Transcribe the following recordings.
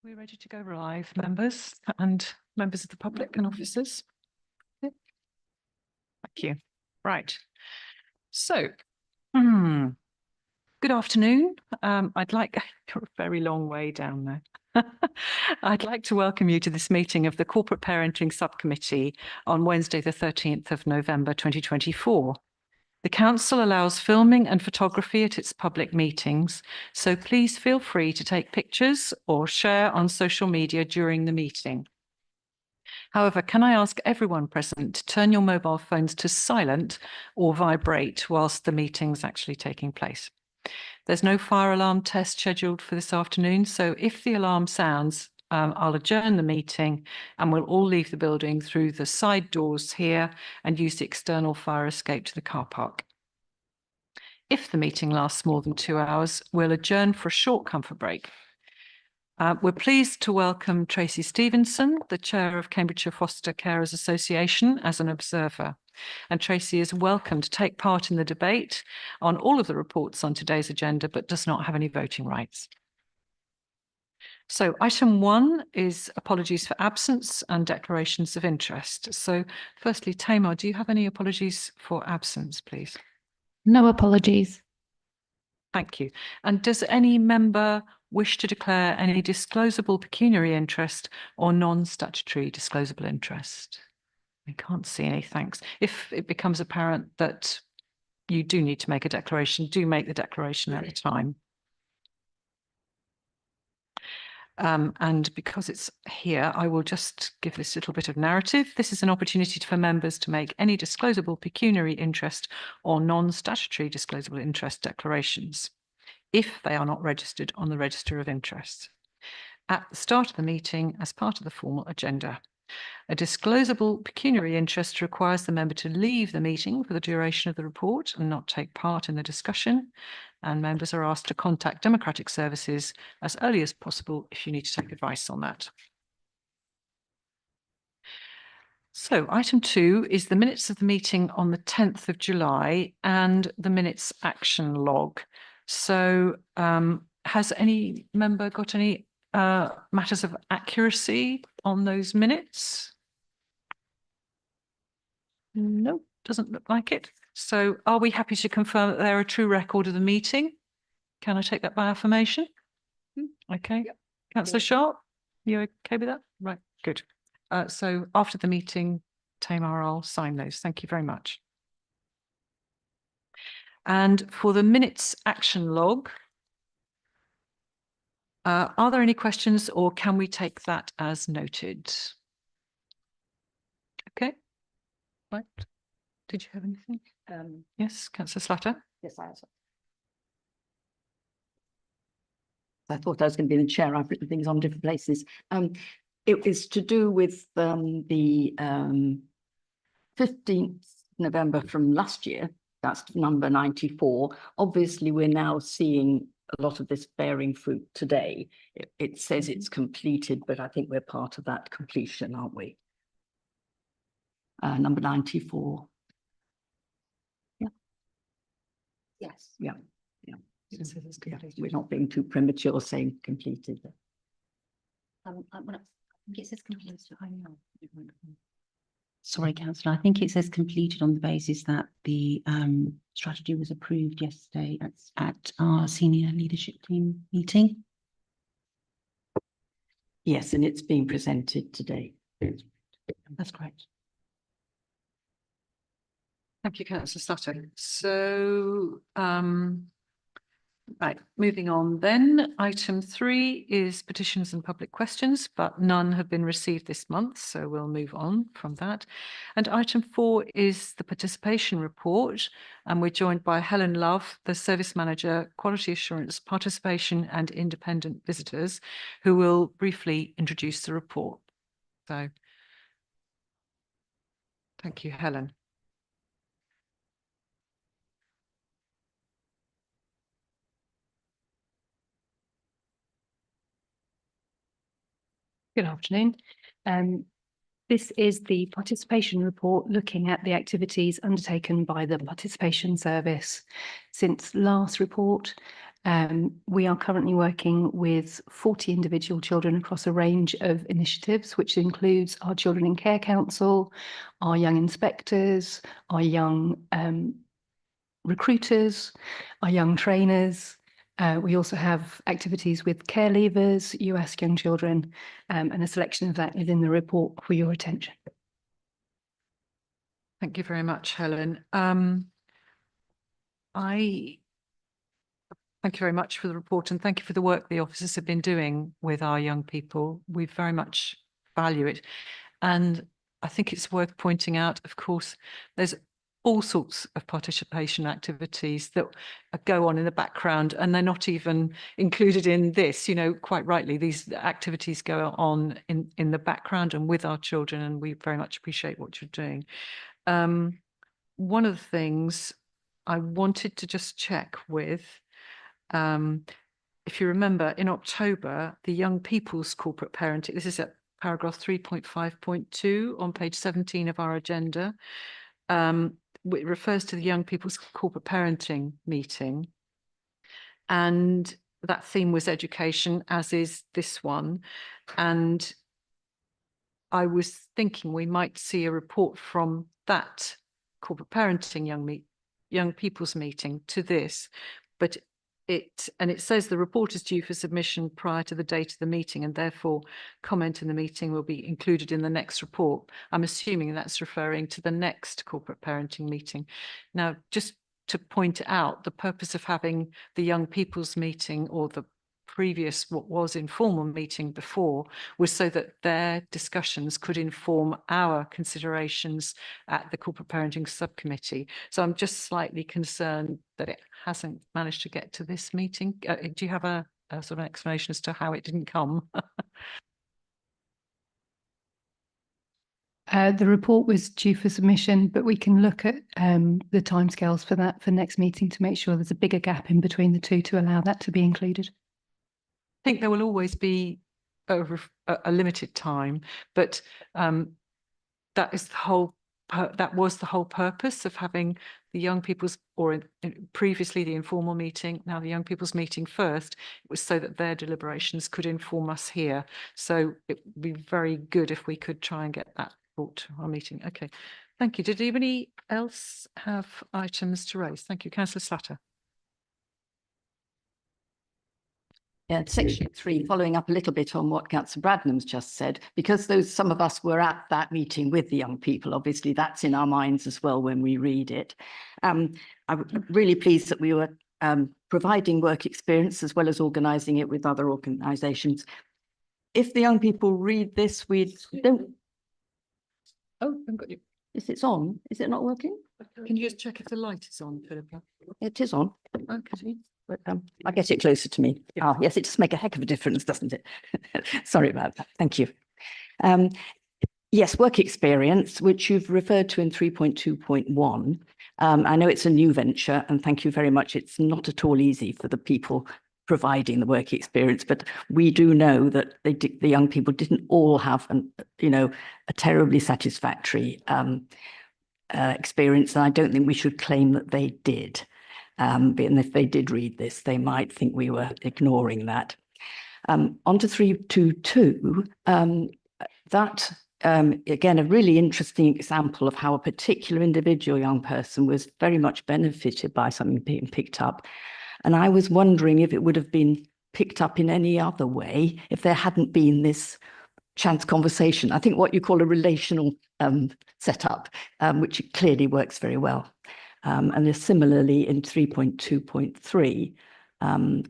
We're ready to go live, members and members of the public and officers. Thank you. Right. So, good afternoon. I'd like, you're a very long way down there. I'd like to welcome you to this meeting of the Corporate Parenting Subcommittee on Wednesday, the 13th of November, 2024. The Council allows filming and photography at its public meetings, so please feel free to take pictures or share on social media during the meeting. However, can I ask everyone present to turn your mobile phones to silent or vibrate whilst the meeting's actually taking place? There's no fire alarm test scheduled for this afternoon, so if the alarm sounds, I'll adjourn the meeting and we'll all leave the building through the side doors here and use the external fire escape to the car park. If the meeting lasts more than 2 hours, we'll adjourn for a short comfort break. We're pleased to welcome Tracy Stevenson, the Chair of Cambridgeshire Foster Carers Association, as an observer. And Tracy is welcome to take part in the debate on all of the reports on today's agenda, but does not have any voting rights. So item 1 is apologies for absence and declarations of interest. So firstly, Tamar, do you have any apologies for absence, please? No apologies. Thank you. And does any member wish to declare any disclosable pecuniary interest or non-statutory disclosable interest? I can't see any, thanks. If it becomes apparent that you do need to make a declaration, do make the declaration at the time. And because it's here, I will just give this little bit of narrative. This is an opportunity for members to make any disclosable pecuniary interest or non-statutory disclosable interest declarations if they are not registered on the Register of Interests at the start of the meeting as part of the formal agenda. A disclosable pecuniary interest requires the member to leave the meeting for the duration of the report and not take part in the discussion. And members are asked to contact Democratic Services as early as possible if you need to take advice on that. So item 2 is the minutes of the meeting on the 10th of July and the minutes action log. So has any member got any matters of accuracy on those minutes? No, doesn't look like it. So are we happy to confirm that they're a true record of the meeting? Can I take that by affirmation? Okay. Yep. Councillor Sharp, you okay with that? Right, good. So after the meeting, Tamar, I'll sign those. Thank you very much. And for the minutes action log, are there any questions or can we take that as noted? Okay. Right. Did you have anything? Yes, Councillor Slatter. Yes, I have. I thought I was going to be the chair. I've written things on different places. It is to do with the 15th November from last year. That's number 94. Obviously, we're now seeing a lot of this bearing fruit today. It says it's completed, but I think we're part of that completion, aren't we? Number 94. Yeah. Yes. Yeah. Yeah. Yeah. We're not being too premature saying completed. I think it says completed. Sorry, Councillor. I think it says completed on the basis that the strategy was approved yesterday at our senior leadership team meeting. Yes, and it's being presented today. That's correct. Thank you, Councillor Slatter. So, right, moving on then. Item 3 is petitions and public questions, but none have been received this month, so we'll move on from that. And item 4 is the participation report, and we're joined by Helen Love, the Service Manager, Quality Assurance, Participation and Independent Visitors, who will briefly introduce the report. So, thank you, Helen. Good afternoon. This is the participation report looking at the activities undertaken by the participation service since last report. We are currently working with 40 individual children across a range of initiatives, which includes our Children in Care Council, our young inspectors, our young recruiters, our young trainers. We also have activities with care leavers, You Ask Young Children, and a selection of that is in the report for your attention. Thank you very much, Helen. Thank you very much for the report, and thank you for the work the officers have been doing with our young people. We very much value it. And I think it's worth pointing out, of course, there's all sorts of participation activities that go on in the background, and they're not even included in this. You know, quite rightly, these activities go on in the background and with our children, and we very much appreciate what you're doing. One of the things I wanted to just check with, if you remember, in October, the Young People's Corporate Parenting, this is at paragraph 3.5.2 on page 17 of our agenda. It refers to the Young People's Corporate Parenting meeting. And that theme was education, as is this one. And I was thinking we might see a report from that corporate parenting young people's meeting to this, but it says the report is due for submission prior to the date of the meeting, and therefore comment in the meeting will be included in the next report. I'm assuming that's referring to the next corporate parenting meeting. Now, just to point out, the purpose of having the young people's meeting, or the previous, what was informal meeting before, was so that their discussions could inform our considerations at the corporate parenting subcommittee. So I'm just slightly concerned that it hasn't managed to get to this meeting. Do you have a sort of explanation as to how it didn't come? The report was due for submission, but we can look at the timescales for that for next meeting to make sure there's a bigger gap in between the two to allow that to be included. I think there will always be a limited time, but that is the whole. That was the whole purpose of having the young people's, or previously the informal meeting, now the young people's meeting first. It was so that their deliberations could inform us here. So it would be very good if we could try and get that brought to our meeting. Okay, thank you. Did anybody else have items to raise? Thank you, Councillor Slatter. Yeah, section 3, following up a little bit on what Councillor Bradnam's just said, because some of us were at that meeting with the young people, obviously that's in our minds as well when we read it. I'm really pleased that we were providing work experience as well as organising it with other organisations. If the young people read this, we don't... Oh, I've got you. Is it on? Is it not working? Can you just check if the light is on, Philippa? It is on. Okay. But I'll get it closer to me. Yeah. Ah, yes, it does make a heck of a difference, doesn't it? Sorry about that. Thank you. Yes, work experience, which you've referred to in 3.2.1. I know it's a new venture, and thank you very much. It's not at all easy for the people providing the work experience, but we do know that the young people didn't all have a terribly satisfactory experience, and I don't think we should claim that they did. And if they did read this, they might think we were ignoring that. On to 3.2.2, that again, a really interesting example of how a particular individual young person was very much benefited by something being picked up. And I was wondering if it would have been picked up in any other way if there hadn't been this chance conversation. I think what you call a relational setup, which clearly works very well. And there's similarly in 3.2.3,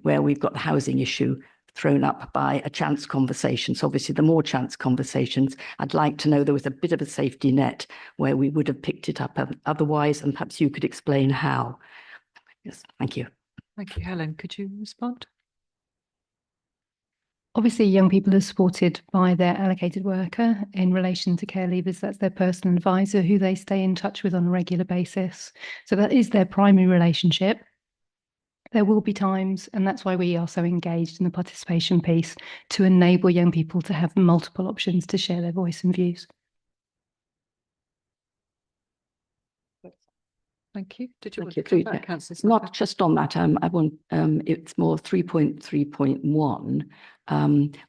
where we've got the housing issue thrown up by a chance conversation. So obviously the more chance conversations, I'd like to know there was a bit of a safety net where we would have picked it up otherwise, and perhaps you could explain how. Yes, thank you. Thank you, Helen. Could you respond? Obviously, young people are supported by their allocated worker in relation to care leavers. That's their personal advisor who they stay in touch with on a regular basis. So that is their primary relationship. There will be times, and that's why we are so engaged in the participation piece, to enable young people to have multiple options to share their voice and views. Thank you. Did you want Thank you, to come through- back, Councillor Not Smith? just on that, I want, it's more 3.3.1,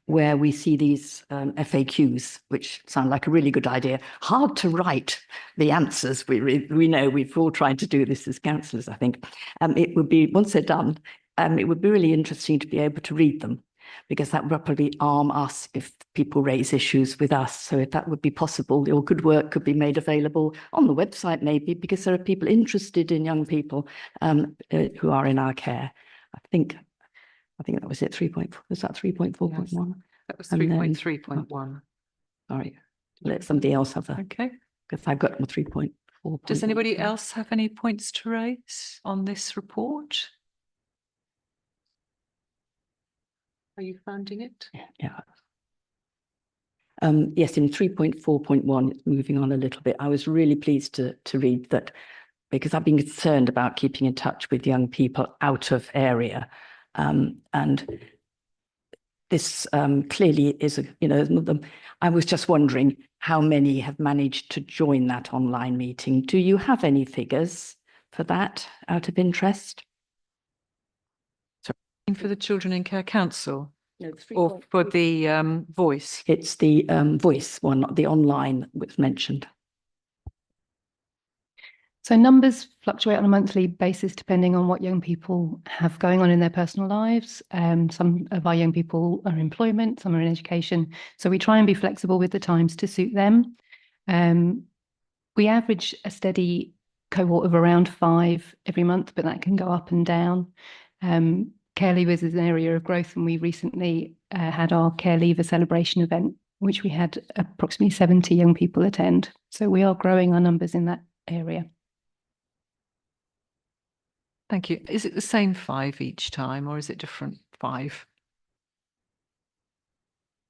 where we see these FAQs, which sound like a really good idea. Hard to write the answers. We know we've all tried to do this as councillors, I think. It would be, once they're done, it would be really interesting to be able to read them, because that would probably arm us if people raise issues with us. So if that would be possible, your good work could be made available on the website, maybe, because there are people interested in young people who are in our care. I think that was it. 3.4. Was that 3.4.1? That was And then- 3.3.1. Sorry, let somebody else have that, Okay. because I've got 3.4. Does anybody else have any points to raise on this report? Are you finding it? Yeah. Yes, in 3.4.1, it's moving on a little bit. I was really pleased to read that, because I've been concerned about keeping in touch with young people out of area. And this clearly is, I was just wondering how many have managed to join that online meeting. Do you have any figures for that out of interest? For the Children in Care Council No, or for the voice? It's the voice one, the online was mentioned. So numbers fluctuate on a monthly basis depending on what young people have going on in their personal lives. Some of our young people are in employment, some are in education. So we try and be flexible with the times to suit them. We average a steady cohort of around 5 every month, but that can go up and down. Care leavers is an area of growth, and we recently had our Care Leaver celebration event, which we had approximately 70 young people attend. So we are growing our numbers in that area. Thank you. Is it the same 5 each time, or is it different 5?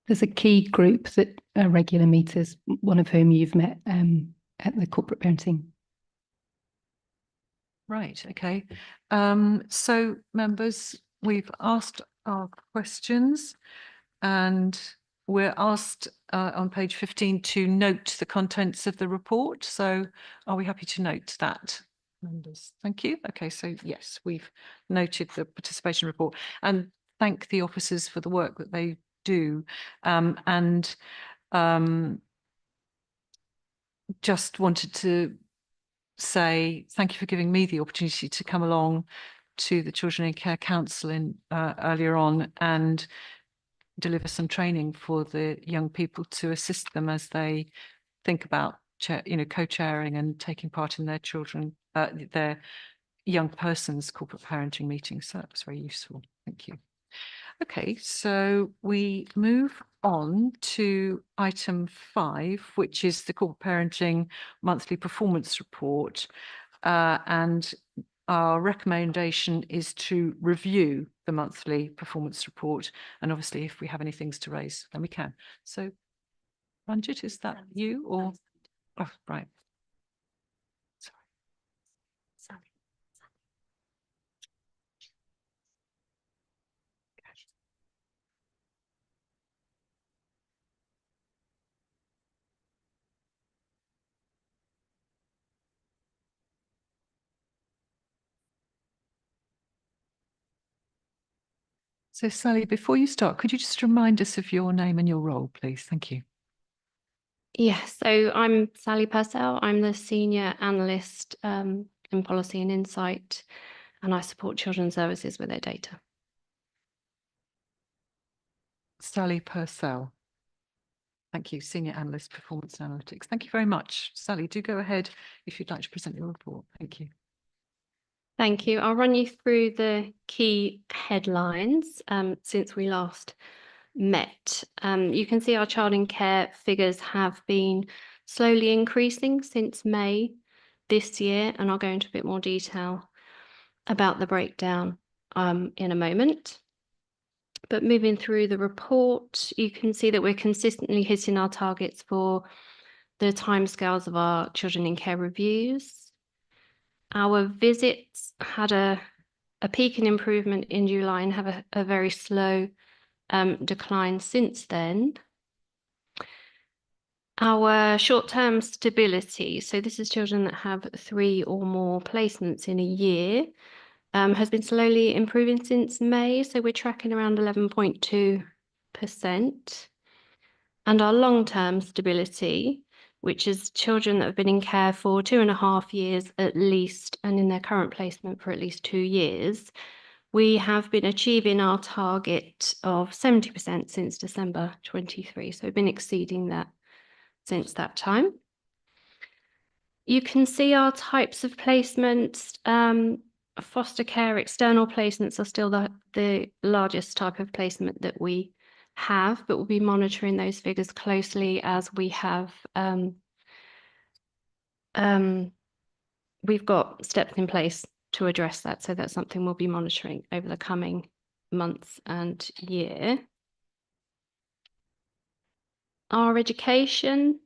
There's a key group that are regular meeters, one of whom you've met at the corporate parenting. Right, okay. So members, we've asked our questions, and we're asked on page 15 to note the contents of the report. So are we happy to note that, members? Thank you. Okay, so yes, we've noted the participation report, and thank the officers for the work that they do. Just wanted to say thank you for giving me the opportunity to come along to the Children in Care Council earlier on and deliver some training for the young people to assist them as they think about co-chairing and taking part in their their young person's corporate parenting meetings. So that was very useful. Thank you. Okay, so we move on to item 5, which is the corporate parenting monthly performance report. And our recommendation is to review the monthly performance report. And obviously, if we have any things to raise, then we can. So, Ranjit, is that you or? Oh, right. Sorry. So, Sally, before you start, could you just remind us of your name and your role, please? Thank you. Yes, so I'm Sally Purcell. I'm the Senior Analyst in Policy and Insight, and I support Children's Services with their data. Sally Purcell. Thank you, Senior Analyst, Performance Analytics. Thank you very much. Sally, do go ahead if you'd like to present your report. Thank you. Thank you. I'll run you through the key headlines since we last met. You can see our child in care figures have been slowly increasing since May this year, and I'll go into a bit more detail about the breakdown in a moment. But moving through the report, you can see that we're consistently hitting our targets for the timescales of our children in care reviews. Our visits had a peak in improvement in July and have a very slow decline since then. Our short-term stability, so this is children that have 3 or more placements in a year, has been slowly improving since May. So we're tracking around 11.2%. And our long-term stability, which is children that have been in care for 2.5 years at least, and in their current placement for at least 2 years, we have been achieving our target of 70% since December 23. So we've been exceeding that since that time. You can see our types of placements. Foster care external placements are still the largest type of placement that we have, but we'll be monitoring those figures closely as we have we've got steps in place to address that. So that's something we'll be monitoring over the coming months and year. Our education,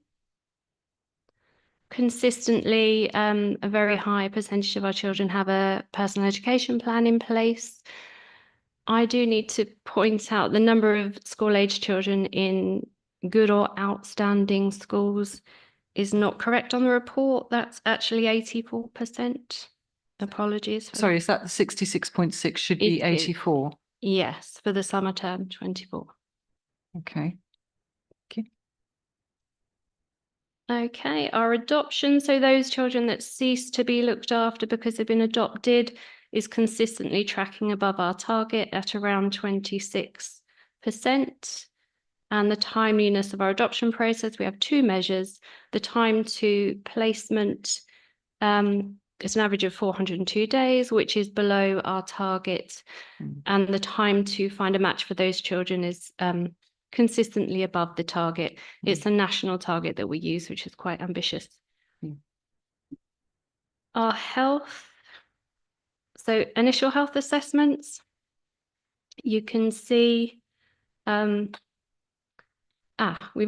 consistently, a very high percentage of our children have a personal education plan in place. I do need to point out the number of school-age children in good or outstanding schools is not correct on the report. That's actually 84%. Apologies. Sorry, is that the 66.6 should be It is. 84? Yes, for the summer term 24. Okay. Okay, our adoption, so those children that cease to be looked after because they've been adopted, is consistently tracking above our target at around 26%. And the timeliness of our adoption process, we have 2 measures. The time to placement is an average of 402 days, which is below our target. And the time to find a match for those children is consistently above the target. It's a national target that we use, which is quite ambitious. Our health, so initial health assessments, you can see we've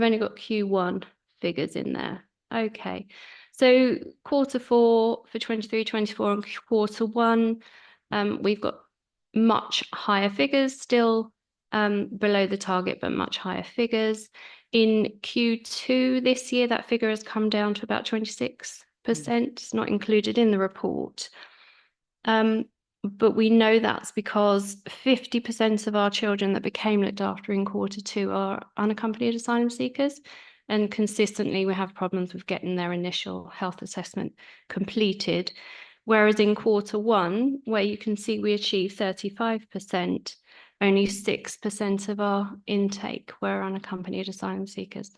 only got Q1 figures in there. Okay, so Q4 for 23-24 and Q1, we've got much higher figures, still below the target, but much higher figures. In Q2 this year, that figure has come down to about 26%. It's not included in the report. But we know that's because 50% of our children that became looked after in Q2 are unaccompanied asylum seekers. And consistently, we have problems with getting their initial health assessment completed. Whereas in Q1, where you can see we achieved 35%, only 6% of our intake were unaccompanied asylum seekers.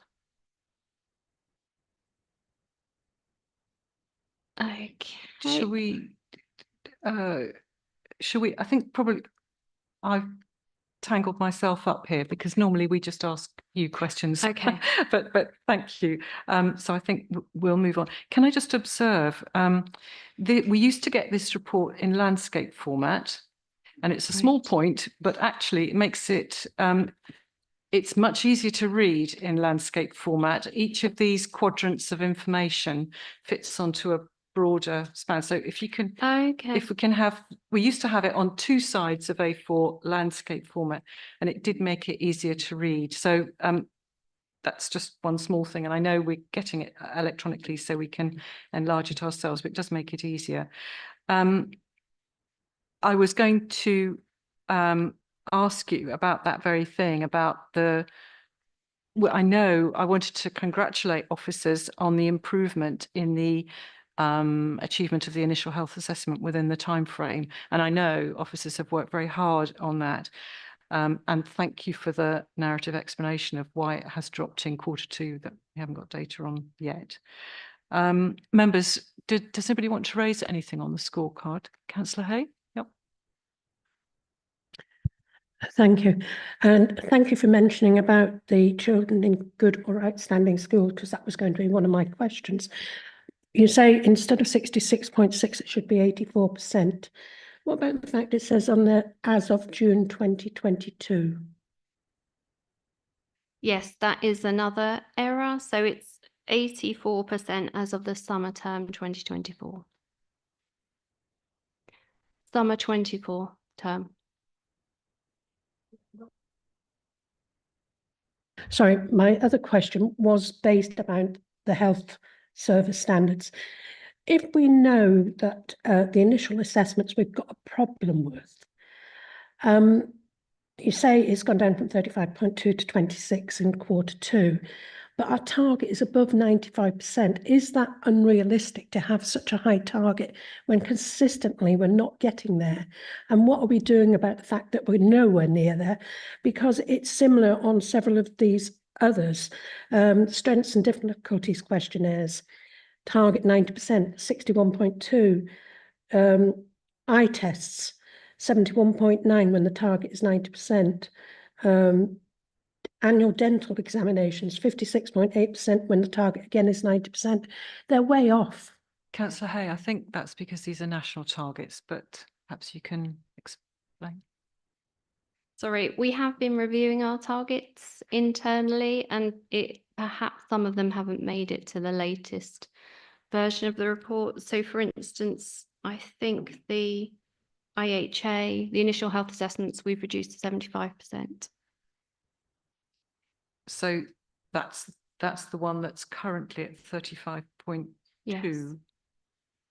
Okay. Should we, I think probably I've tangled myself up here because normally we just ask you questions. Okay. but thank you. So I think we'll move on. Can I just observe, we used to get this report in landscape format, and it's a small point, but actually it makes it, it's much easier to read in landscape format. Each of these quadrants of information fits onto a broader span. So if you can, if we can have, we used to have it on 2 sides of A4 landscape format, and it did make it easier to read. So that's just one small thing. And I know we're getting it electronically so we can enlarge it ourselves, but it does make it easier. I was going to ask you about that very thing, about I know I wanted to congratulate officers on the improvement in the achievement of the initial health assessment within the time frame. And I know officers have worked very hard on that. And thank you for the narrative explanation of why it has dropped in Q2 that we haven't got data on yet. Members, does anybody want to raise anything on the scorecard? Councillor Hay? Yep. Thank you. And thank you for mentioning about the children in good or outstanding school, because that was going to be one of my questions. You say instead of 66.6, it should be 84%. What about the fact it says on there as of June 2022? Yes, that is another error. So it's 84% as of the summer term 2024. Summer 24 term. Sorry, my other question was based around the health service standards. If we know that the initial assessments we've got a problem with, you say it's gone down from 35.2 to 26 in Q2, but our target is above 95%. Is that unrealistic to have such a high target when consistently we're not getting there? And what are we doing about the fact that we're nowhere near there? Because it's similar on several of these others. Strengths and difficulties questionnaires, target 90%, 61.2. Eye tests, 71.9 when the target is 90%. Annual dental examinations, 56.8% when the target again is 90%. They're way off. Councillor Hay, I think that's because these are national targets, but perhaps you can explain. Sorry, we have been reviewing our targets internally, and perhaps some of them haven't made it to the latest version of the report. So for instance, I think the IHA, the initial health assessments, we've reduced to 75%. So that's the one that's currently at 35.2 Yes.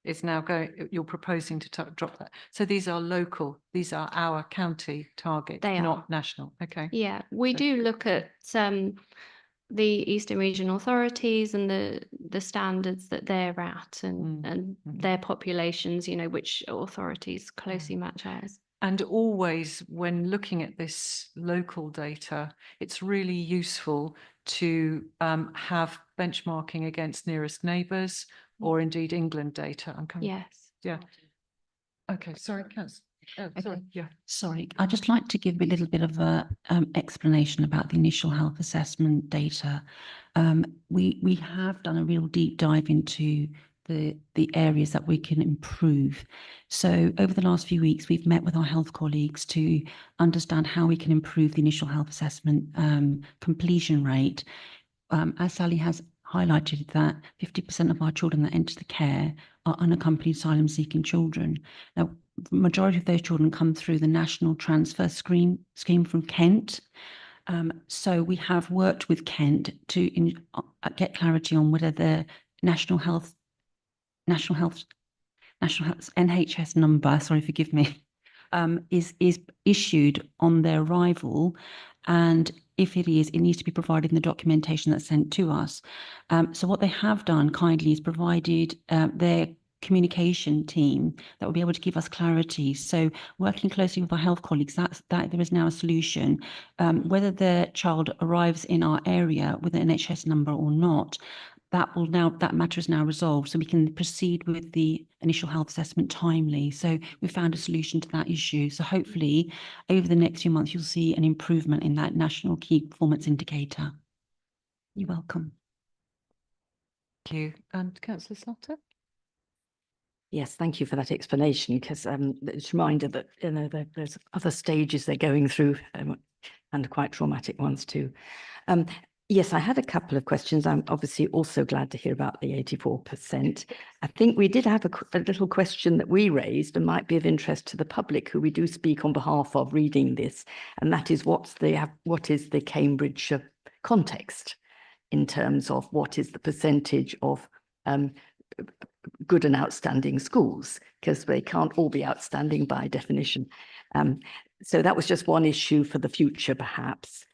is now going, you're proposing to drop that. So these are local, these are our county targets, They not are. national. Okay. Yeah, we So- do look at the Eastern Regional Authorities and the standards that they're at and their populations, you know, which authorities closely match ours. And always when looking at this local data, it's really useful to have benchmarking against nearest neighbours or indeed England data. I'm coming. Yes. Yeah. Okay, sorry, Councillor. Oh, sorry, yeah. Sorry, I'd just like to give a little bit of a explanation about the initial health assessment data. We have done a real deep dive into the areas that we can improve. So over the last few weeks, we've met with our health colleagues to understand how we can improve the initial health assessment completion rate. As Sally has highlighted, that 50% of our children that enter the care are unaccompanied asylum seeking children. Now, the majority of those children come through the National Transfer Scheme from Kent. So we have worked with Kent to get clarity on whether the National Health NHS number, sorry, forgive me, is issued on their arrival, and if it is, it needs to be provided in the documentation that's sent to us. So what they have done kindly is provided their communication team that will be able to give us clarity. So working closely with our health colleagues, that there is now a solution. Whether the child arrives in our area with an NHS number or not, that matter is now resolved, so we can proceed with the initial health assessment timely. So we found a solution to that issue. So hopefully over the next few months, you'll see an improvement in that national key performance indicator. You're welcome. Thank you. And Councillor Slaughter? Yes, thank you for that explanation, because it's a reminder that, you know, there's other stages they're going through and quite traumatic ones too. Yes, I had a couple of questions. I'm obviously also glad to hear about the 84%. I think we did have a little question that we raised and might be of interest to the public, who we do speak on behalf of reading this, and that is what is the Cambridgeshire context in terms of what is the percentage of good and outstanding schools, because they can't all be outstanding by definition. So that was just one issue for the future, perhaps.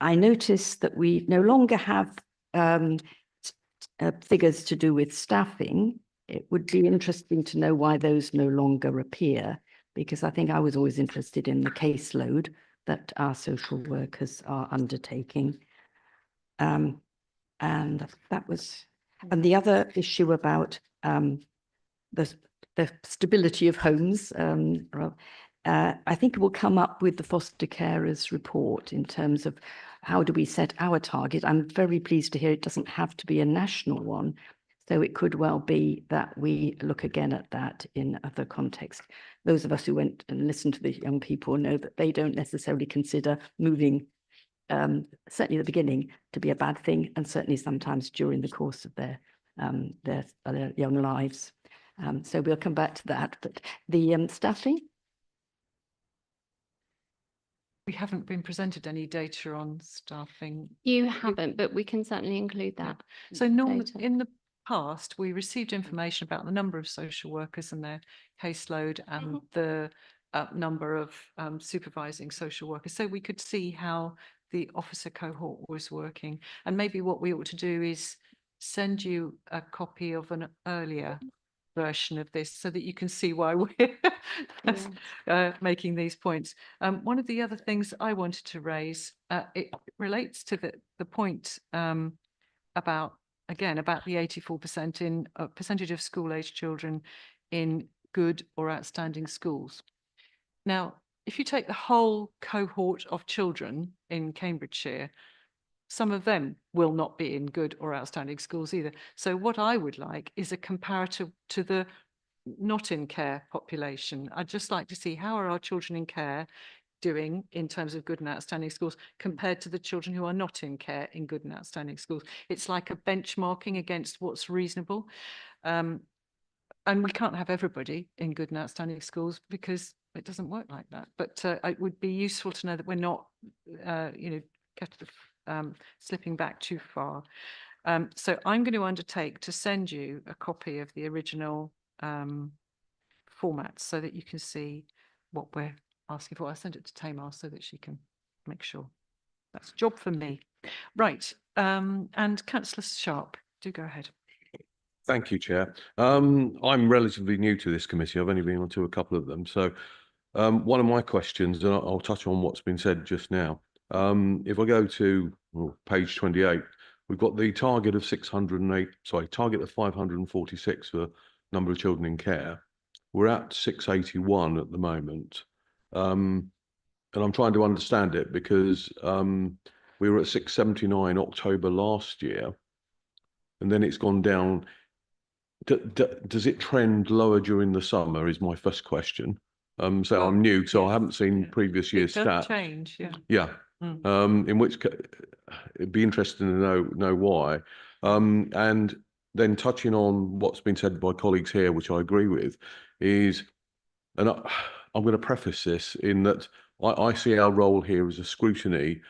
I noticed that we no longer have figures to do with staffing. It would be interesting to know why those no longer appear, because I think I was always interested in the caseload that our social workers are undertaking. And that was, and the other issue about the stability of homes, I think it will come up with the foster carers report in terms of how do we set our target. I'm very pleased to hear it doesn't have to be a national one. So it could well be that we look again at that in other contexts. Those of us who went and listened to the young people know that they don't necessarily consider moving, certainly at the beginning, to be a bad thing, and certainly sometimes during the course of their young lives. So we'll come back to that. But the staffing? We haven't been presented any data on staffing. You haven't, but we can certainly include that. So normally data. in the past, we received information about the number of social workers and their caseload and the number of supervising social workers. So we could see how the officer cohort was working. And maybe what we ought to do is send you a copy of an earlier version of this so that you can see why we're making these points. One of the other things I wanted to raise, it relates to the point about the 84% in percentage of school age children in good or outstanding schools. Now, if you take the whole cohort of children in Cambridgeshire, some of them will not be in good or outstanding schools either. So what I would like is a comparative to the not in care population. I'd just like to see how are our children in care doing in terms of good and outstanding schools compared to the children who are not in care in good and outstanding schools. It's like a benchmarking against what's reasonable. And we can't have everybody in good and outstanding schools because it doesn't work like that. But it would be useful to know that we're not, slipping back too far. So I'm going to undertake to send you a copy of the original formats so that you can see what we're asking for. I'll send it to Tamar so that she can make sure. That's a job for me. Right. And Councillor Sharp, do go ahead. Thank you, Chair. I'm relatively new to this committee. I've only been on to a couple of them. So one of my questions, and I'll touch on what's been said just now. If I go to page 28, we've got the target of 546 for number of children in care. We're at 681 at the moment. And I'm trying to understand it because we were at 679 October last year, and then it's gone down. Does it trend lower during the summer is my first question. So Well, I'm new, so I yes, haven't seen previous year's It does stats. change, yeah. Yeah. In which case, it'd be interesting to know why. And then touching on what's been said by colleagues here, which I agree with, is, and I'm going to preface this in that I see our role here as a scrutiny,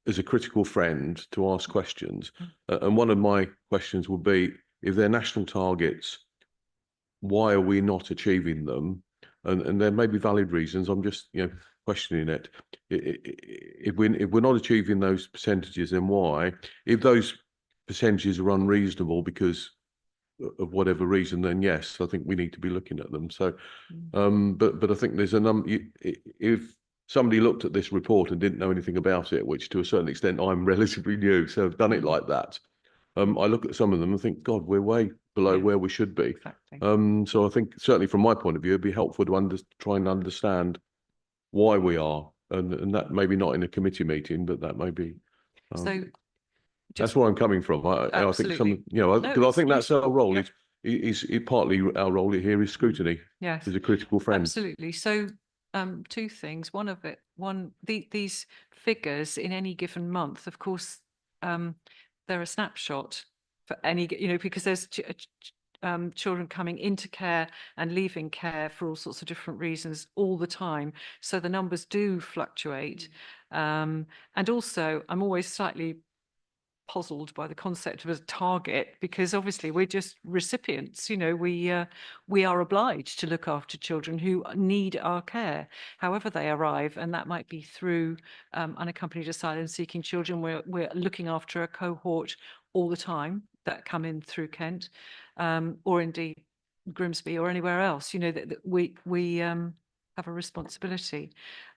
as a critical friend to ask questions. And one of my questions would be, if they're national targets, why are we not achieving them? And there may be valid reasons. I'm just, questioning it. If we're not achieving those percentages, then why? If those percentages are unreasonable because of whatever reason, then yes, I think we need to be looking at them. So, but I think there's a number. If somebody looked at this report and didn't know anything about it, which to a certain extent I'm relatively new, so I've done it like that. I look at some of them and think, God, we're way below where we should be. Exactly. So I think certainly from my point of view, it'd be helpful to try and understand why we are, and that maybe not in a committee meeting, but that may be. So That's where I'm coming from. I think Absolutely. because I it's think that's our role. yeah. Is partly our role here is scrutiny, Yes, is a critical friend. absolutely. So two things. These figures in any given month, of course, they're a snapshot for any, because there's children coming into care and leaving care for all sorts of different reasons all the time. So the numbers do fluctuate. And also, I'm always slightly puzzled by the concept of a target, because obviously we're just recipients. We are obliged to look after children who need our care, however they arrive, and that might be through unaccompanied asylum seeking children. We're looking after a cohort all the time that come in through Kent, or indeed Grimsby or anywhere else. That we have a responsibility.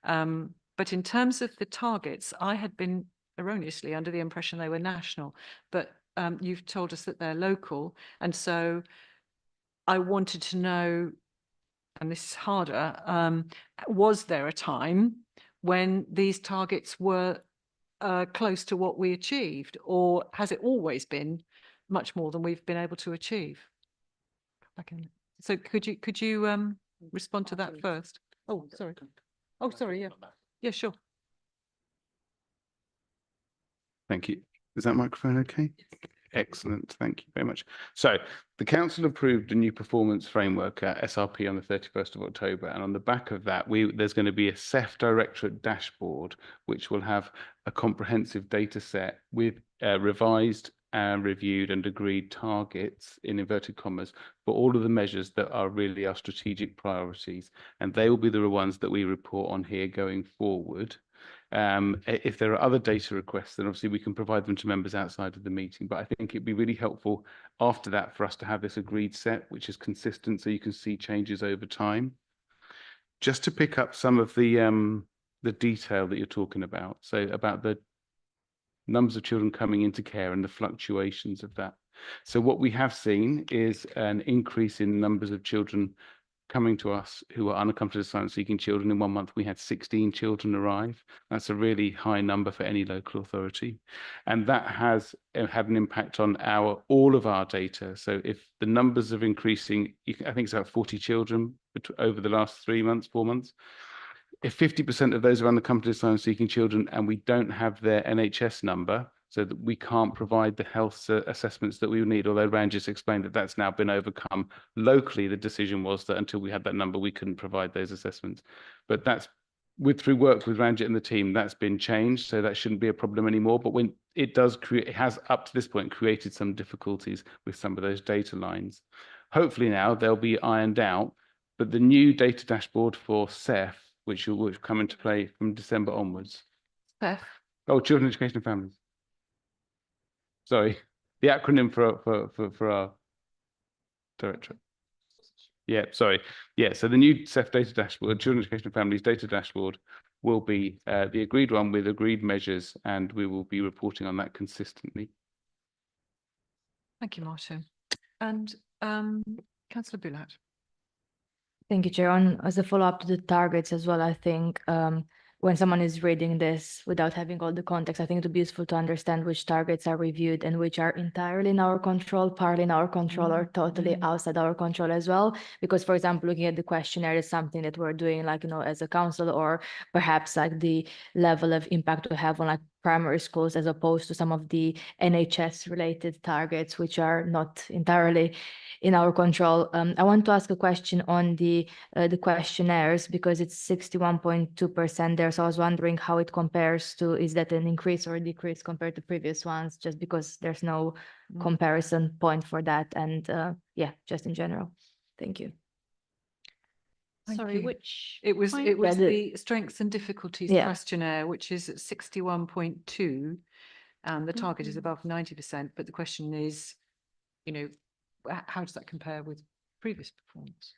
But in terms of the targets, I had been erroneously under the impression they were national, but you've told us that they're local. And so I wanted to know, and this is harder, was there a time when these targets were close to what we achieved, or has it always been much more than we've been able to achieve? So could you respond to that first? Oh, sorry. Oh, sorry. Yeah. Yeah, sure. Thank you. Is that microphone okay? Excellent. Thank you very much. So the council approved a new performance framework at SRP on the 31st of October. And on the back of that, there's going to be a SEF Directorate dashboard, which will have a comprehensive data set with revised and reviewed and agreed targets in inverted commas for all of the measures that are really our strategic priorities. And they will be the ones that we report on here going forward. If there are other data requests, then obviously we can provide them to members outside of the meeting. But I think it'd be really helpful after that for us to have this agreed set, which is consistent, so you can see changes over time. Just to pick up some of the detail that you're talking about, so about the numbers of children coming into care and the fluctuations of that. So what we have seen is an increase in numbers of children coming to us who are unaccompanied asylum-seeking children. In 1 month, we had 16 children arrive. That's a really high number for any local authority. And that has had an impact on all of our data. So if the numbers are increasing, I think it's about 40 children over the last 3 months, 4 months. If 50% of those are unaccompanied asylum-seeking children and we don't have their NHS number, so that we can't provide the health assessments that we would need, although Rand just explained that that's now been overcome. Locally, the decision was that until we had that number, we couldn't provide those assessments. But that's through work with Ranjit and the team, that's been changed, so that shouldn't be a problem anymore. But when it does create, it has up to this point created some difficulties with some of those data lines. Hopefully now they'll be ironed out, but the new data dashboard for SEF, which will come into play from December onwards. SEF. Oh, Children, Education and Families. Sorry, the acronym for our directorate. Yeah, sorry. Yeah, so the new SEF data dashboard, Children, Education and Families data dashboard, will be the agreed one with agreed measures, and we will be reporting on that consistently. Thank you, Martin. And Councillor Bulat. Thank you, Chair. As a follow-up to the targets as well, I think when someone is reading this without having all the context, I think it would be useful to understand which targets are reviewed and which are entirely in our control, partly in our control, or totally outside our control as well. Because, for example, looking at the questionnaire is something that we're doing, like, as a council, or perhaps like the level of impact we have on like primary schools, as opposed to some of the NHS related targets, which are not entirely in our control. I want to ask a question on the questionnaires, because it's 61.2% there. So I was wondering how it compares to, is that an increase or a decrease compared to previous ones, just because there's no comparison point for that. And yeah, just in general. Thank you. Thank Sorry, you. which It was point? the strengths and difficulties Yeah. questionnaire, which is at 61.2, and the target is above 90%. But the question is, how does that compare with previous performance?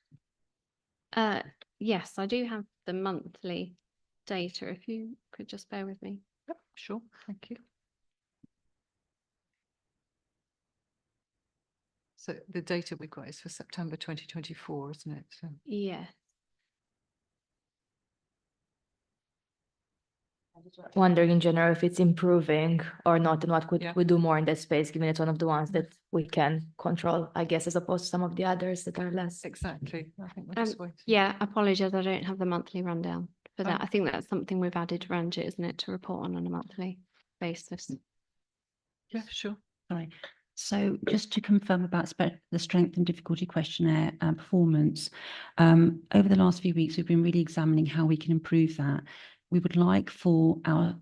Yes, I do have the monthly data. If you could just bear with me. Yep, sure. Thank you. So the data we've got is for September 2024, isn't it? So, Yeah. Wondering in general if it's improving or not, and what could Yeah. we do more in that space, given it's one of the ones that we can control, I guess, as opposed to some of the others that are less. exactly. I think we're just waiting. Yeah, apologies, I don't have the monthly rundown for that. Oh. I think that's something we've added to Ranjit, isn't it, to report on a monthly basis. Yeah, sure. Sorry. So just to confirm about the strength and difficulty questionnaire performance, over the last few weeks, we've been really examining how we can improve that. We would like for our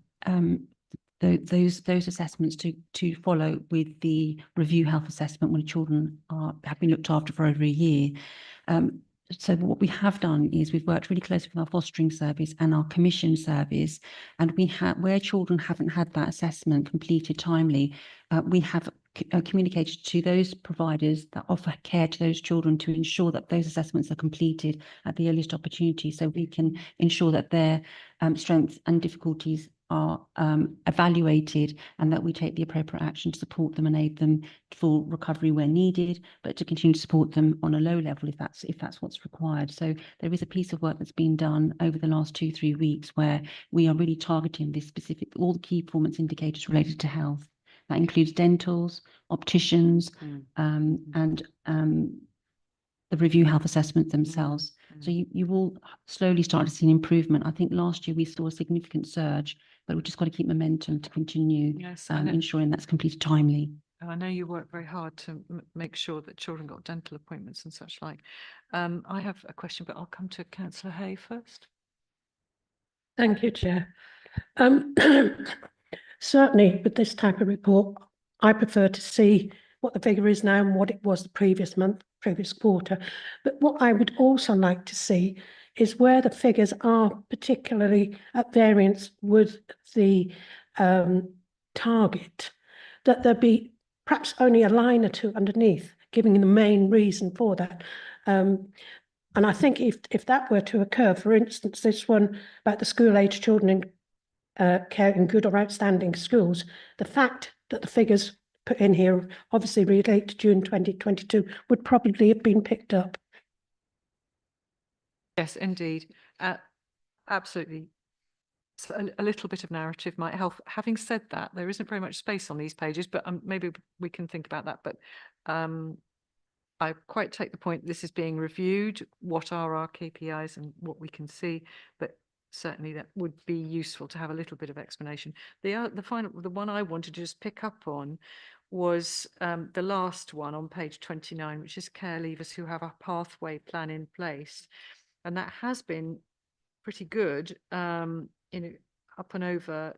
those assessments to follow with the review health assessment when children have been looked after for over a year. So what we have done is we've worked really closely with our fostering service and our commission service, and we have, where children haven't had that assessment completed timely, we have communicated to those providers that offer care to those children to ensure that those assessments are completed at the earliest opportunity, so we can ensure that their strengths and difficulties are evaluated, and that we take the appropriate action to support them and aid them for recovery where needed, but to continue to support them on a low level if that's what's required. So there is a piece of work that's been done over the last 2-3 weeks where we are really targeting this specific, all the key performance indicators related to health. That includes dentals, opticians, and the review health assessments themselves. So you will slowly start to see an improvement. I think last year we saw a significant surge, but we've just got to keep momentum to continue Yes, ensuring that's completed timely. and I know you work very hard to make sure that children got dental appointments and such like. I have a question, but I'll come to Councillor Hay first. Thank you, Chair. Certainly with this type of report, I prefer to see what the figure is now and what it was the previous month, previous quarter. But what I would also like to see is where the figures are particularly at variance with the target, that there be perhaps only a line or two underneath, giving the main reason for that. And I think if that were to occur, for instance, this one about the school-age children in care in good or outstanding schools, the fact that the figures put in here obviously relate to June 2022 would probably have been picked up. Yes, indeed. Absolutely. So a little bit of narrative might help. Having said that, there isn't very much space on these pages, but maybe we can think about that. But I quite take the point. This is being reviewed. What are our KPIs and what we can see? But certainly that would be useful to have a little bit of explanation. The one I wanted to just pick up on was the last one on page 29, which is care leavers who have a pathway plan in place. And that has been pretty good, up and over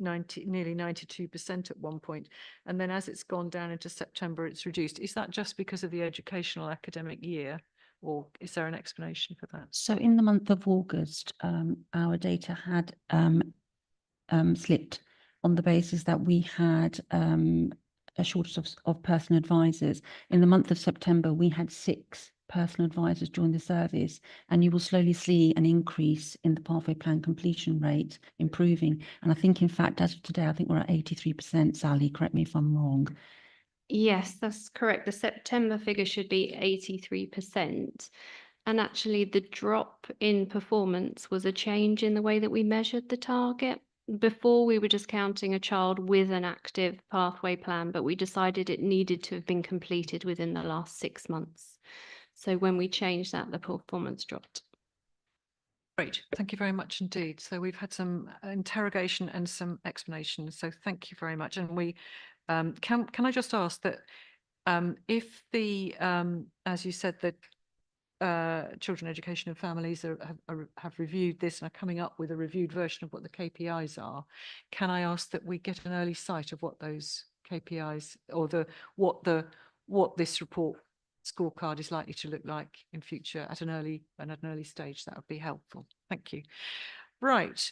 nearly 92% at one point. And then as it's gone down into September, it's reduced. Is that just because of the educational academic year, or is there an explanation for that? So in the month of August, our data had slipped on the basis that we had a shortage of personal advisors. In the month of September, we had 6 personal advisors join the service, and you will slowly see an increase in the pathway plan completion rate improving. And I think, in fact, as of today, I think we're at 83%. Sally, correct me if I'm wrong. Yes, that's correct. The September figure should be 83%. And actually the drop in performance was a change in the way that we measured the target. Before, we were just counting a child with an active pathway plan, but we decided it needed to have been completed within the last 6 months. So when we changed that, the performance dropped. Great, thank you very much indeed. So we've had some interrogation and some explanation. So thank you very much. And we can I just ask that if the as you said, that Children, Education and Families have reviewed this and are coming up with a reviewed version of what the KPIs are, can I ask that we get an early sight of what those KPIs or what this report scorecard is likely to look like in future at an early stage? That would be helpful. Thank you. Right.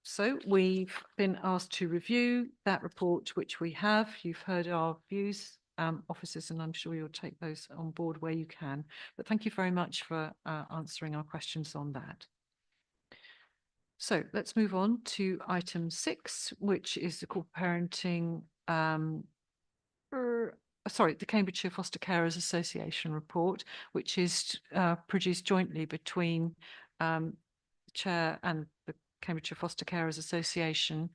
So we've been asked to review that report, which we have. You've heard our views, officers, and I'm sure you'll take those on board where you can. But thank you very much for answering our questions on that. So let's move on to item 6, which is the co-parenting, the Cambridgeshire Foster Carers Association report, which is produced jointly between the Chair and the Cambridgeshire Foster Carers Association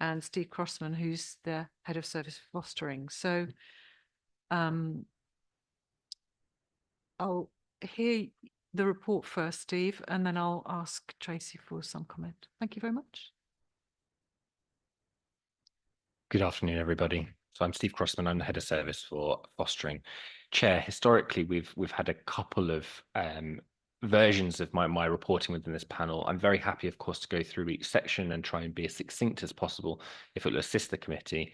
and Steve Crossman, who's the Head of Service for Fostering. So I'll hear the report first, Steve, and then I'll ask Tracy for some comment. Thank you very much. Good afternoon, everybody. So I'm Steve Crossman. I'm the Head of Service for Fostering. Chair, historically, we've had a couple of versions of my reporting within this panel. I'm very happy, of course, to go through each section and try and be as succinct as possible if it will assist the committee,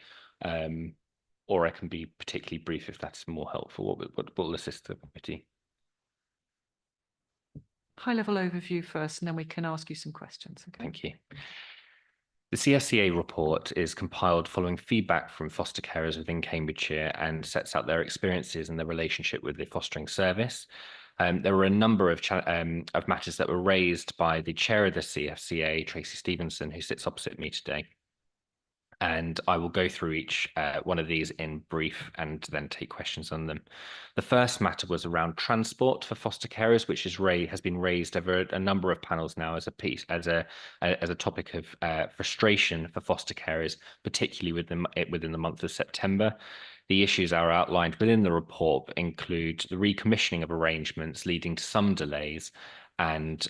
or I can be particularly brief if that's more helpful. What will assist the committee? High-level overview first, and then we can ask you some questions. Okay. Thank you. The CFCA report is compiled following feedback from foster carers within Cambridgeshire and sets out their experiences and their relationship with the fostering service. There were a number of matters that were raised by the chair of the CFCA, Tracy Stevenson, who sits opposite me today. And I will go through each one of these in brief and then take questions on them. The first matter was around transport for foster carers, which has been raised over a number of panels now as a topic of frustration for foster carers, particularly within the month of September. The issues are outlined within the report include the recommissioning of arrangements leading to some delays and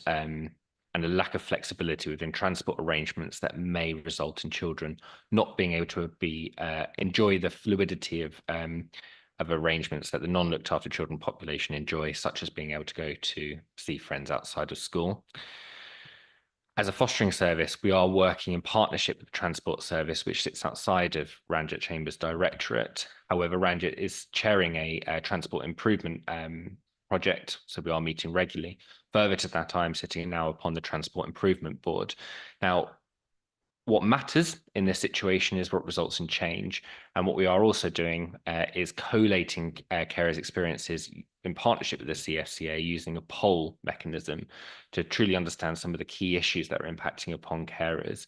and a lack of flexibility within transport arrangements that may result in children not being able to enjoy the fluidity of arrangements that the non-looked after children population enjoy, such as being able to go to see friends outside of school. As a fostering service, we are working in partnership with the Transport Service, which sits outside of Ramsgate Chambers Directorate. However, Ramsgate is chairing a transport improvement project, so we are meeting regularly. Further to that, I'm sitting now upon the Transport Improvement Board. Now, what matters in this situation is what results in change. And what we are also doing is collating carers' experiences in partnership with the CFCA using a poll mechanism to truly understand some of the key issues that are impacting upon carers.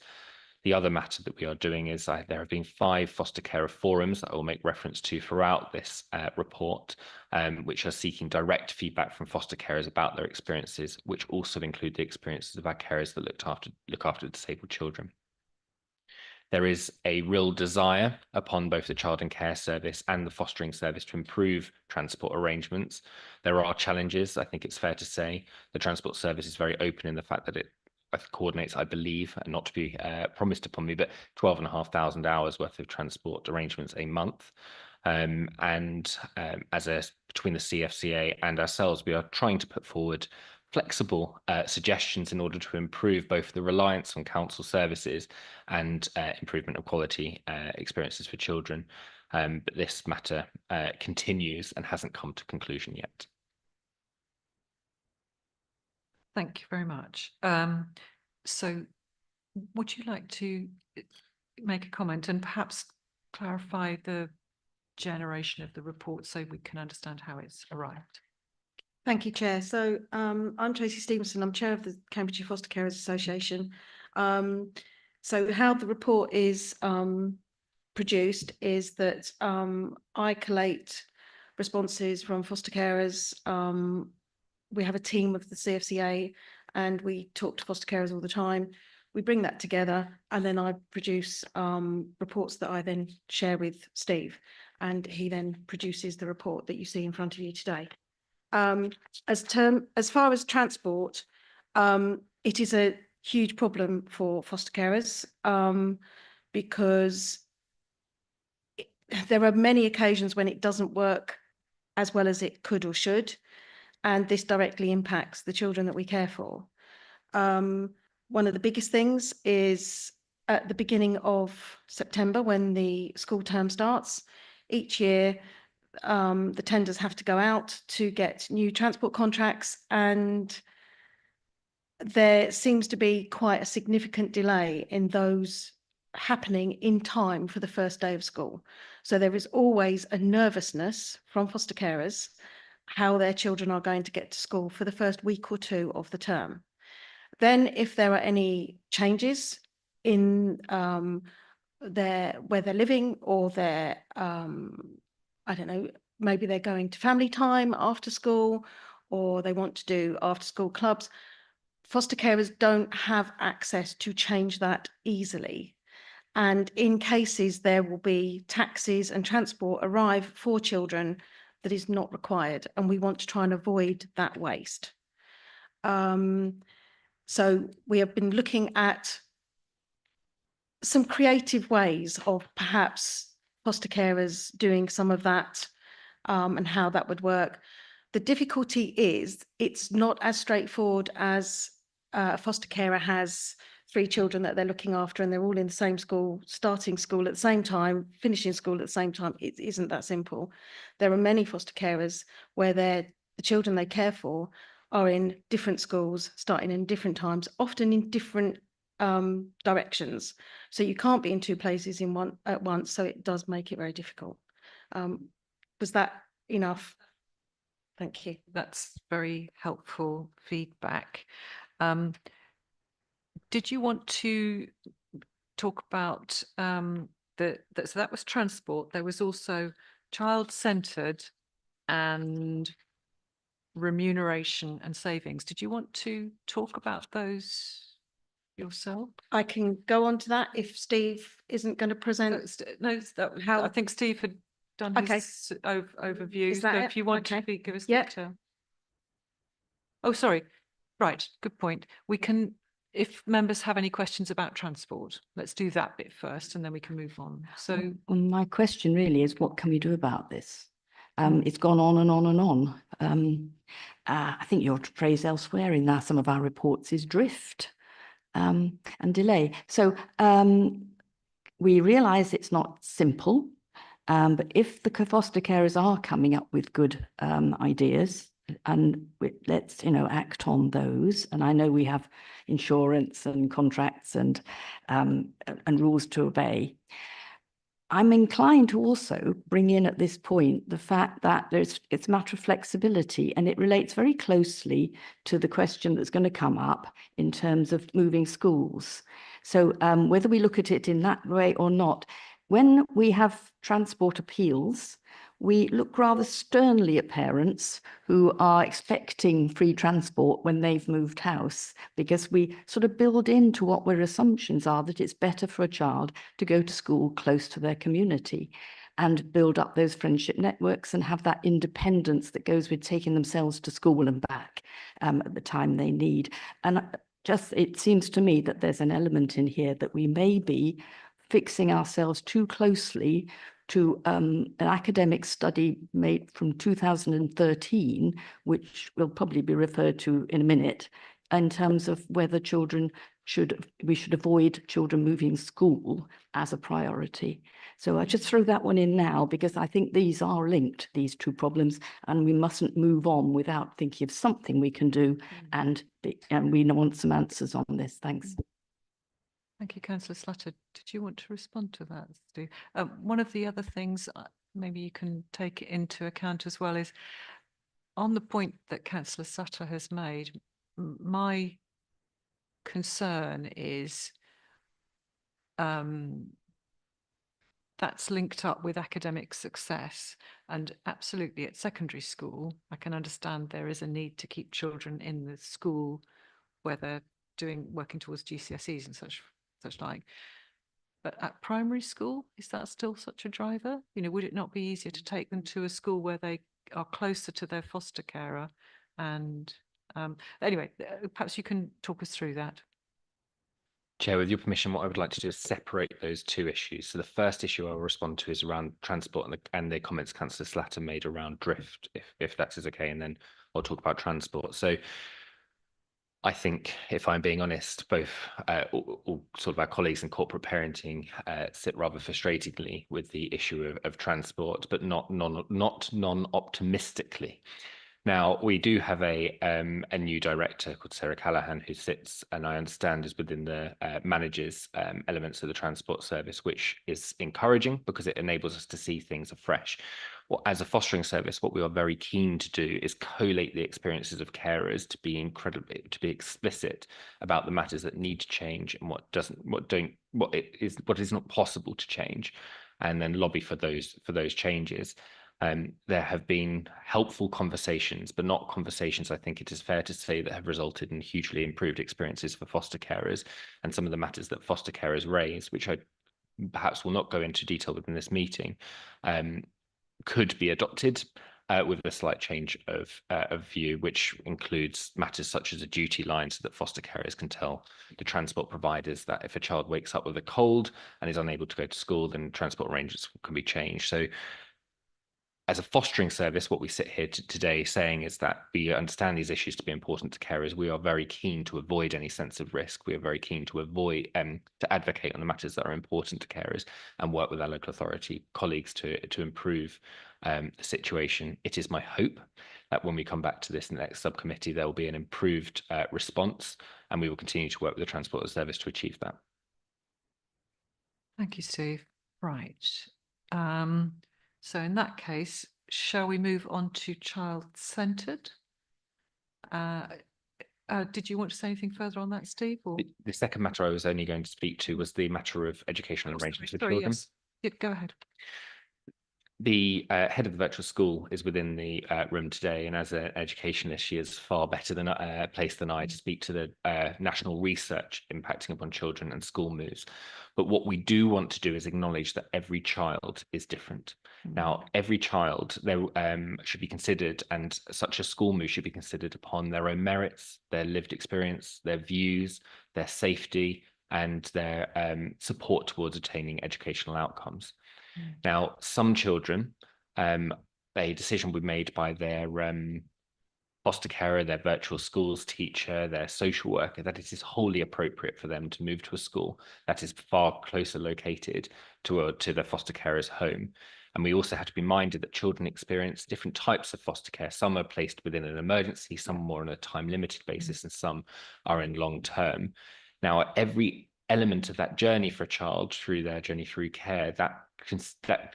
The other matter that we are doing is there have been 5 foster carer forums that I will make reference to throughout this report, which are seeking direct feedback from foster carers about their experiences, which also include the experiences of our carers that look after disabled children. There is a real desire upon both the Child and Care Service and the Fostering Service to improve transport arrangements. There are challenges, I think it's fair to say. The Transport Service is very open in the fact that it coordinates, I believe, and not to be promised upon me, but 12,500 hours worth of transport arrangements a month. Between the CFCA and ourselves, we are trying to put forward flexible suggestions in order to improve both the reliance on council services and improvement of quality experiences for children. But this matter continues and hasn't come to conclusion yet. Thank you very much. So would you like to make a comment and perhaps clarify the generation of the report so we can understand how it's arrived? Thank you, Chair. So I'm Tracy Stevenson. I'm Chair of the Cambridgeshire Foster Carers Association. So how the report is produced is that I collate responses from foster carers. We have a team of the CFCA and we talk to foster carers all the time. We bring that together and then I produce reports that I then share with Steve, and he then produces the report that you see in front of you today. As far as transport, it is a huge problem for foster carers because there are many occasions when it doesn't work as well as it could or should, and this directly impacts the children that we care for. One of the biggest things is at the beginning of September, when the school term starts. Each year, the tenders have to go out to get new transport contracts, and there seems to be quite a significant delay in those happening in time for the first day of school. So there is always a nervousness from foster carers how their children are going to get to school for the first week or 2 of the term. Then if there are any changes in where they're living, or their I don't know, maybe they're going to family time after school, or they want to do after school clubs, foster carers don't have access to change that easily. And in cases, there will be taxis and transport arrive for children that is not required. And we want to try and avoid that waste. So we have been looking at some creative ways of perhaps foster carers doing some of that and how that would work. The difficulty is it's not as straightforward as a foster carer has 3 children that they're looking after and they're all in the same school, starting school at the same time, finishing school at the same time. It isn't that simple. There are many foster carers where the children they care for are in different schools, starting in different times, often in different directions. So you can't be in 2 places at once. So it does make it very difficult. Was that enough? Thank you. That's very helpful feedback. Did you want to talk about so that was transport. There was also child-centred and remuneration and savings. Did you want to talk about those yourself? I can go on to that if Steve isn't going to present. No, I think Steve had done his overview. Is that so it? if you want Okay. to give us Yeah. detail. Oh, sorry. Right, good point. We can, if members have any questions about transport, let's do that bit first and then we can move on. So, Well, my question really is, what can we do about this? It's gone on and on and on. I think your phrase elsewhere in some of our reports is drift and delay. So we realise it's not simple, but if the foster carers are coming up with good ideas, and let's act on those. And I know we have insurance and contracts and rules to obey. I'm inclined to also bring in at this point the fact that it's a matter of flexibility, and it relates very closely to the question that's going to come up in terms of moving schools. So whether we look at it in that way or not, when we have transport appeals, we look rather sternly at parents who are expecting free transport when they've moved house, because we sort of build into what our assumptions are that it's better for a child to go to school close to their community and build up those friendship networks and have that independence that goes with taking themselves to school and back at the time they need. And it seems to me that there's an element in here that we may be fixing ourselves too closely to an academic study made from 2013, which will probably be referred to in a minute, in terms of whether we should avoid children moving school as a priority. So I just throw that one in now, because I think these are linked, these two problems, and we mustn't move on without thinking of something we can do. And we want some answers on this. Thanks. thank you, Councillor Slatter. Did you want to respond to that, Steve? One of the other things maybe you can take into account as well is on the point that Councillor Slatter has made, my concern is that's linked up with academic success, and absolutely at secondary school, I can understand there is a need to keep children in the school where they're working towards GCSEs and such like. But at primary school, is that still such a driver? Would it not be easier to take them to a school where they are closer to their foster carer? And anyway, perhaps you can talk us through that. Chair, with your permission, what I would like to do is separate those two issues. So the first issue I'll respond to is around transport and the comments Councillor Slatter made around drift, if that is okay, and then I'll talk about transport. So I think, if I'm being honest, both all sort of our colleagues in corporate parenting sit rather frustratingly with the issue of transport, but not non-optimistically. Now, we do have a new director called Sarah Callahan who sits, and I understand is within the manages elements of the transport service, which is encouraging because it enables us to see things afresh. Well, as a fostering service, what we are very keen to do is collate the experiences of carers to be explicit about the matters that need to change and what is not possible to change, and then lobby for those changes. There have been helpful conversations, but not conversations, I think it is fair to say, that have resulted in hugely improved experiences for foster carers. And some of the matters that foster carers raise, which I perhaps will not go into detail within this meeting, could be adopted with a slight change of view, which includes matters such as a duty line, so that foster carers can tell the transport providers that if a child wakes up with a cold and is unable to go to school, then transport arrangements can be changed. So as a fostering service, what we sit here today saying is that we understand these issues to be important to carers. We are very keen to avoid any sense of risk. We are very keen to avoid to advocate on the matters that are important to carers and work with our local authority colleagues to improve the situation. It is my hope that when we come back to this in the next subcommittee, there will be an improved response, and we will continue to work with the Transport Service to achieve that. Thank you, Steve. Right. So in that case, shall we move on to child-centred? Did you want to say anything further on that, Steve? Or? The second matter I was only going to speak to was the matter of educational arrangements for children. Yes. Yeah, go ahead. The head of the virtual school is within the room today, and as an educationalist, she is far better than placed than I to speak to the national research impacting upon children and school moves. But what we do want to do is acknowledge that every child is different. Now, every child there should be considered, and such a school move should be considered upon their own merits, their lived experience, their views, their safety, and their support towards attaining educational outcomes. Now, some children, a decision will be made by their foster carer, their virtual schools teacher, their social worker, that it is wholly appropriate for them to move to a school that is far closer located to their foster carer's home. And we also have to be minded that children experience different types of foster care. Some are placed within an emergency, some more on a time-limited basis, and some are in long-term. Now, every element of that journey for a child through their journey through care, that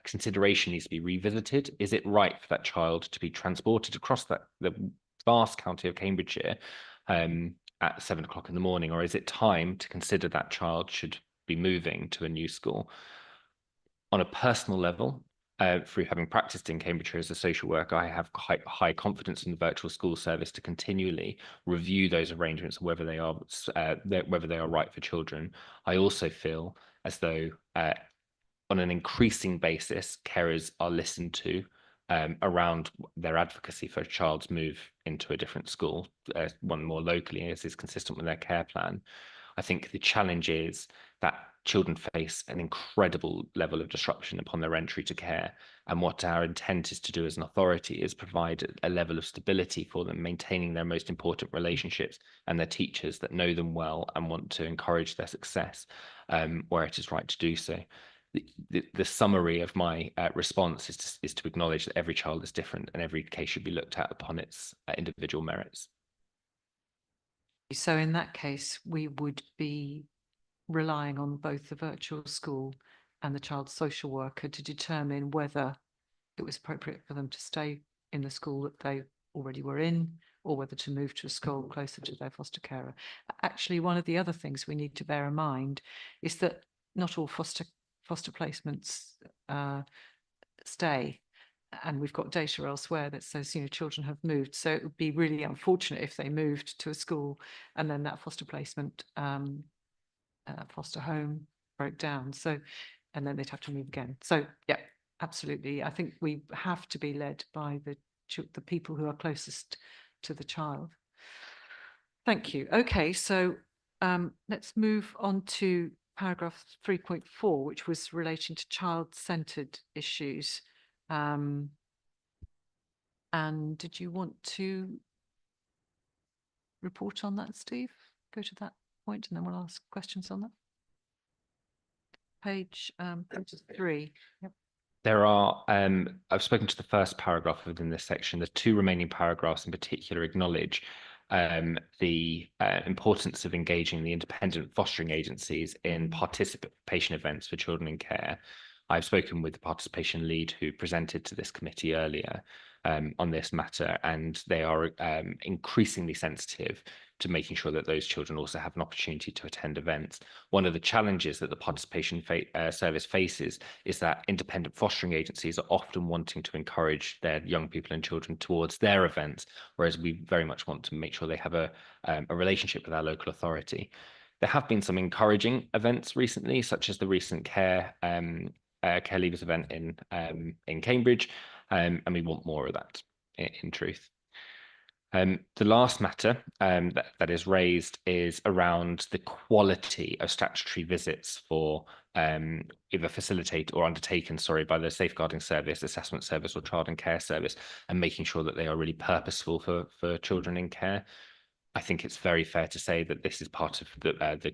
consideration needs to be revisited. Is it right for that child to be transported across the vast county of Cambridgeshire at 7 o'clock in the morning, or is it time to consider that child should be moving to a new school? On a personal level, through having practiced in Cambridgeshire as a social worker, I have quite high confidence in the virtual school service to continually review those arrangements, whether they are right for children. I also feel as though on an increasing basis, carers are listened to around their advocacy for a child's move into a different school, one more locally, as is consistent with their care plan. I think the challenge is that children face an incredible level of disruption upon their entry to care. And what our intent is to do as an authority is provide a level of stability for them, maintaining their most important relationships and their teachers that know them well and want to encourage their success where it is right to do so. The summary of my response is to acknowledge that every child is different and every case should be looked at upon its individual merits. So in that case, we would be relying on both the virtual school and the child's social worker to determine whether it was appropriate for them to stay in the school that they already were in, or whether to move to a school closer to their foster carer. Actually, one of the other things we need to bear in mind is that not all foster placements stay, and we've got data elsewhere that says, you know, children have moved. So it would be really unfortunate if they moved to a school and then that foster placement, foster home broke down. So, and then they'd have to move again. So yeah, absolutely. I think we have to be led by the people who are closest to the child. Thank you. Okay, so let's move on to paragraph 3.4, which was relating to child-centered issues. And did you want to report on that, Steve? Go to that point and then we'll ask questions on that. Page 3. Yep. There are, I've spoken to the first paragraph within this section. The two remaining paragraphs in particular acknowledge the importance of engaging the independent fostering agencies in participation events for children in care. I've spoken with the participation lead who presented to this committee earlier on this matter, and they are increasingly sensitive to making sure that those children also have an opportunity to attend events. One of the challenges that the participation service faces is that independent fostering agencies are often wanting to encourage their young people and children towards their events, whereas we very much want to make sure they have a relationship with our local authority. There have been some encouraging events recently, such as the recent care leavers event in Cambridge, and we want more of that in truth. The last matter that is raised is around the quality of statutory visits for either facilitated or undertaken, by the Safeguarding Service, Assessment Service or Child and Care Service, and making sure that they are really purposeful for children in care. I think it's very fair to say that this is part of the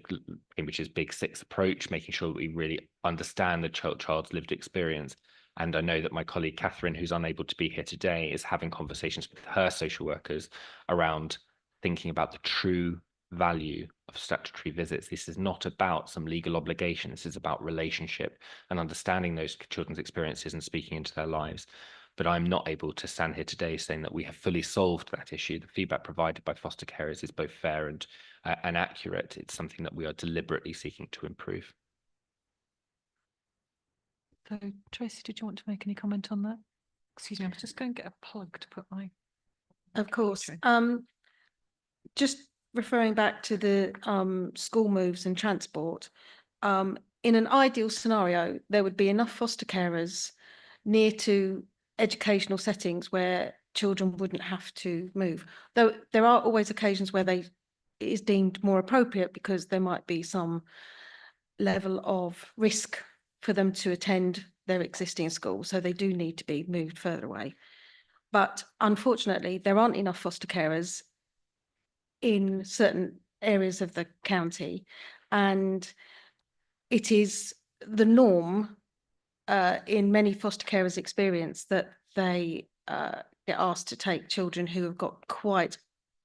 Cambridge's Big Six approach, making sure that we really understand the child's lived experience. And I know that my colleague Catherine, who's unable to be here today, is having conversations with her social workers around thinking about the true value of statutory visits. This is not about some legal obligation. This is about relationship and understanding those children's experiences and speaking into their lives. But I'm not able to stand here today saying that we have fully solved that issue. The feedback provided by foster carers is both fair and accurate. It's something that we are deliberately seeking to improve. So, Tracy, did you want to make any comment on that? Excuse me, I'm just going to get a plug to put my... Of course. Just referring back to the school moves and transport, in an ideal scenario, there would be enough foster carers near to educational settings where children wouldn't have to move. Though there are always occasions where it is deemed more appropriate because there might be some level of risk for them to attend their existing school. So they do need to be moved further away. But unfortunately, there aren't enough foster carers in certain areas of the county. And it is the norm in many foster carers' experience that they get asked to take children who have got quite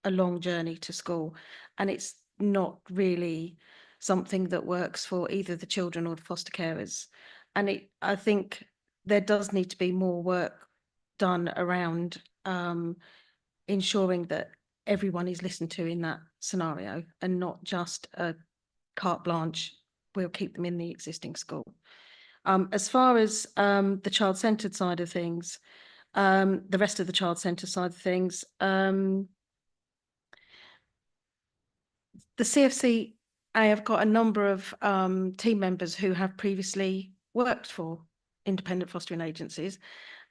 a long journey to school. And it's not really something that works for either the children or the foster carers. And I think there does need to be more work done around ensuring that everyone is listened to in that scenario and not just a carte blanche, we'll keep them in the existing school. As far as the child-centred side of things, the rest of the child-centred side of things, the CFC have got a number of team members who have previously worked for independent fostering agencies.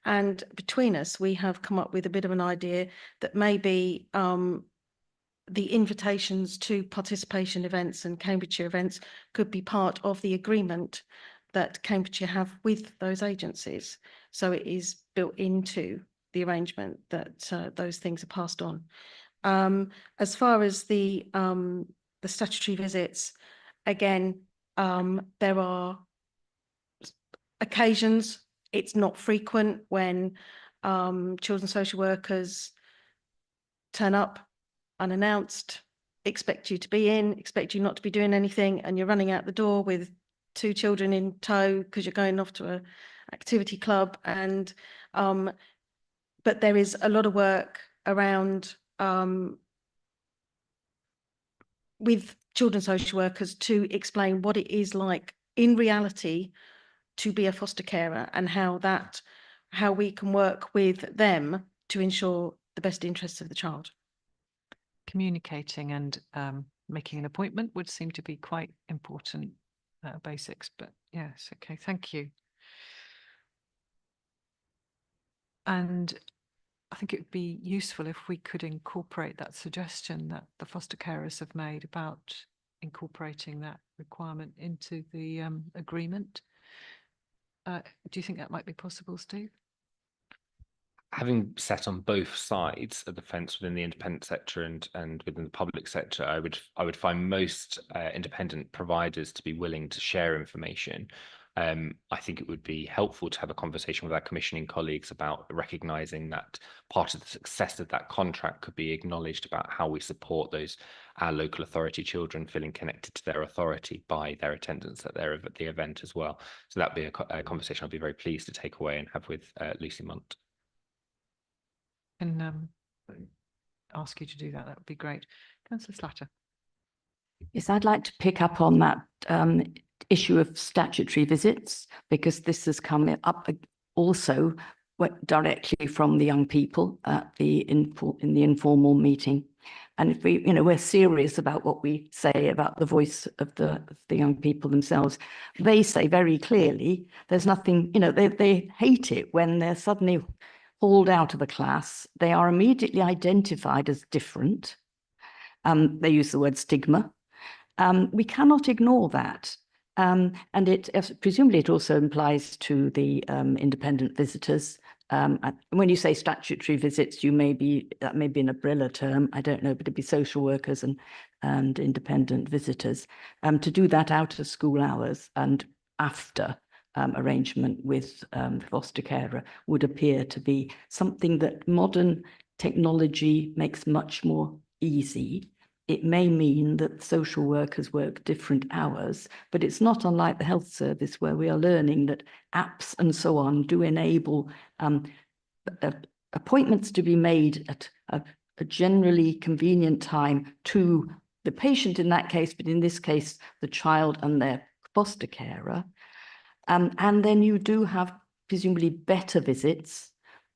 And between us, we have come up with a bit of an idea that maybe the invitations to participation events and Cambridgeshire events could be part of the agreement that Cambridgeshire have with those agencies. So it is built into the arrangement that those things are passed on. As far as the statutory visits, again, there are occasions, it's not frequent, when children's social workers turn up unannounced, expect you to be in, expect you not to be doing anything, and you're running out the door with 2 children in tow because you're going off to an activity club. And but there is a lot of work around with children's social workers to explain what it is like in reality to be a foster carer, and how we can work with them to ensure the best interests of the child. Communicating and making an appointment would seem to be quite important basics, but yes, okay, thank you. And I think it would be useful if we could incorporate that suggestion that the foster carers have made about incorporating that requirement into the agreement. Do you think that might be possible, Steve? Having sat on both sides of the fence within the independent sector and within the public sector, I would find most independent providers to be willing to share information. I think it would be helpful to have a conversation with our commissioning colleagues about recognizing that part of the success of that contract could be acknowledged about how we support our local authority children feeling connected to their authority by their attendance at the event as well. So that'd be a conversation I'd be very pleased to take away and have with Lucy Munt. And ask you to do that. That would be great. Councillor Slatter. Yes, I'd like to pick up on that issue of statutory visits, because this has come up also directly from the young people at in the informal meeting. And if we're serious about what we say about the voice of the young people themselves, they say very clearly there's nothing, they hate it when they're suddenly hauled out of a class. They are immediately identified as different. They use the word stigma. We cannot ignore that. And presumably it also applies to the independent visitors. When you say statutory visits, that may be an umbrella term, I don't know, but it'd be social workers and independent visitors. To do that out of school hours and after arrangement with foster carer would appear to be something that modern technology makes much more easy. It may mean that social workers work different hours, but it's not unlike the health service, where we are learning that apps and so on do enable appointments to be made at a generally convenient time to the patient in that case, but in this case, the child and their foster carer. And then you do have presumably better visits,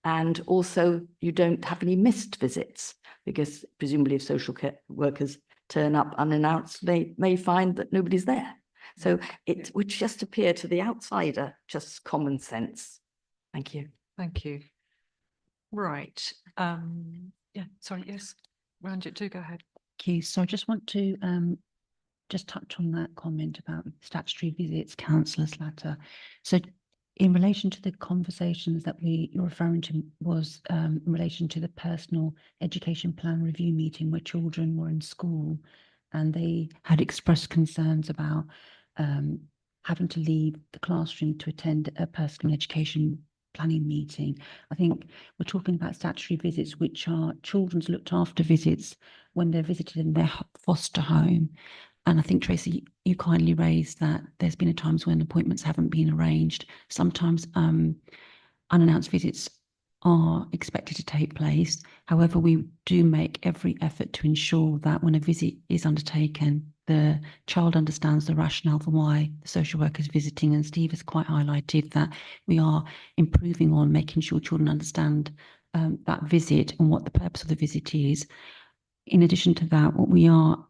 and also you don't have any missed visits, because presumably if social care workers turn up unannounced, they may find that nobody's there. So it would just appear to the outsider just common sense. Thank you. Thank you. Right. Yeah, sorry, yes. Ranjit, do go ahead. Thank you. So I just want to just touch on that comment about statutory visits, counsellors letter. So in relation to the conversations that you're referring to was in relation to the personal education plan review meeting where children were in school and they had expressed concerns about having to leave the classroom to attend a personal education planning meeting. I think we're talking about statutory visits, which are children's looked after visits when they're visited in their foster home. And I think, Tracy, you kindly raised that there's been times when appointments haven't been arranged. Sometimes unannounced visits are expected to take place. However, we do make every effort to ensure that when a visit is undertaken, the child understands the rationale for why the social worker is visiting. And Steve has quite highlighted that we are improving on making sure children understand that visit and what the purpose of the visit is. In addition to that, what we are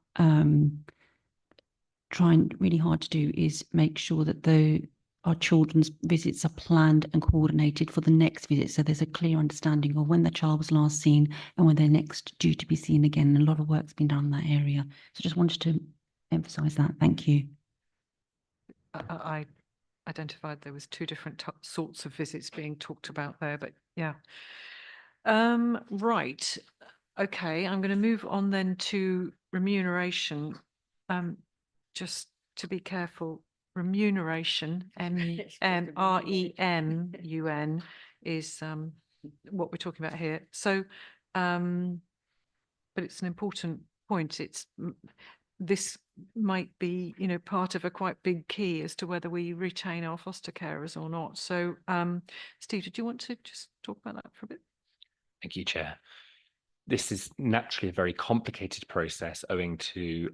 trying really hard to do is make sure that our children's visits are planned and coordinated for the next visit. So there's a clear understanding of when the child was last seen and when they're next due to be seen again. And a lot of work's been done in that area. So just wanted to emphasise that. Thank you. I identified there was two different sorts of visits being talked about there, but yeah. Right. Okay, I'm going to move on then to remuneration. Just to be careful, remuneration, REMUN, is what we're talking about here. So, but it's an important point. This might be, part of a quite big key as to whether we retain our foster carers or not. So, Steve, did you want to just talk about that for a bit? Thank you, Chair. This is naturally a very complicated process owing to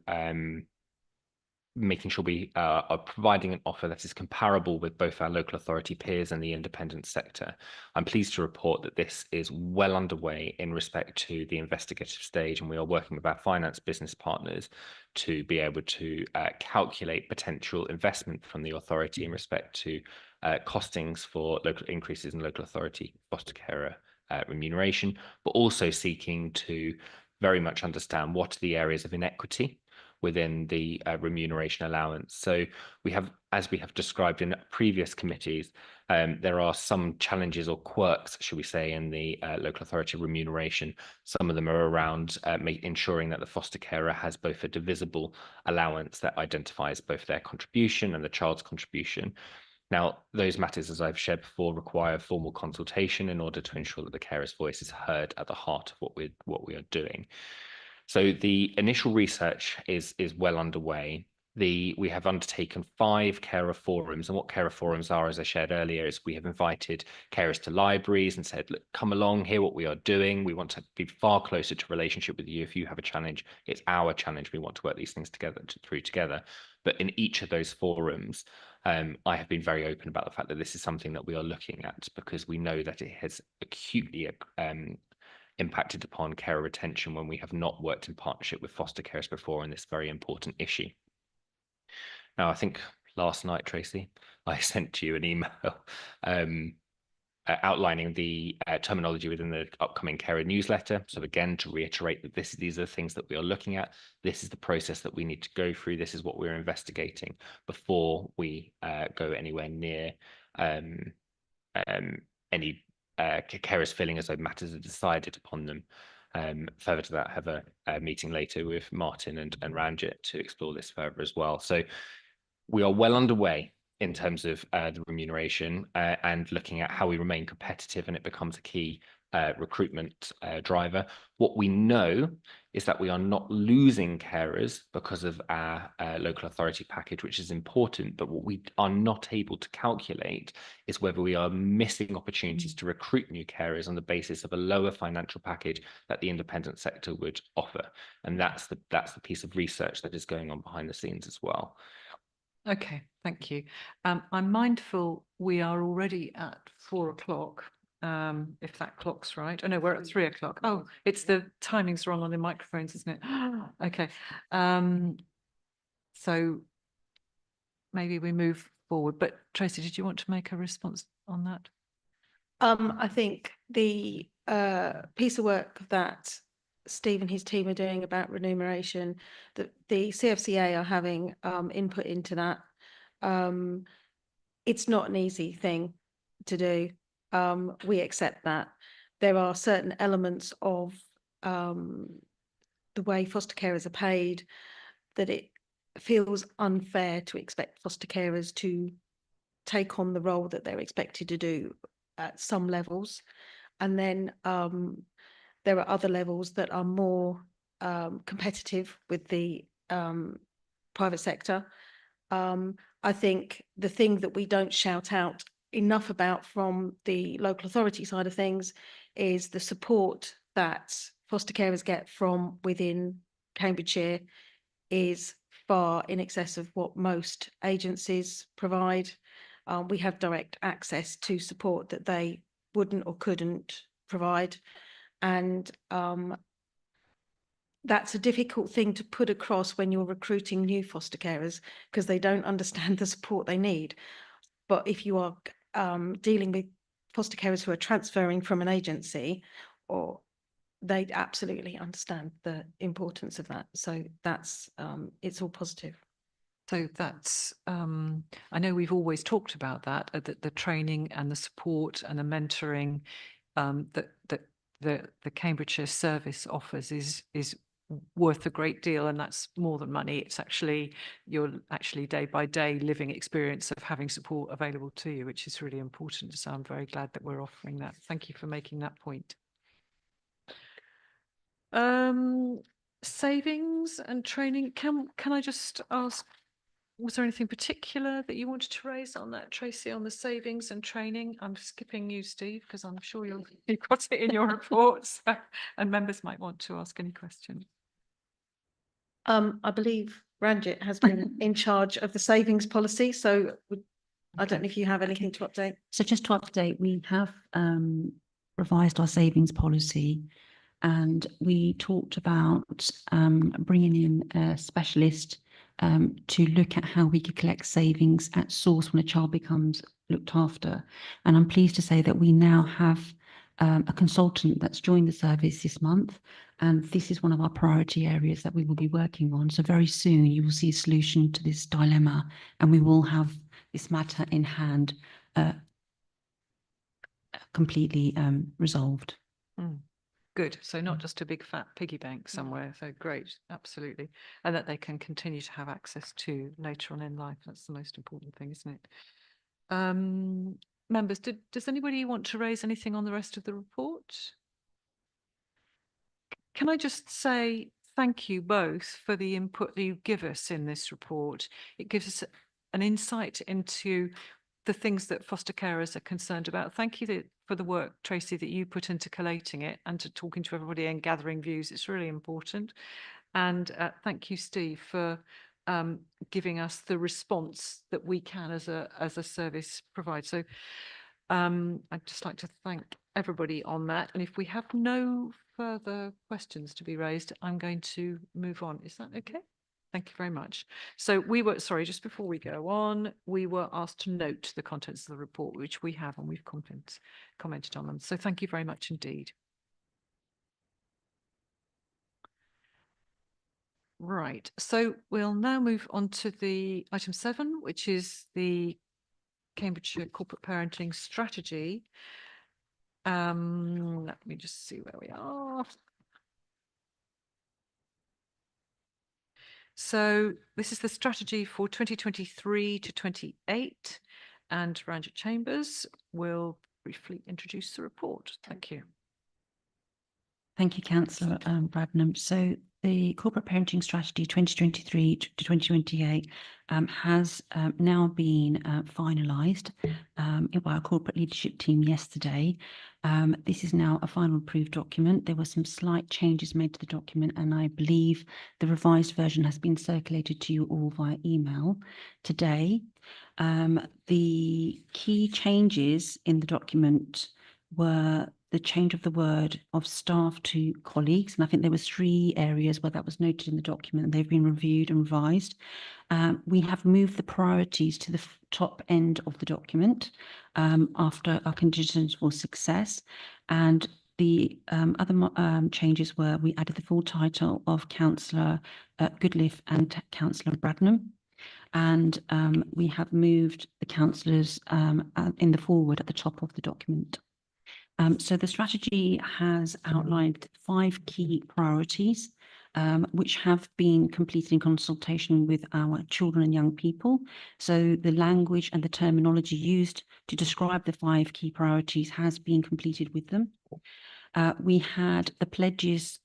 making sure we are providing an offer that is comparable with both our local authority peers and the independent sector. I'm pleased to report that this is well underway in respect to the investigative stage, and we are working with our finance business partners to be able to calculate potential investment from the authority in respect to costings for local increases in local authority foster carer remuneration, but also seeking to very much understand what are the areas of inequity within the remuneration allowance. So we have, as we have described in previous committees, there are some challenges or quirks, should we say, in the local authority remuneration. Some of them are around ensuring that the foster carer has both a divisible allowance that identifies both their contribution and the child's contribution. Now, those matters, as I've shared before, require formal consultation in order to ensure that the carer's voice is heard at the heart of what we are doing. So the initial research is well underway. We have undertaken 5 carer forums, and what carer forums are, as I shared earlier, is we have invited carers to libraries and said, look, come along, hear what we are doing. We want to be far closer to relationship with you. If you have a challenge, it's our challenge. We want to work these things through together. But in each of those forums, I have been very open about the fact that this is something that we are looking at because we know that it has acutely impacted upon carer retention when we have not worked in partnership with foster carers before on this very important issue. Now, I think last night, Tracy, I sent you an email outlining the terminology within the upcoming carer newsletter. So again, to reiterate that these are the things that we are looking at. This is the process that we need to go through. This is what we're investigating before we go anywhere near any carers feeling as though matters are decided upon them. Further to that, have a meeting later with Martin and Ranjit to explore this further as well. So we are well underway in terms of the remuneration and looking at how we remain competitive, and it becomes a key recruitment driver. What we know is that we are not losing carers because of our local authority package, which is important, but what we are not able to calculate is whether we are missing opportunities to recruit new carers on the basis of a lower financial package that the independent sector would offer. And that's the piece of research that is going on behind the scenes as well. Okay, thank you. I'm mindful we are already at 4 o'clock. If that clock's right. Oh no, we're at 3 o'clock. Oh, it's the timing's wrong on the microphones, isn't it? Okay. So maybe we move forward. But Tracy, did you want to make a response on that? I think the piece of work that Steve and his team are doing about remuneration, that the CFCA are having input into that. It's not an easy thing to do. We accept that. There are certain elements of the way foster carers are paid that it feels unfair to expect foster carers to take on the role that they're expected to do at some levels. And then there are other levels that are more competitive with the private sector. I think the thing that we don't shout out enough about from the local authority side of things is the support that foster carers get from within Cambridgeshire is far in excess of what most agencies provide. We have direct access to support that they wouldn't or couldn't provide. And that's a difficult thing to put across when you're recruiting new foster carers, because they don't understand the support they need. But if you are dealing with foster carers who are transferring from an agency, or they absolutely understand the importance of that. So that's it's all positive. So that's, I know we've always talked about that, the training and the support and the mentoring that the Cambridgeshire service offers is worth a great deal, and that's more than money. It's actually your day by day living experience of having support available to you, which is really important. So I'm very glad that we're offering that. Thank you for making that point. Savings and training. Can I just ask, was there anything particular that you wanted to raise on that, Tracy, on the savings and training? I'm skipping you, Steve, because I'm sure you've got it in your reports, and members might want to ask any questions. I believe Ranjit has been in charge of the savings policy, so I don't know if you have anything to update. So just to update, we have revised our savings policy, and we talked about bringing in a specialist to look at how we could collect savings at source when a child becomes looked after. And I'm pleased to say that we now have a consultant that's joined the service this month, and this is one of our priority areas that we will be working on. So very soon you will see a solution to this dilemma, and we will have this matter in hand completely resolved. Good. So not just a big fat piggy bank somewhere. So great, absolutely. And that they can continue to have access to later on in life. That's the most important thing, isn't it? Members, does anybody want to raise anything on the rest of the report? Can I just say thank you both for the input that you give us in this report. It gives us an insight into the things that foster carers are concerned about. Thank you for the work, Tracy, that you put into collating it and to talking to everybody and gathering views. It's really important. And thank you, Steve, for giving us the response that we can as a service provider. So I'd just like to thank everybody on that. And if we have no further questions to be raised, I'm going to move on. Is that okay? Thank you very much. So we were, sorry, just before we go on, we were asked to note the contents of the report, which we have, and we've commented on them. So thank you very much indeed. Right, so we'll now move on to the item 7, which is the Cambridgeshire Corporate Parenting Strategy. Let me just see where we are. So this is the strategy for 2023 to 28, and Ranjit Chambers will briefly introduce the report. Thank you. Thank you, Councillor Bradnam. So the Corporate Parenting Strategy 2023 to 2028 has now been finalised by our corporate leadership team yesterday. This is now a final approved document. There were some slight changes made to the document, and I believe the revised version has been circulated to you all via email today. The key changes in the document were the change of the word of staff to colleagues. And I think there was 3 areas where that was noted in the document, and they've been reviewed and revised. We have moved the priorities to the top end of the document after our conditions for success. And the other changes were we added the full title of Councillor Goodliff and Councillor Bradnam. And we have moved the councillors in the forward at the top of the document. So the strategy has outlined 5 key priorities, which have been completed in consultation with our children and young people. So the language and the terminology used to describe the 5 key priorities has been completed with them. We had the pledges,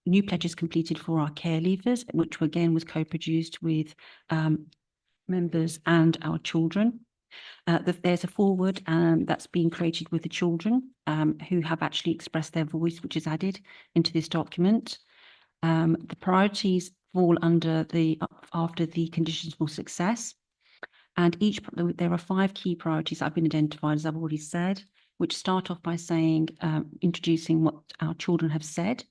new pledges completed for our care leavers, which again was co-produced with members and our children. There's a forward that's been created with the children who have actually expressed their voice, which is added into this document. The priorities fall under after the conditions for success. And there are 5 key priorities that have been identified, as I've already said, which start off by saying, introducing what our children have said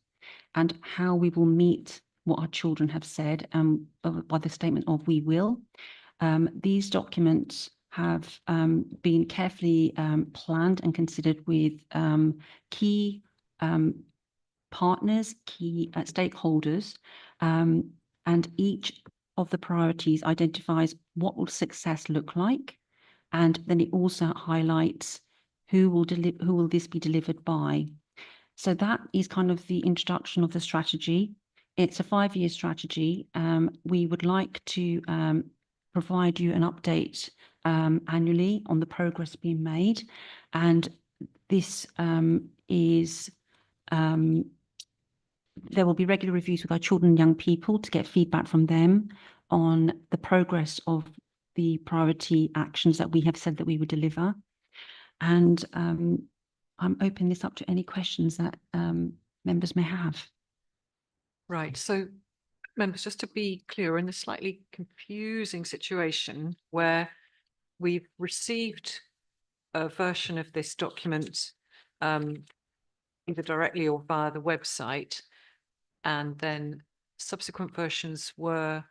and how we will meet what our children have said by the statement of we will. These documents have been carefully planned and considered with key partners, key stakeholders, and each of the priorities identifies what will success look like, and then it also highlights who will this be delivered by. So that is kind of the introduction of the strategy. It's a 5-year strategy. We would like to provide you an update annually on the progress being made, and this is there will be regular reviews with our children and young people to get feedback from them on the progress of the priority actions that we have said that we would deliver. And I'm opening this up to any questions that members may have. Right, so members, just to be clear, we're in a slightly confusing situation where we've received a version of this document either directly or via the website, and then subsequent versions were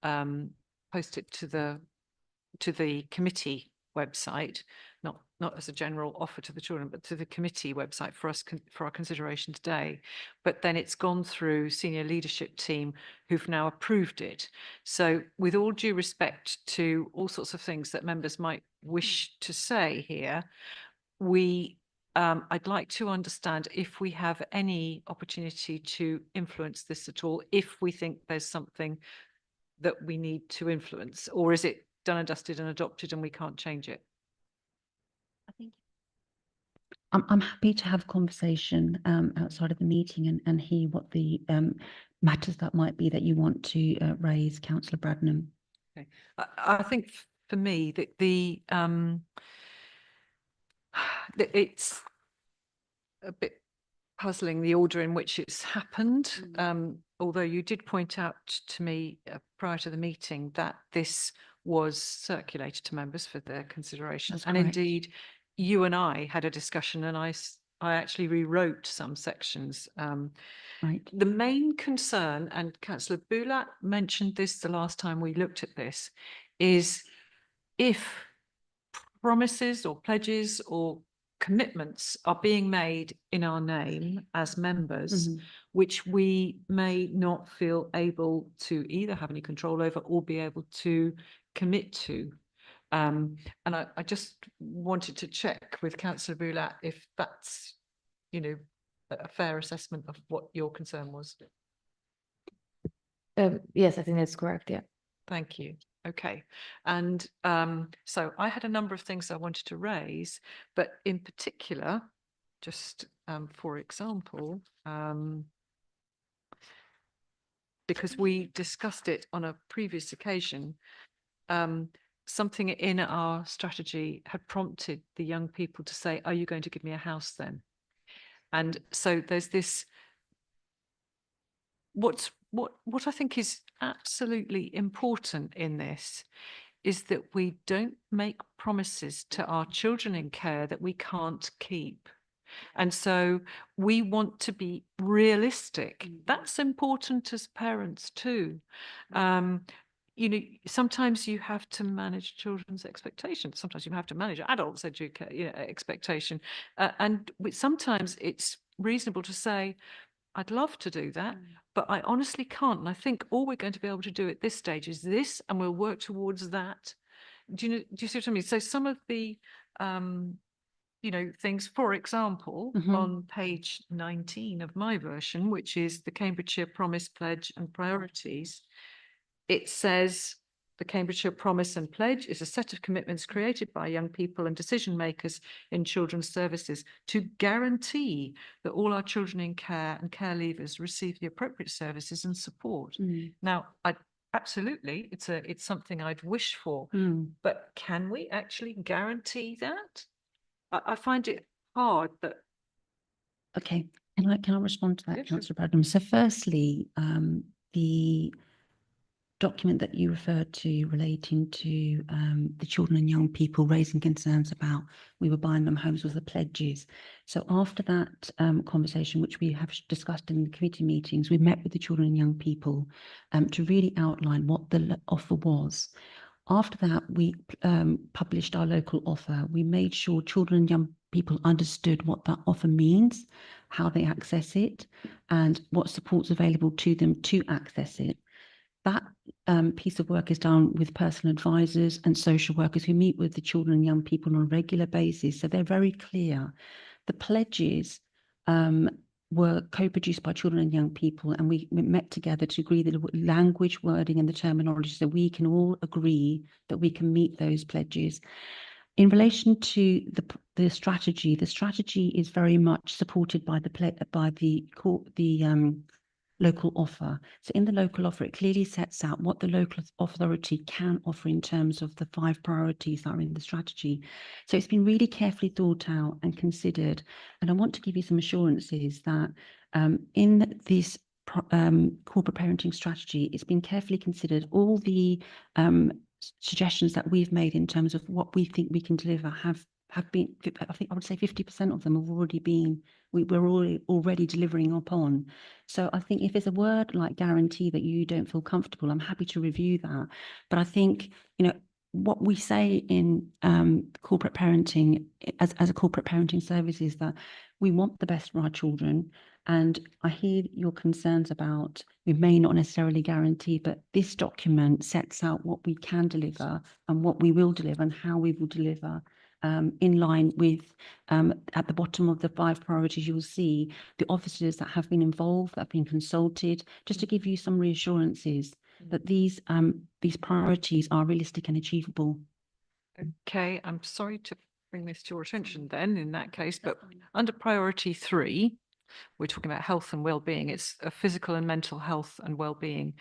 posted to the committee website, not as a general offer to the children, but to the committee website for us for our consideration today. But then it's gone through senior leadership team who've now approved it. So with all due respect to all sorts of things that members might wish to say here, I'd like to understand if we have any opportunity to influence this at all, if we think there's something that we need to influence, or is it done and dusted and adopted and we can't change it? I think I'm happy to have a conversation outside of the meeting and hear what the matters that might be that you want to raise, Councillor Bradnam. Okay. I think for me that it's a bit puzzling the order in which it's happened. Although you did point out to me prior to the meeting that this was circulated to members for their consideration. That's and correct. Indeed, you and I had a discussion, and I actually rewrote some sections. Right. The main concern, and Councillor Boulat mentioned this the last time we looked at this, is if promises or pledges or commitments are being made in our name as members, which we may not feel able to either have any control over or be able to commit to. And I just wanted to check with Councillor Boulat if that's, a fair assessment of what your concern was. Yes, I think that's correct. Yeah. Thank you. Okay. And so I had a number of things I wanted to raise, but in particular, just for example, because we discussed it on a previous occasion, something in our strategy had prompted the young people to say, are you going to give me a house then? And so there's this, what I think is absolutely important in this is that we don't make promises to our children in care that we can't keep. And so we want to be realistic. That's important as parents too. You know, sometimes you have to manage children's expectations. Sometimes you have to manage adults' expectation. Sometimes it's reasonable to say, I'd love to do that, but I honestly can't. And I think all we're going to be able to do at this stage is this, and we'll work towards that. Do you see what I mean? So some of the, things, for example, on page 19 of my version, which is the Cambridgeshire Promise, Pledge and Priorities, it says the Cambridgeshire Promise and Pledge is a set of commitments created by young people and decision makers in children's services to guarantee that all our children in care and care leavers receive the appropriate services and support. Now, absolutely, it's something I'd wish for, but can we actually guarantee that? I find it hard that. Okay, can I respond to that, Yeah, sure. Councillor Bradham? So firstly, the document that you referred to relating to the children and young people raising concerns about we were buying them homes with the pledges. So after that conversation, which we have discussed in the committee meetings, we met with the children and young people to really outline what the offer was. After that, we published our local offer. We made sure children and young people understood what that offer means, how they access it, and what support's available to them to access it. That piece of work is done with personal advisors and social workers who meet with the children and young people on a regular basis. So they're very clear. The pledges were co-produced by children and young people, and we met together to agree the language, wording and the terminology so we can all agree that we can meet those pledges. In relation to the strategy is very much supported by the local offer. So in the local offer, it clearly sets out what the local authority can offer in terms of the 5 priorities that are in the strategy. So it's been really carefully thought out and considered. And I want to give you some assurances that in this corporate parenting strategy, it's been carefully considered. All the suggestions that we've made in terms of what we think we can deliver have been, I think I would say 50% of them have already been, we're already delivering upon. So I think if there's a word like guarantee that you don't feel comfortable, I'm happy to review that. But I think, what we say in corporate parenting, as a corporate parenting service, is that we want the best for our children. And I hear your concerns about we may not necessarily guarantee, but this document sets out what we can deliver and what we will deliver and how we will deliver. In line with, at the bottom of the 5 priorities, you'll see the officers that have been involved, that have been consulted, just to give you some reassurances that these priorities are realistic and achievable. Okay, I'm sorry to bring this to your attention then in that case, but under priority 3, we're talking about health and well-being. It's physical and mental health and well-being.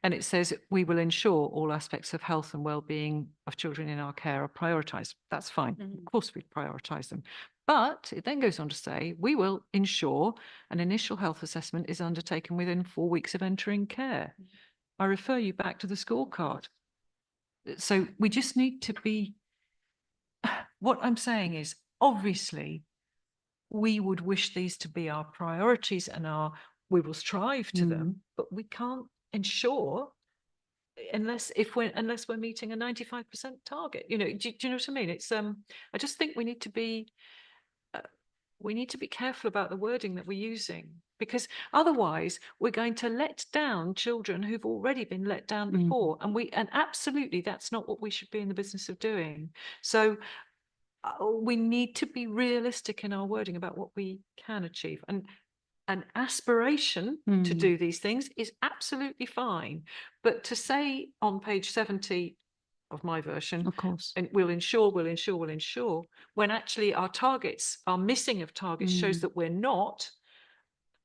And it says we will ensure all aspects of health and well-being of children in our care are prioritised. That's fine. Of course, we prioritise them. But it then goes on to say we will ensure an initial health assessment is undertaken within 4 weeks of entering care. I refer you back to the scorecard. So we just need to be, what I'm saying is, obviously, we would wish these to be our priorities and we will strive to them, but we can't ensure unless we're meeting a 95% target. Do you know what I mean? It's I just think we need to be careful about the wording that we're using, because otherwise we're going to let down children who've already been let down before, and absolutely that's not what we should be in the business of doing. So we need to be realistic in our wording about what we can achieve, and an aspiration to do these things is absolutely fine. But to say on page 70 of my version, Of course, and we'll ensure, when actually our missing of targets shows that we're not,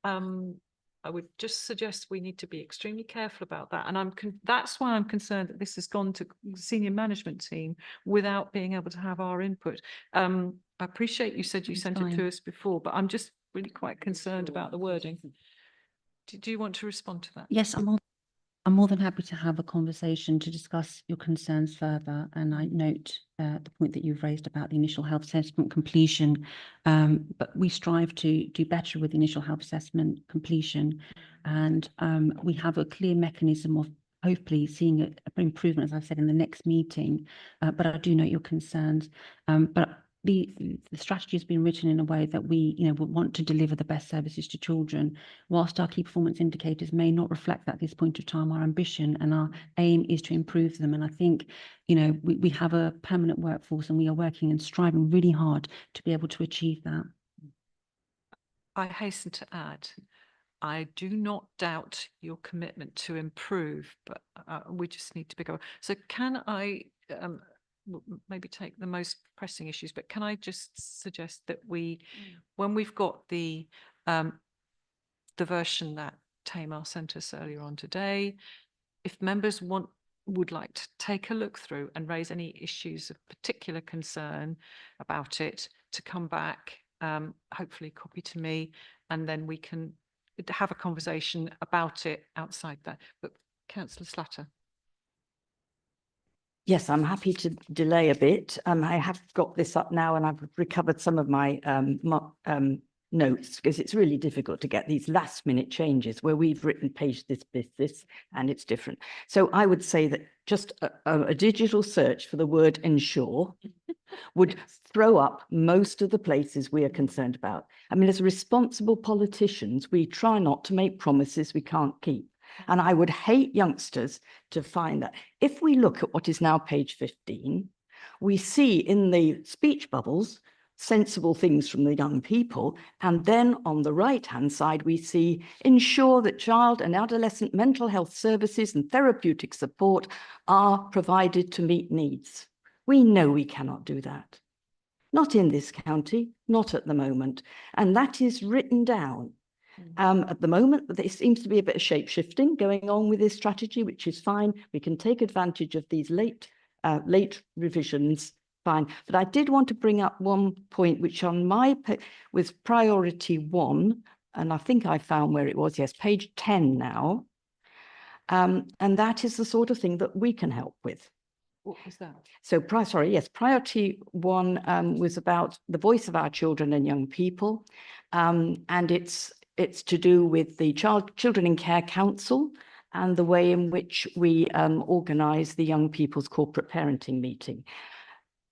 I would just suggest we need to be extremely careful about that. And that's why I'm concerned that this has gone to senior management team without being able to have our input. I appreciate you said you sent it to us before, but I'm just really quite concerned about the wording. Do you want to respond to that? yes, I'm I'm more than happy to have a conversation to discuss your concerns further. And I note the point that you've raised about the initial health assessment completion. But we strive to do better with initial health assessment completion. And we have a clear mechanism of hopefully seeing an improvement, as I've said, in the next meeting. But I do note your concerns. But the strategy has been written in a way that we, will want to deliver the best services to children. Whilst our key performance indicators may not reflect that at this point of time, our ambition and our aim is to improve them. And I think, we have a permanent workforce and we are working and striving really hard to be able to achieve that. I hasten to add, I do not doubt your commitment to improve, but we just need to be going. So can I maybe take the most pressing issues, but can I just suggest that when we've got the version that Tamar sent us earlier on today, if members would like to take a look through and raise any issues of particular concern about it, to come back, hopefully copy to me, and then we can have a conversation about it outside that. But Councillor Slatter. Yes, I'm happy to delay a bit. I have got this up now and I've recovered some of my notes, because it's really difficult to get these last minute changes where we've written page this, and it's different. So I would say that just a digital search for the word ensure would throw up most of the places we are concerned about. I mean, as responsible politicians, we try not to make promises we can't keep. And I would hate youngsters to find that if we look at what is now page 15, we see in the speech bubbles sensible things from the young people. And then on the right-hand side, we see ensure that child and adolescent mental health services and therapeutic support are provided to meet needs. We know we cannot do that. Not in this county, not at the moment. And that is written down. At the moment, there seems to be a bit of shape-shifting going on with this strategy, which is fine. We can take advantage of these late revisions, fine. But I did want to bring up one point, which on my was priority 1, and I think I found where it was, yes, page 10 now. And that is the sort of thing that we can help with. What was that? So, priority 1 was about the voice of our children and young people, and it's to do with the Children in Care Council and the way in which we organise the young people's corporate parenting meeting.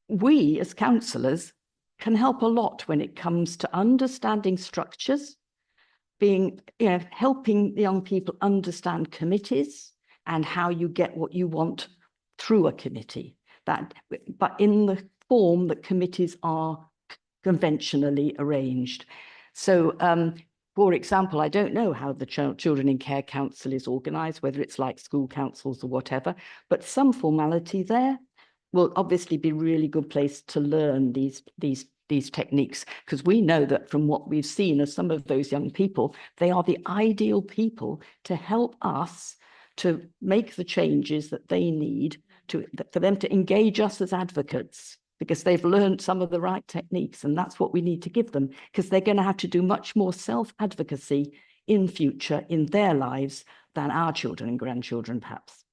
We as councillors can help a lot when it comes to understanding structures, helping the young people understand committees and how you get what you want through a committee, but in the form that committees are conventionally arranged. So, for example, I don't know how the Children in Care Council is organised, whether it's like school councils or whatever, but some formality there will obviously be a really good place to learn these techniques, because we know that from what we've seen of some of those young people, they are the ideal people to help us to make the changes that they need for them to engage us as advocates, because they've learned some of the right techniques, and that's what we need to give them, because they're going to have to do much more self-advocacy in future in their lives than our children and grandchildren, perhaps,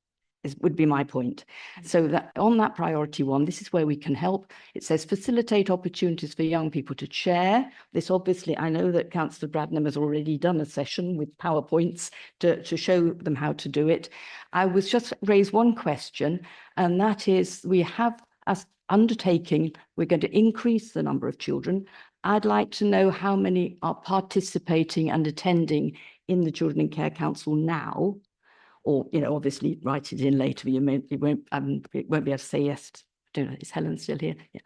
would be my point. So that on that priority 1, this is where we can help. It says facilitate opportunities for young people to share. This obviously, I know that Councillor Bradnam has already done a session with PowerPoints to show them how to do it. I was just raise one question, and that is, we have as undertaking, we're going to increase the number of children. I'd like to know how many are participating and attending in the Children in Care Council now, or, obviously write it in later. You won't be able to say yes. I don't know, is Helen still here? Yeah.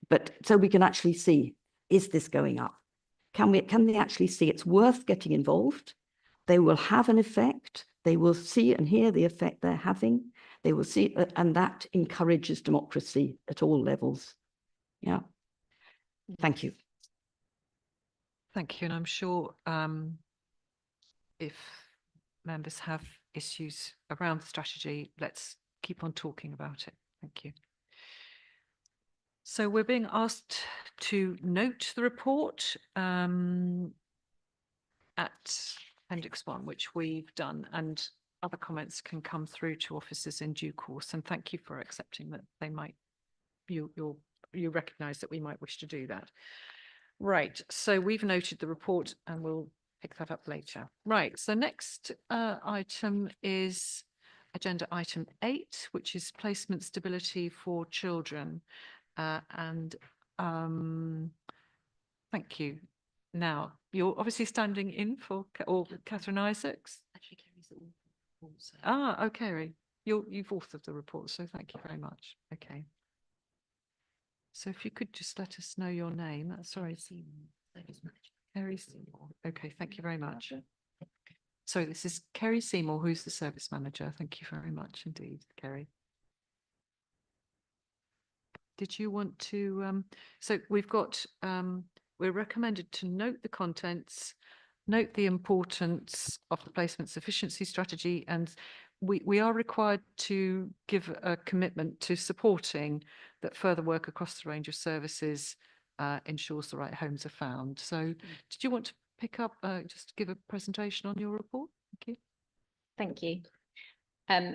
But so we can actually see, is this going up? Can they actually see it's worth getting involved? They will have an effect. They will see and hear the effect they're having. They will see, and that encourages democracy at all levels. Yeah. Thank you. Thank you. And I'm sure if members have issues around the strategy, let's keep on talking about it. Thank you. So we're being asked to note the report at Appendix 1, which we've done, and other comments can come through to officers in due course, and thank you for accepting that they might, you recognise that we might wish to do that. Right, so we've noted the report and we'll pick that up later. Right, so next item is agenda item 8, which is placement stability for children. And thank you. Now, you're obviously standing in for Catherine Isaacs. Actually, Kerry's also. Ah, oh, Kerry, you've authored the report, so thank you very much. Okay. So if you could just let us know your name, that's sorry. Kerry Seymour. Okay, thank you very much. So this is Kerry Seymour, who's the service manager. Thank you very much indeed, Kerry. Did you want to, so we've got, we're recommended to note the contents, note the importance of the placement sufficiency strategy, and we are required to give a commitment to supporting that further work across the range of services ensures the right homes are found. So did you want to pick up, just give a presentation on your report? Thank you. Thank you.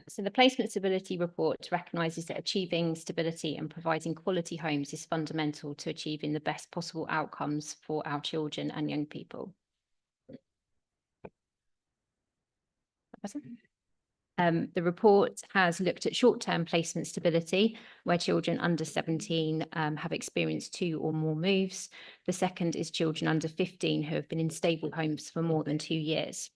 So the Placement Stability Report recognises that achieving stability and providing quality homes is fundamental to achieving the best possible outcomes for our children and young people. The report has looked at short-term placement stability, where children under 17 have experienced 2 or more moves. The second is children under 15 who have been in stable homes for more than 2 years.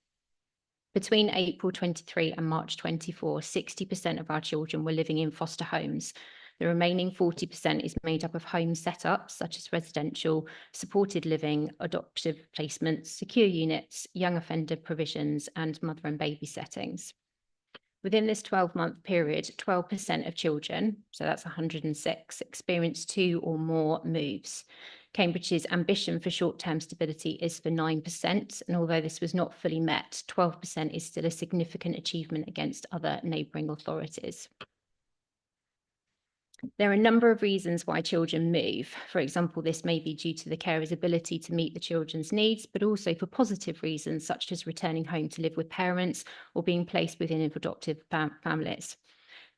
Between April 23 and March 24, 60% of our children were living in foster homes. The remaining 40% is made up of home setups, such as residential, supported living, adoptive placements, secure units, young offender provisions, and mother and baby settings. Within this 12-month period, 12% of children, so that's 106, experienced 2 or more moves. Cambridge's ambition for short-term stability is for 9%, and although this was not fully met, 12% is still a significant achievement against other neighbouring authorities. There are a number of reasons why children move. For example, this may be due to the carer's ability to meet the children's needs, but also for positive reasons, such as returning home to live with parents or being placed within adoptive families.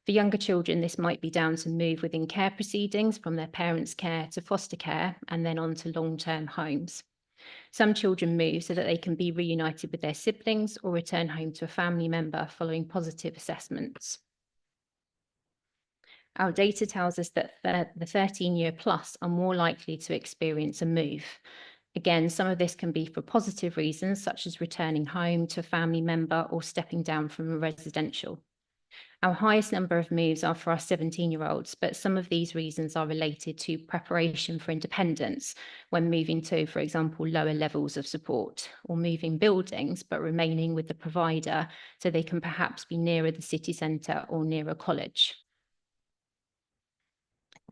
For younger children, this might be down to move within care proceedings from their parents' care to foster care and then on to long-term homes. Some children move so that they can be reunited with their siblings or return home to a family member following positive assessments. Our data tells us that the 13-year plus are more likely to experience a move. Again, some of this can be for positive reasons, such as returning home to a family member or stepping down from a residential. Our highest number of moves are for our 17-year-olds, but some of these reasons are related to preparation for independence when moving to, for example, lower levels of support, or moving buildings but remaining with the provider so they can perhaps be nearer the city centre or nearer college.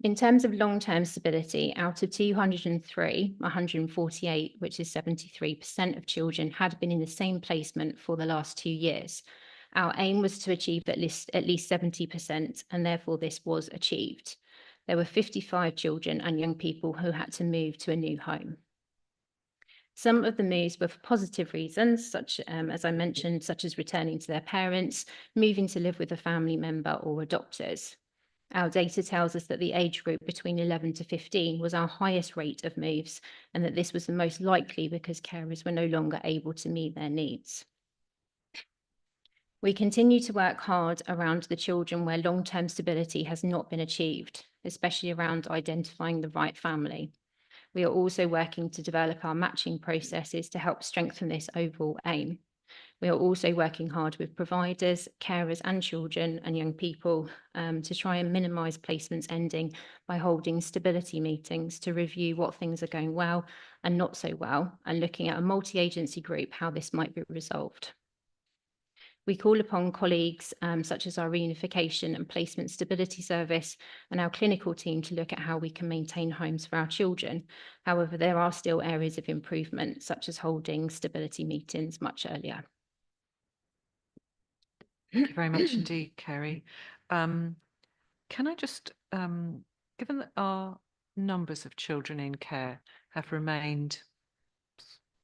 In terms of long-term stability, out of 203, 148, which is 73% of children, had been in the same placement for the last 2 years. Our aim was to achieve at least 70%, and therefore this was achieved. There were 55 children and young people who had to move to a new home. Some of the moves were for positive reasons, such as I mentioned, such as returning to their parents, moving to live with a family member or adopters. Our data tells us that the age group between 11 to 15 was our highest rate of moves, and that this was the most likely because carers were no longer able to meet their needs. We continue to work hard around the children where long-term stability has not been achieved, especially around identifying the right family. We are also working to develop our matching processes to help strengthen this overall aim. We are also working hard with providers, carers and children and young people to try and minimise placements ending by holding stability meetings to review what things are going well and not so well, and looking at a multi-agency group how this might be resolved. We call upon colleagues such as our reunification and placement stability service and our clinical team to look at how we can maintain homes for our children. However, there are still areas of improvement, such as holding stability meetings much earlier. Thank you very much indeed, Kerry. Can I just, given that our numbers of children in care have remained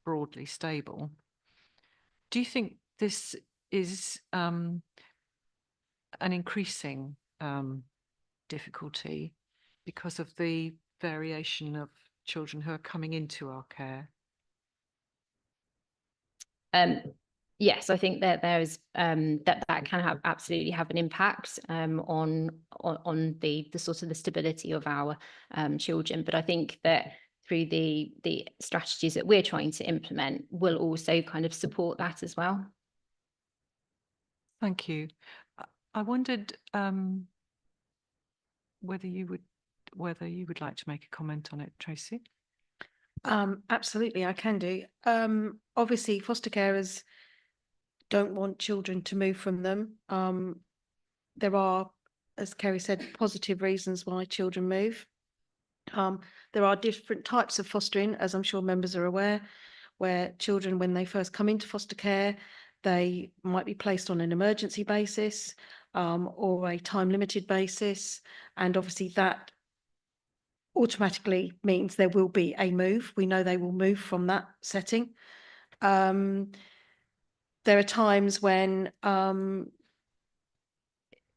broadly stable, do you think this is an increasing difficulty because of the variation of children who are coming into our care. Yes, I think that there's that can have absolutely have an impact on the sort of the stability of our children. But I think that through the strategies that we're trying to implement will also kind of support that as well. Thank you. I wondered whether you would like to make a comment on it, Tracy. Absolutely, I can do. Obviously, foster carers don't want children to move from them. There are, as Kerry said, positive reasons why children move. There are different types of fostering, as I'm sure members are aware, where children, when they first come into foster care, they might be placed on an emergency basis or a time-limited basis. And obviously that automatically means there will be a move. We know they will move from that setting. There are times when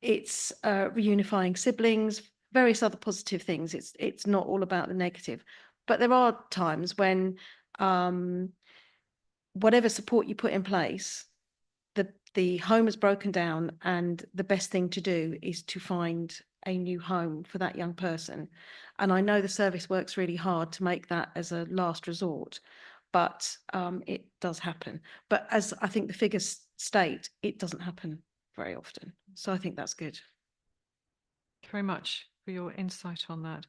it's reunifying siblings, various other positive things. It's not all about the negative, but there are times when whatever support you put in place, the home is broken down, and the best thing to do is to find a new home for that young person. And I know the service works really hard to make that as a last resort, but it does happen. But as I think the figures state, it doesn't happen very often. So I think that's good. Thank you very much for your insight on that.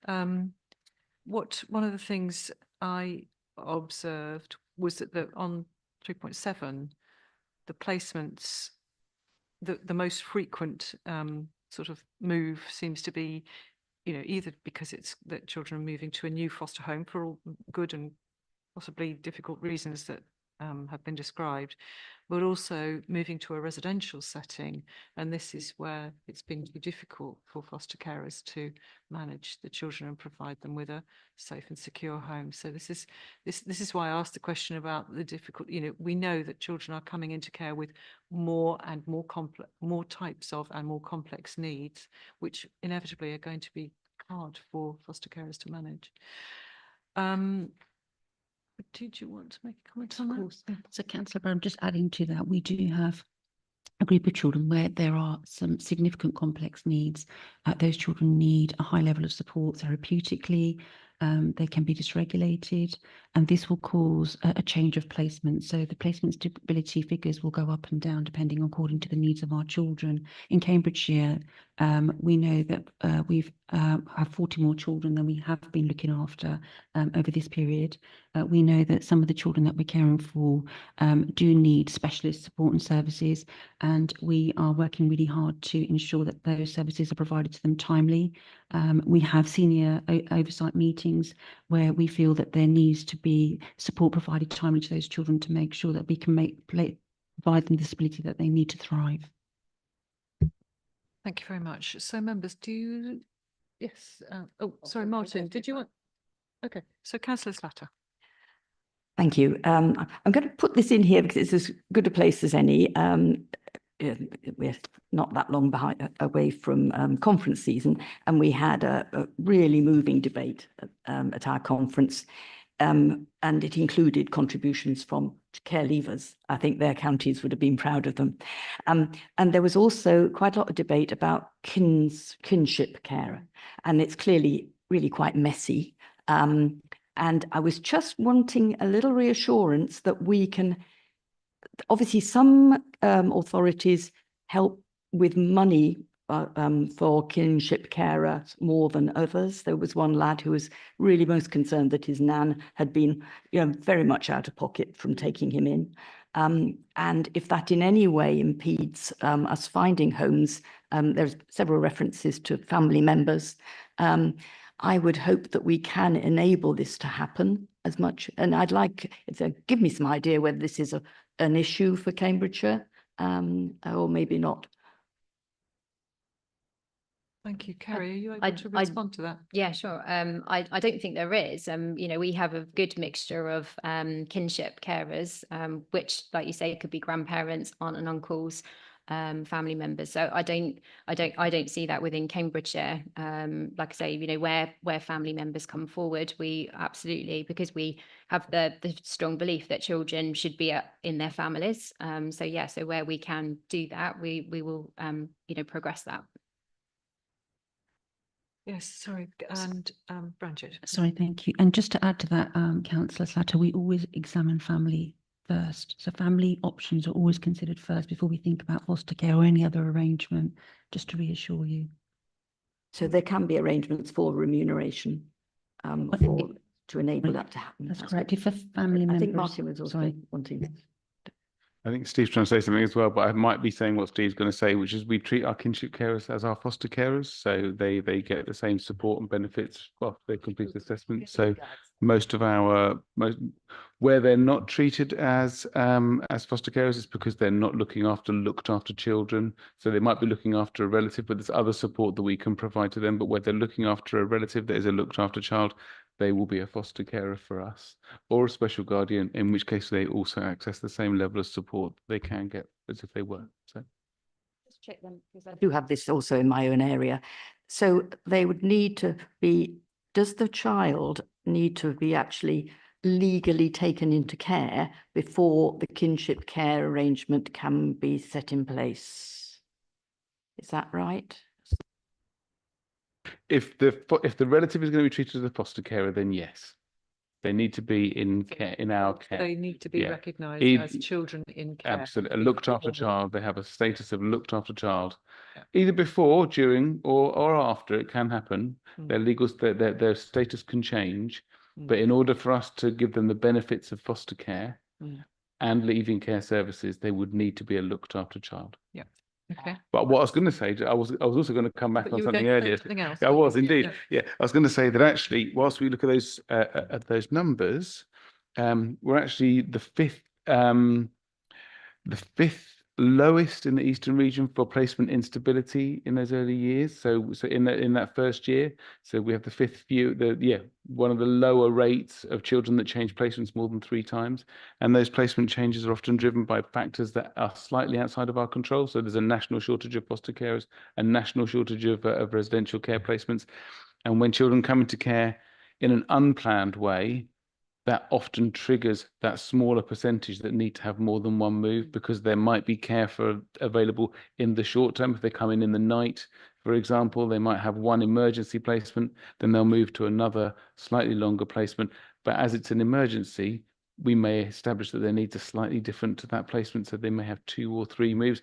One of the things I observed was that on 3.7, the placements, the most frequent sort of move seems to be, either because it's that children are moving to a new foster home for all good and possibly difficult reasons that have been described, but also moving to a residential setting. And this is where it's been too difficult for foster carers to manage the children and provide them with a safe and secure home. So this is why I asked the question about the difficult, we know that children are coming into care with more types of and more complex needs, which inevitably are going to be hard for foster carers to manage. Did you want to make a comment on that? Of course. So, Councillor Brown, just adding to that, we do have a group of children where there are some significant complex needs. Those children need a high level of support therapeutically. They can be dysregulated, and this will cause a change of placement. So the placement stability figures will go up and down depending according to the needs of our children. In Cambridgeshire, we know that we've have 40 more children than we have been looking after over this period. We know that some of the children that we're caring for do need specialist support and services, and we are working really hard to ensure that those services are provided to them timely. We have senior oversight meetings where we feel that there needs to be support provided timely to those children to make sure that we can provide them the stability that they need to thrive. Thank you very much. So members, yes, sorry, Martin, did you want? Okay, so Councillor Slatter. Thank you. I'm going to put this in here because it's as good a place as any. We're not that long away from conference season, and we had a really moving debate at our conference, and it included contributions from care leavers. I think their counties would have been proud of them. And there was also quite a lot of debate about kinship care, and it's clearly really quite messy. And I was just wanting a little reassurance that we can, obviously some authorities help with money for kinship carer more than others. There was one lad who was really most concerned that his nan had been very much out of pocket from taking him in. And if that in any way impedes us finding homes, there's several references to family members. I would hope that we can enable this to happen as much. And I'd like to give me some idea whether this is an issue for Cambridgeshire or maybe not. Thank you. Kerry, are you able I- to I- respond to that? Yeah, sure. I don't think there is. You know, we have a good mixture of kinship carers, which, like you say, could be grandparents, aunt and uncles, family members. So I don't see that within Cambridgeshire. Like I say, you know, where family members come forward, we absolutely, because we have the strong belief that children should be in their families. So yeah, so where we can do that, we will you know, progress that. Yes, sorry, and Branchett. Sorry, thank you. And just to add to that, Councillor Slatter, we always examine family first. So family options are always considered first before we think about foster care or any other arrangement, just to reassure you. So there can be arrangements for remuneration But to enable that to happen. That's what- correct. If a family I member. think Martin was also Sorry. wanting. I think Steve's trying to say something as well, but I might be saying what Steve's going to say, which is we treat our kinship carers as our foster carers. So they get the same support and benefits while they complete the assessment. So most of our, where they're not treated as foster carers is because they're not looked after children. So they might be looking after a relative, but there's other support that we can provide to them. But where they're looking after a relative that is a looked after child, they will be a foster carer for us or a special guardian, in which case they also access the same level of support they can get as if they were. So Just check them because I do have this also in my own area. So they would need to be, does the child need to be actually legally taken into care before the kinship care arrangement can be set in place? Is that right? if the relative is going to be treated as a foster carer, then yes, they need to be in care, in our care. They need to be Yeah. recognised If- as children in care. Absolutely, a looked after child. They have a status of looked after child, Yeah. either before, during, or after. It can happen. Mm. Their legal, their status can change, Mm. but in order for us to give them the benefits of foster care Mm. and leaving care services, they would need to be a looked after child. Okay. But what I was going to say, I was also going to come back But on you were something going to say earlier. something else, I weren't was you? indeed. Yeah. Yeah, I was going to say that actually, whilst we look at those numbers, we're actually the fifth lowest in the Eastern region for placement instability in those early years. So in that first year, so we have the fifth one of the lower rates of children that change placements more than 3 times. And those placement changes are often driven by factors that are slightly outside of our control. So there's a national shortage of foster carers, a national shortage of residential care placements. And when children come into care in an unplanned way, that often triggers that smaller percentage that need to have more than one move, because there might be care available in the short term. If they come in the night, for example, they might have one emergency placement, then they'll move to another slightly longer placement. But as it's an emergency, we may establish that their needs are slightly different to that placement. So they may have 2 or 3 moves.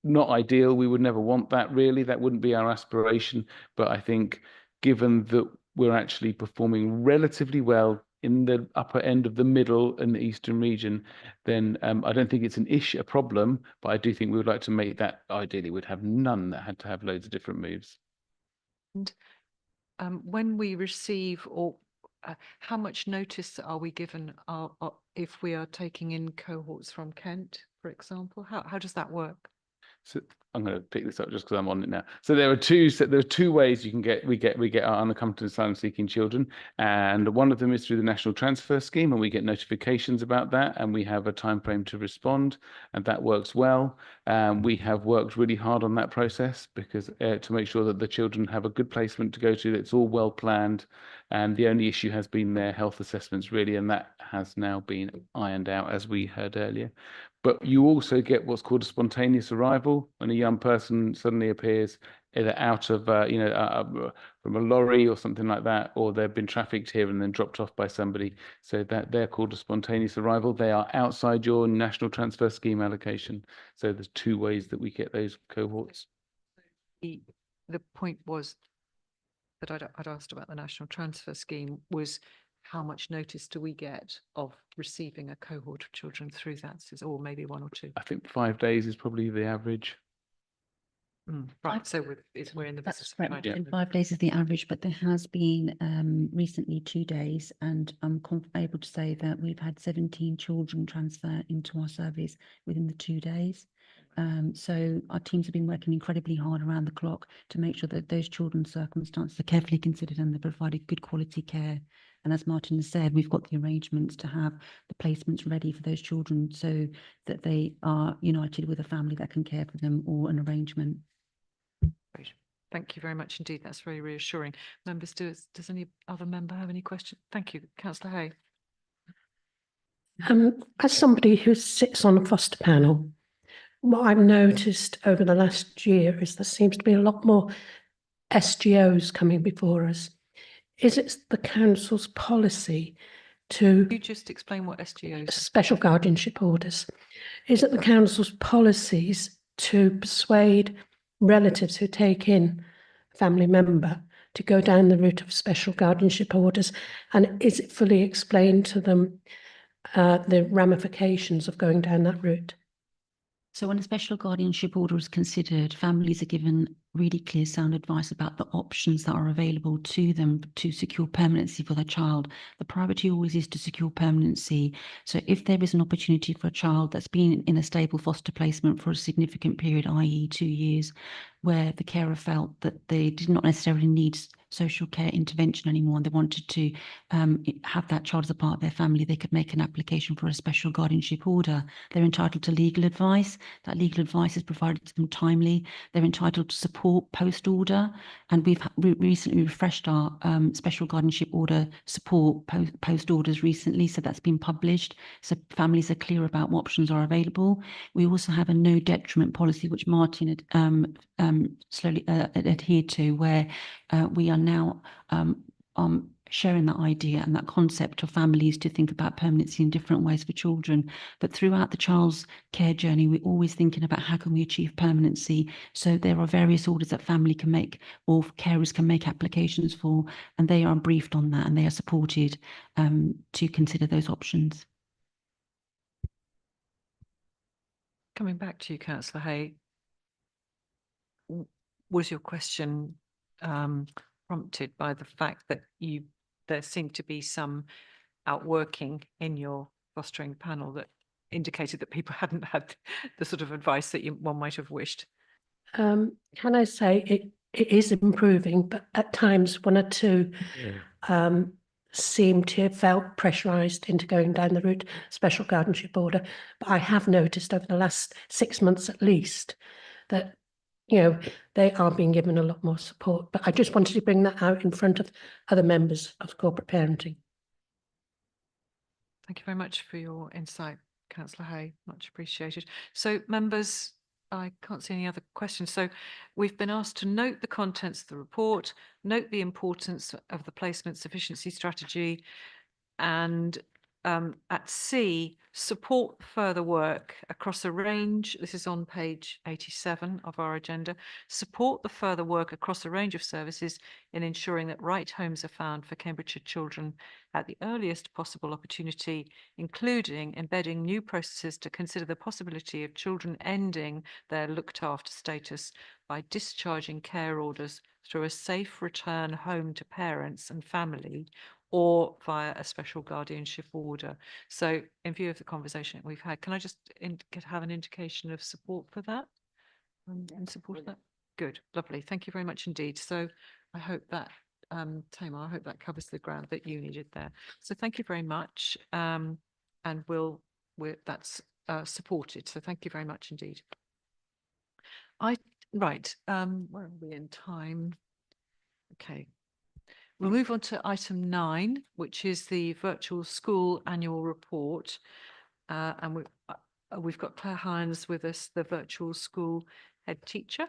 Not ideal. We would never want that, really. That wouldn't be our aspiration. But I think given that we're actually performing relatively well in the upper end of the middle in the Eastern region, then I don't think it's a problem, but I do think we would like to make that, ideally we'd have none that had to have loads of different moves. When we receive how much notice are we given if we are taking in cohorts from Kent, for example? How does that work? So I'm going to pick this up just because I'm on it now. So there are two ways we get our unaccompanied asylum-seeking children, and one of them is through the National Transfer Scheme, and we get notifications about that, and we have a time frame to respond, and that works well. We have worked really hard on that process because to make sure that the children have a good placement to go to. It's all well planned, and the only issue has been their health assessments, really, and that has now been ironed out, as we heard earlier. But you also get what's called a spontaneous arrival, when a young person suddenly appears either out of, from a lorry or something like that, or they've been trafficked here and then dropped off by somebody. So that they're called a spontaneous arrival. They are outside your National Transfer Scheme allocation. So there's 2 ways that we get those cohorts. The point was that I'd asked about the National Transfer Scheme was how much notice do we get of receiving a cohort of children through that, or maybe 1 or 2? I think 5 days is probably the average. Right, so we're in the That's business of correct. trying to. And 5 days is the average, but there has been recently 2 days, and I'm able to say that we've had 17 children transfer into our service within the 2 days. So our teams have been working incredibly hard around the clock to make sure that those children's circumstances are carefully considered and they're provided good quality care. And as Martin has said, we've got the arrangements to have the placements ready for those children so that they are united with a family that can care for them or an arrangement. Great. Thank you very much indeed. That's very reassuring. Members, does any other member have any questions? Thank you, Councillor Hay. As somebody who sits on a foster panel, what I've noticed over the last year is there seems to be a lot more SGOs coming before us. Is it the council's policy to Could you just explain what SGOs are? special guardianship orders? Is it the council's policies to persuade relatives who take in a family member to go down the route of special guardianship orders? And is it fully explained to them the ramifications of going down that route? So when a special guardianship order is considered, families are given really clear, sound advice about the options that are available to them to secure permanency for their child. The priority always is to secure permanency. So if there is an opportunity for a child that's been in a stable foster placement for a significant period, i.e. 2 years, where the carer felt that they did not necessarily need social care intervention anymore and they wanted to have that child as a part of their family, they could make an application for a special guardianship order. They're entitled to legal advice. That legal advice is provided to them timely. They're entitled to support post-order, and we've recently refreshed our special guardianship order support post-orders recently, so that's been published, so families are clear about what options are available. We also have a no detriment policy, which Martin had slowly adhered to, where we are now sharing that idea and that concept of families to think about permanency in different ways for children. But throughout the child's care journey, we're always thinking about how can we achieve permanency. So there are various orders that family can make or carers can make applications for, and they are briefed on that and they are supported to consider those options. Coming back to you, Councillor Hay, was your question prompted by the fact that there seemed to be some outworking in your fostering panel that indicated that people hadn't had the sort of advice that one might have wished? Can I say it is improving, but at times 1 or 2 seem to have felt pressurised into going down the route special guardianship order. But I have noticed over the last 6 months at least that they are being given a lot more support. But I just wanted to bring that out in front of other members of corporate parenting. Thank you very much for your insight, Councillor Hay. Much appreciated. So members, I can't see any other questions. So we've been asked to note the contents of the report, note the importance of the placement sufficiency strategy, and at C, support further work across a range, this is on page 87 of our agenda, support the further work across a range of services in ensuring that right homes are found for Cambridgeshire children at the earliest possible opportunity, including embedding new processes to consider the possibility of children ending their looked after status by discharging care orders through a safe return home to parents and family or via a special guardianship order. So in view of the conversation we've had, can I just have an indication of support for that? In support of that? Good, lovely. Thank you very much indeed. So I hope that, Tamar, I hope that covers the ground that you needed there. So thank you very much. And that's supported. So thank you very much indeed. Right, where are we in time? Okay. We'll move on to item 9, which is the virtual school annual report. And we've got Claire Hines with us, the virtual school head teacher.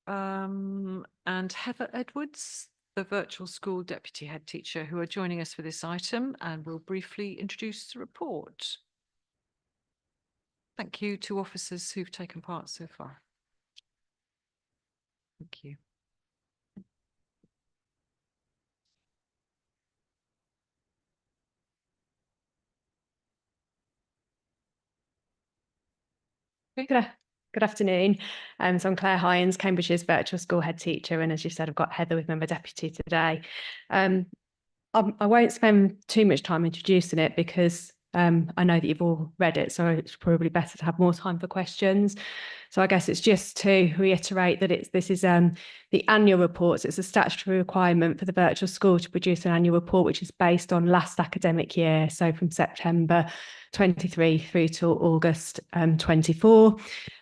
And Heather Edwards, the virtual school deputy head teacher, who are joining us for this item and will briefly introduce the report. Thank you to officers who've taken part so far. Thank you. Good afternoon. So I'm Claire Hynes, Cambridgeshire's virtual school head teacher, and as you said, I've got Heather with me, my deputy today. I won't spend too much time introducing it because I know that you've all read it, so it's probably better to have more time for questions. So I guess it's just to reiterate that this is the annual reports. It's a statutory requirement for the virtual school to produce an annual report, which is based on last academic year, so from September 23 through to August 24.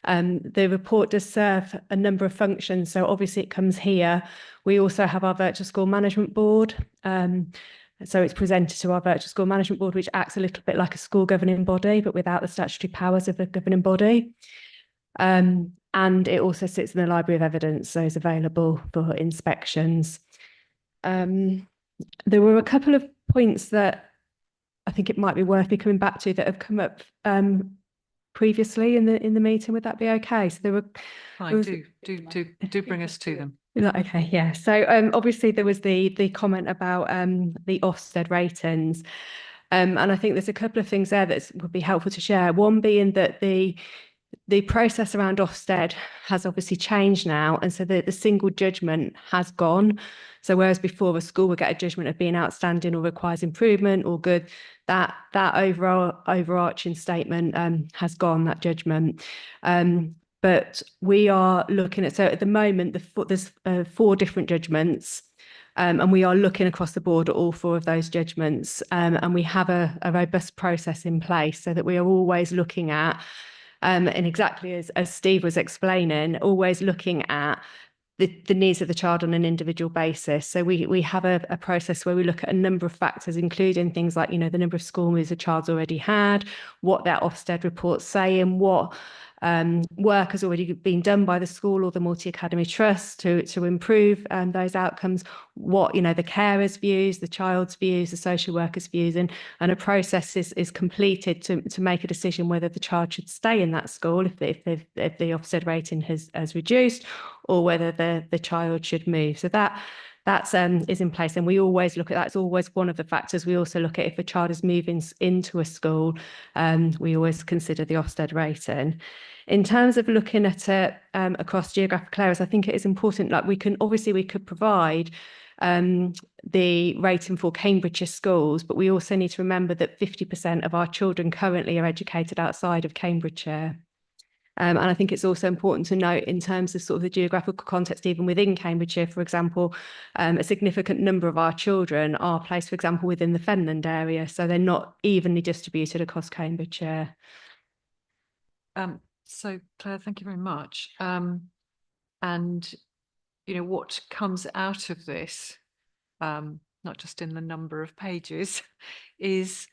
The report does serve a number of functions, so obviously it comes here. We also have our virtual school management board. So it's presented to our virtual school management board, which acts a little bit like a school governing body, but without the statutory powers of a governing body. And it also sits in the Library of Evidence, so it's available for inspections. There were a couple of points that I think it might be worth me coming back to that have come up previously in the meeting. Would that be okay? So there were. Fine, do bring us to them. Is that okay? Yeah. So obviously there was the comment about the Ofsted ratings. And I think there's a couple of things there that would be helpful to share. One being that the process around Ofsted has obviously changed now, and so the single judgment has gone. So whereas before a school would get a judgment of being outstanding or requires improvement or good, that overall overarching statement has gone, that judgment. But we are looking at, so at the moment there's 4 different judgments. And we are looking across the board at all 4 of those judgments, and we have a robust process in place so that we are always looking at, and exactly as Steve was explaining, always looking at the needs of the child on an individual basis. So we have a process where we look at a number of factors, including things like, the number of school moves a child's already had, what their Ofsted reports say, and what work has already been done by the school or the multi-academy trust to improve those outcomes, what the carers' views, the child's views, the social workers' views, and a process is completed to make a decision whether the child should stay in that school if the Ofsted rating has reduced, or whether the child should move. So that is in place, and we always look at that. It's always one of the factors. We also look at if a child is moving into a school, we always consider the Ofsted rating. In terms of looking at it across geographical areas, I think it is important. Like we could provide the rating for Cambridgeshire schools, but we also need to remember that 50% of our children currently are educated outside of Cambridgeshire. And I think it's also important to note in terms of sort of the geographical context, even within Cambridgeshire, for example, a significant number of our children are placed, for example, within the Fenland area. So they're not evenly distributed across Cambridgeshire. So Claire, thank you very much. And, what comes out of this, not just in the number of pages, is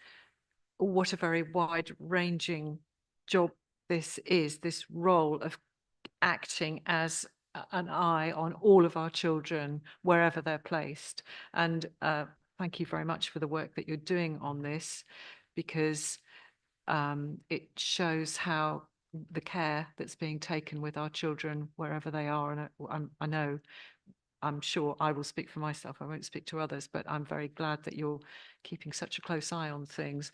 what a very wide-ranging job this is, this role of acting as an eye on all of our children, wherever they're placed. And thank you very much for the work that you're doing on this, because it shows how the care that's being taken with our children, wherever they are. And I'm sure I will speak for myself, I won't speak to others, but I'm very glad that you're keeping such a close eye on things.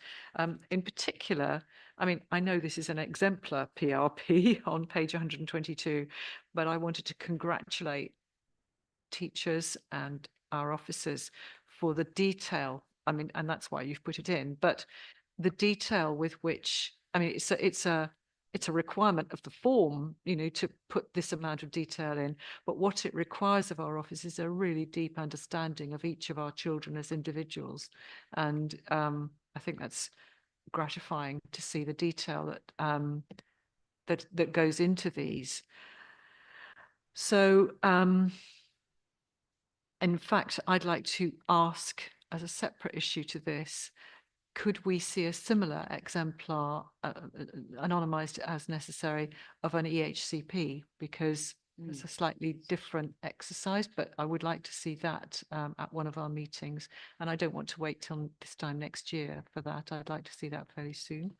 In particular, I know this is an exemplar PRP on page 122, but I wanted to congratulate teachers and our officers for the detail. And that's why you've put it in, but the detail with which, it's a requirement of the form, to put this amount of detail in, but what it requires of our office is a really deep understanding of each of our children as individuals. And I think that's gratifying to see the detail that goes into these. So in fact, I'd like to ask, as a separate issue to this, could we see a similar exemplar, anonymised as necessary, of an EHCP? Because it's a slightly different exercise, but I would like to see that at one of our meetings. And I don't want to wait till this time next year for that. I'd like to see that fairly soon.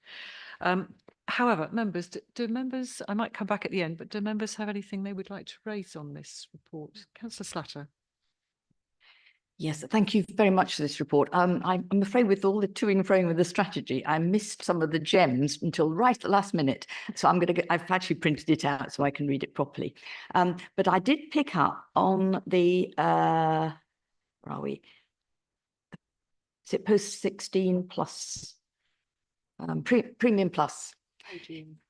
However, members, do members, I might come back at the end, but do members have anything they would like to raise on this report? Councillor Slatter. Yes, thank you very much for this report. I'm afraid with all the toing and froing with the strategy, I missed some of the gems until right at the last minute. So I've actually printed it out so I can read it properly. But I did pick up on the, where are we? Is it post 16 plus, premium plus?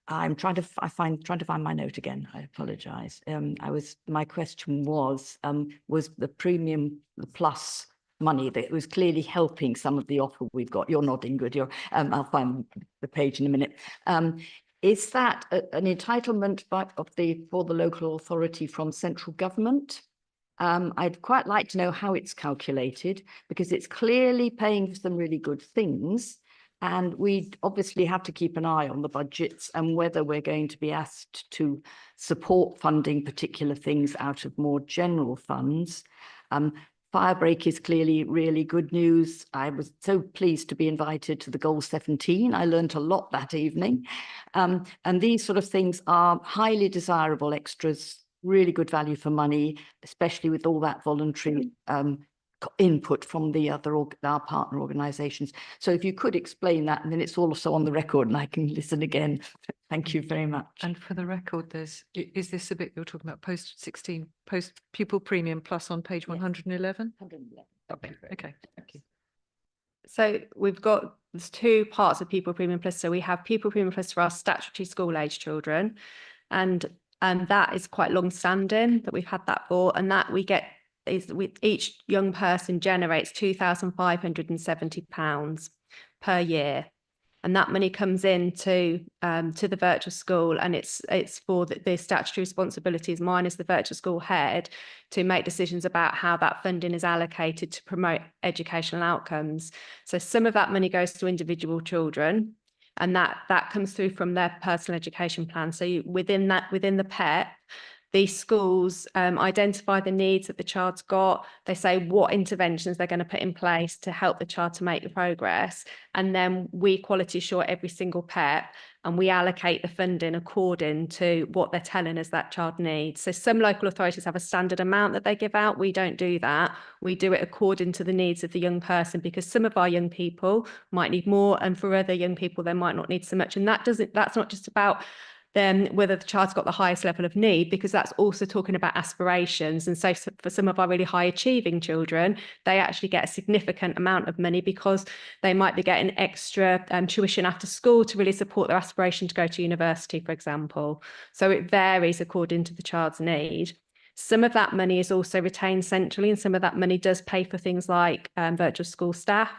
I'm trying to find my note again. I apologize. My question was the premium, the plus money that was clearly helping some of the offer we've got. You're nodding good. I'll find the page in a minute. Is that an entitlement for the local authority from central government? I'd quite like to know how it's calculated, because it's clearly paying for some really good things. And we obviously have to keep an eye on the budgets and whether we're going to be asked to support funding particular things out of more general funds. Firebreak is clearly really good news. I was so pleased to be invited to the Goal 17. I learned a lot that evening. And these sort of things are highly desirable extras, really good value for money, especially with all that voluntary input from our partner organisations. So if you could explain that, and then it's also on the record and I can listen again. Thank you very much. And for the record, is this a bit you're talking about post 16, post pupil premium plus on page 111? 111. Okay, thank you. So there's two parts of Pupil Premium Plus. So we have Pupil Premium Plus for our statutory school age children, and that is quite long standing that we've had that for, and that we get is with each young person generates £2,570 per year, and that money comes in to the virtual school, and it's for the statutory responsibilities, mine as the virtual school head, to make decisions about how that funding is allocated to promote educational outcomes. So some of that money goes to individual children, and that comes through from their personal education plan. So within the PEP, these schools identify the needs that the child's got. They say what interventions they're going to put in place to help the child to make the progress. And then we quality assure every single PEP, and we allocate the funding according to what they're telling us that child needs. So some local authorities have a standard amount that they give out. We don't do that. We do it according to the needs of the young person, because some of our young people might need more, and for other young people, they might not need so much. And that's not just about then whether the child's got the highest level of need, because that's also talking about aspirations. And so for some of our really high achieving children, they actually get a significant amount of money because they might be getting extra tuition after school to really support their aspiration to go to university, for example. So it varies according to the child's need. Some of that money is also retained centrally, and some of that money does pay for things like virtual school staff,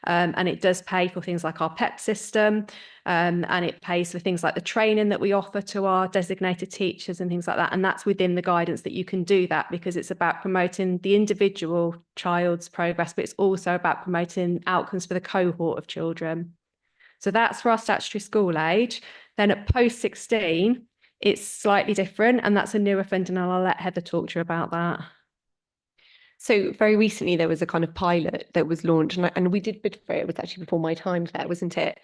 and it does pay for things like our PEP system, and it pays for things like the training that we offer to our designated teachers and things like that. And that's within the guidance that you can do that, because it's about promoting the individual child's progress, but it's also about promoting outcomes for the cohort of children. So that's for our statutory school age. Then at post 16, it's slightly different, and that's a newer funding, and I'll let Heather talk to you about that. So very recently there was a kind of pilot that was launched, and we did bid for it. It was actually before my time there, wasn't it?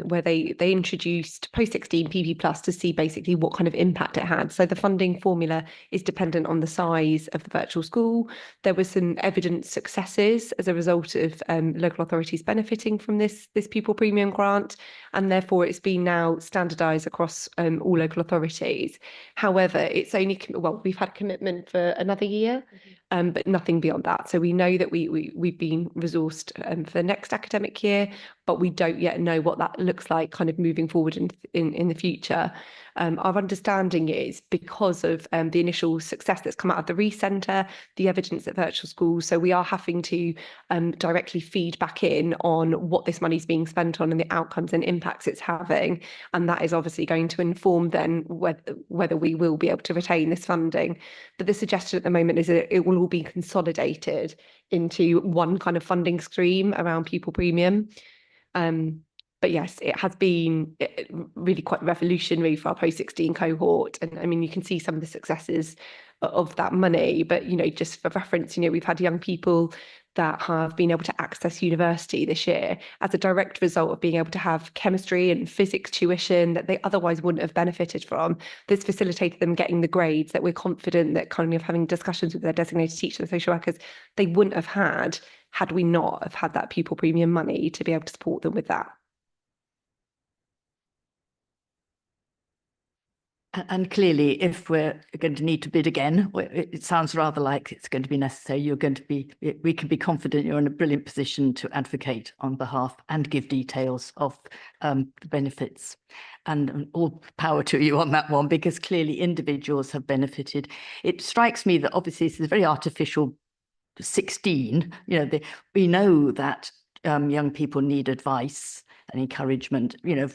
Where they introduced post 16 PP plus to see basically what kind of impact it had. So the funding formula is dependent on the size of the virtual school. There was some evident successes as a result of local authorities benefiting from this pupil premium grant, and therefore it's been now standardised across all local authorities. However, it's only we've had a commitment for another year. But nothing beyond that. So we know that we've been resourced for the next academic year, but we don't yet know what that looks like kind of moving forward in the future. Our understanding is because of the initial success that's come out of the recentre, the evidence at virtual schools, so we are having to directly feed back in on what this money is being spent on and the outcomes and impacts it's having. And that is obviously going to inform then whether we will be able to retain this funding. But the suggestion at the moment is that it will all be consolidated into one kind of funding stream around pupil premium. But yes, it has been really quite revolutionary for our post-16 cohort. And I mean, you can see some of the successes of that money. But, you know, just for reference, you know, we've had young people that have been able to access university this year as a direct result of being able to have chemistry and physics tuition that they otherwise wouldn't have benefited from. This facilitated them getting the grades that we're confident that kind of having discussions with their designated teachers and social workers, they wouldn't have had we not have had that pupil premium money to be able to support them with that. And clearly, if we're going to need to bid again, it sounds rather like it's going to be necessary. We can be confident you're in a brilliant position to advocate on behalf and give details of the benefits. And all power to you on that one, because clearly individuals have benefited. It strikes me that obviously this is a very artificial 16. You know, we know that young people need advice and encouragement, you know,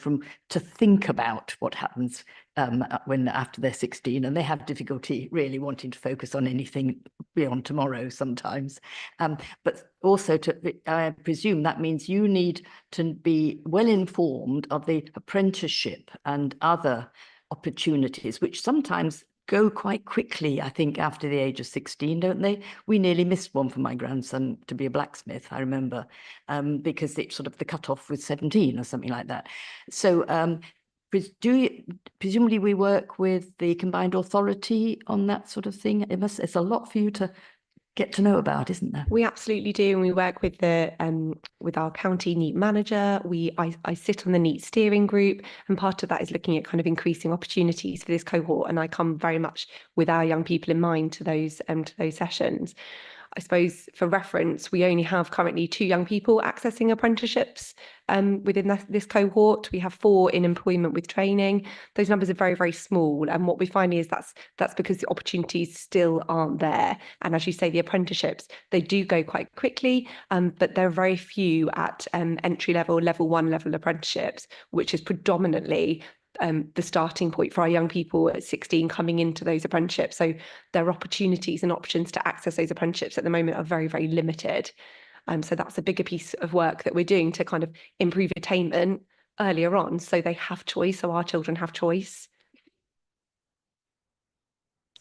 to think about what happens when after they're 16, and they have difficulty really wanting to focus on anything beyond tomorrow sometimes. But also, I presume that means you need to be well informed of the apprenticeship and other opportunities, which sometimes go quite quickly, I think, after the age of 16, don't they? We nearly missed one for my grandson to be a blacksmith, I remember, because it's sort of the cutoff was 17 or something like that. So presumably we work with the combined authority on that sort of thing. It's a lot for you to get to know about, isn't there? We absolutely do, and we work with with our county NEET manager. I sit on the NEET steering group, and part of that is looking at kind of increasing opportunities for this cohort. And I come very much with our young people in mind to those sessions. I suppose for reference, we only have currently 2 young people accessing apprenticeships within this cohort. We have 4 in employment with training. Those numbers are very, very small. And what we're finding is that's because the opportunities still aren't there. And as you say, the apprenticeships, they do go quite quickly, but there are very few at entry level, level 1 level apprenticeships, which is predominantly the starting point for our young people at 16 coming into those apprenticeships. So their opportunities and options to access those apprenticeships at the moment are very, very limited. So that's a bigger piece of work that we're doing to kind of improve attainment earlier on, so they have choice, so our children have choice.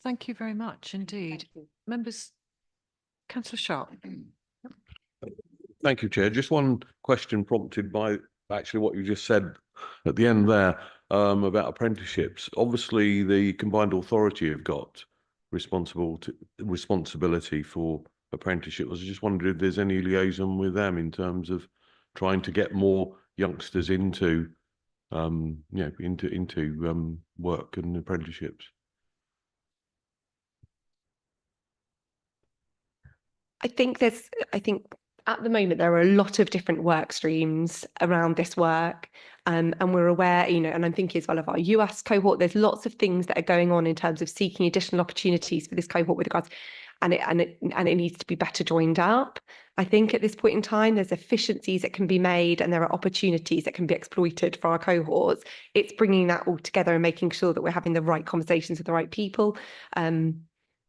Thank you very much indeed. Members, Councillor Sharp. Thank you, Chair. Just one question prompted by actually what you just said at the end there about apprenticeships. Obviously, the combined authority have got responsibility for apprenticeships. I just wondered if there's any liaison with them in terms of trying to get more youngsters into work and apprenticeships. I think at the moment there are a lot of different work streams around this work, and we're aware, you know, and I'm thinking as well of our US cohort. There's lots of things that are going on in terms of seeking additional opportunities for this cohort with regards, and it needs to be better joined up. I think at this point in time, there's efficiencies that can be made and there are opportunities that can be exploited for our cohorts. It's bringing that all together and making sure that we're having the right conversations with the right people.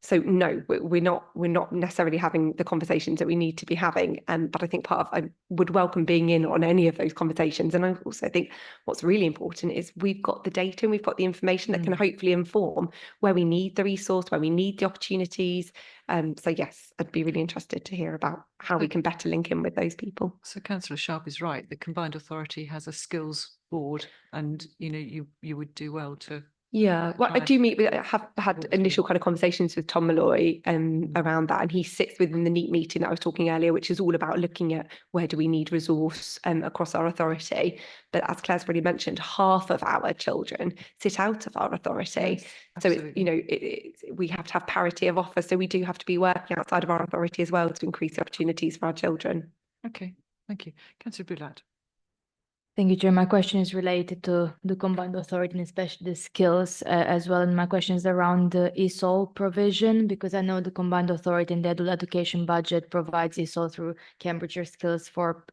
So no, we're not necessarily having the conversations that we need to be having. But I think I would welcome being in on any of those conversations. And I also think what's really important is we've got the data and we've got the information that can hopefully inform where we need the resource, where we need the opportunities. So yes, I'd be really interested to hear about how we can better link in with those people. So Councillor Sharp is right. The combined authority has a skills board, and you know you would do well to. Yeah, well, I have had initial kind of conversations with Tom Malloy around that, and he sits within the NEET meeting that I was talking earlier, which is all about looking at where do we need resource across our authority. But as Claire's already mentioned, half of our children sit out of our authority. Yes, so we have to have parity of offer. So we do have to be working outside of our authority as well to increase the opportunities for our children. Okay, thank you. Councillor Boulat. Thank you, Chair. My question is related to the combined authority and especially the skills as well. And my question is around the ESOL provision, because I know the combined authority and the adult education budget provides ESOL through Cambridgeshire Skills for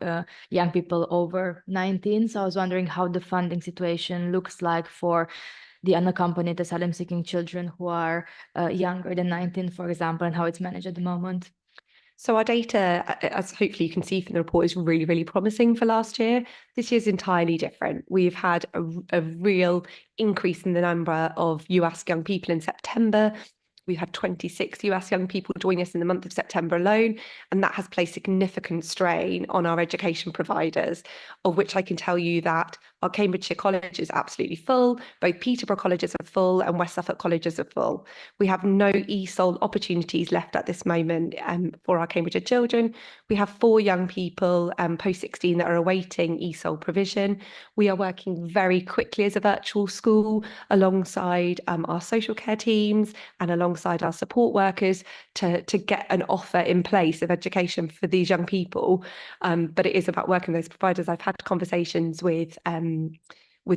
young people over 19. So I was wondering how the funding situation looks like for the unaccompanied asylum-seeking children who are younger than 19, for example, and how it's managed at the moment. So our data, as hopefully you can see from the report, is really, really promising for last year. This year's entirely different. We've had a real increase in the number of UASC young people in September. We had 26 UASC young people join us in the month of September alone, and that has placed significant strain on our education providers, of which I can tell you that our Cambridgeshire College is absolutely full, both Peterborough colleges are full and West Suffolk colleges are full. We have no ESOL opportunities left at this moment for our Cambridgeshire children. We have 4 young people post-16 that are awaiting ESOL provision. We are working very quickly as a virtual school alongside our social care teams and alongside our support workers to get an offer in place of education for these young people. But it is about working with those providers. I've had conversations with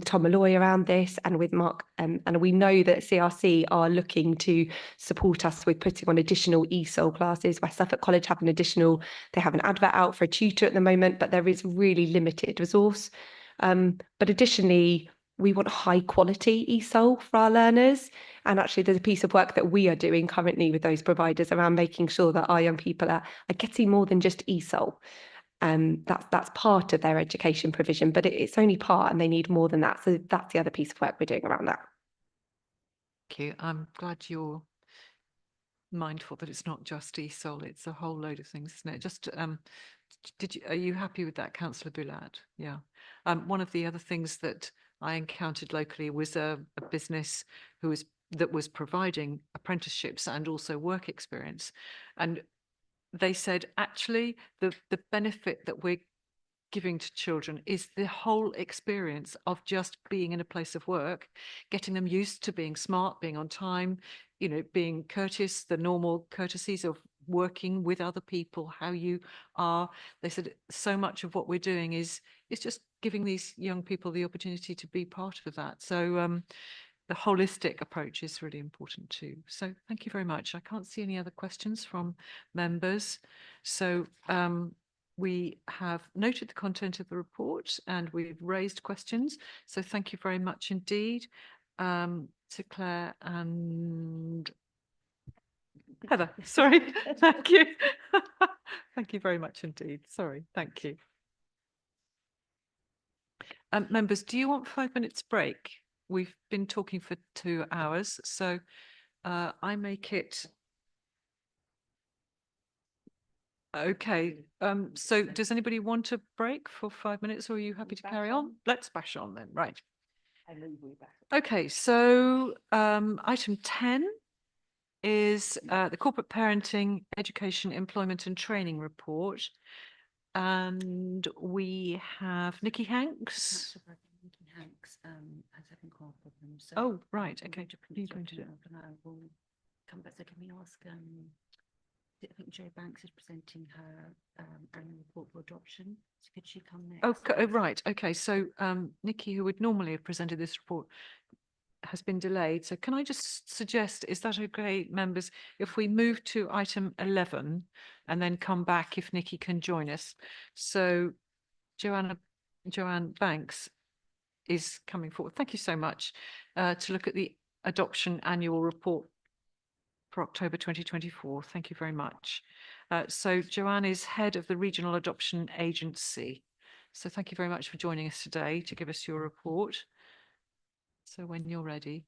Tom Malloy around this and with Mark, and we know that CRC are looking to support us with putting on additional ESOL classes. West Suffolk College have they have an advert out for a tutor at the moment, but there is really limited resource. But additionally, we want high quality ESOL for our learners. And actually there's a piece of work that we are doing currently with those providers around making sure that our young people are getting more than just ESOL. That's part of their education provision, but it's only part and they need more than that. So that's the other piece of work we're doing around that. Thank you. I'm glad you're mindful that it's not just ESOL, it's a whole load of things, isn't it? Just are you happy with that, Councillor Boulad? Yeah. One of the other things that I encountered locally was a business that was providing apprenticeships and also work experience, and they said actually the benefit that we're giving to children is the whole experience of just being in a place of work, getting them used to being smart, being on time, you know, being courteous, the normal courtesies of working with other people, how you are. They said so much of what we're doing is just giving these young people the opportunity to be part of that. So the holistic approach is really important too. So thank you very much. I can't see any other questions from members. So we have noted the content of the report and we've raised questions. So thank you very much indeed to Claire and Heather. Sorry, thank you. Thank you very much indeed. Sorry, thank you. Members, do you want 5 minutes break? We've been talking for 2 hours, so I make it. Okay, so does anybody want a break for 5 minutes or are you happy to carry on? Let's bash on then, right. Okay, so item 10 is the Corporate Parenting Education, Employment and Training Report. And we have Nikki Hanks. Hanks has having car problems. So oh, right. Okay. You're going to do it. And I will come back. So can we ask, I think Jo Banks is presenting her annual report for adoption. So could she come next? Oh, right. Okay. So Nikki, who would normally have presented this report, has been delayed. So can I just suggest, is that okay, members, if we move to item 11 and then come back if Nikki can join us? So Joanne Banks is coming forward. Thank you so much to look at the adoption annual report for October 2024. Thank you very much. So Joanne is head of the Regional Adoption Agency. So thank you very much for joining us today to give us your report. So when you're ready.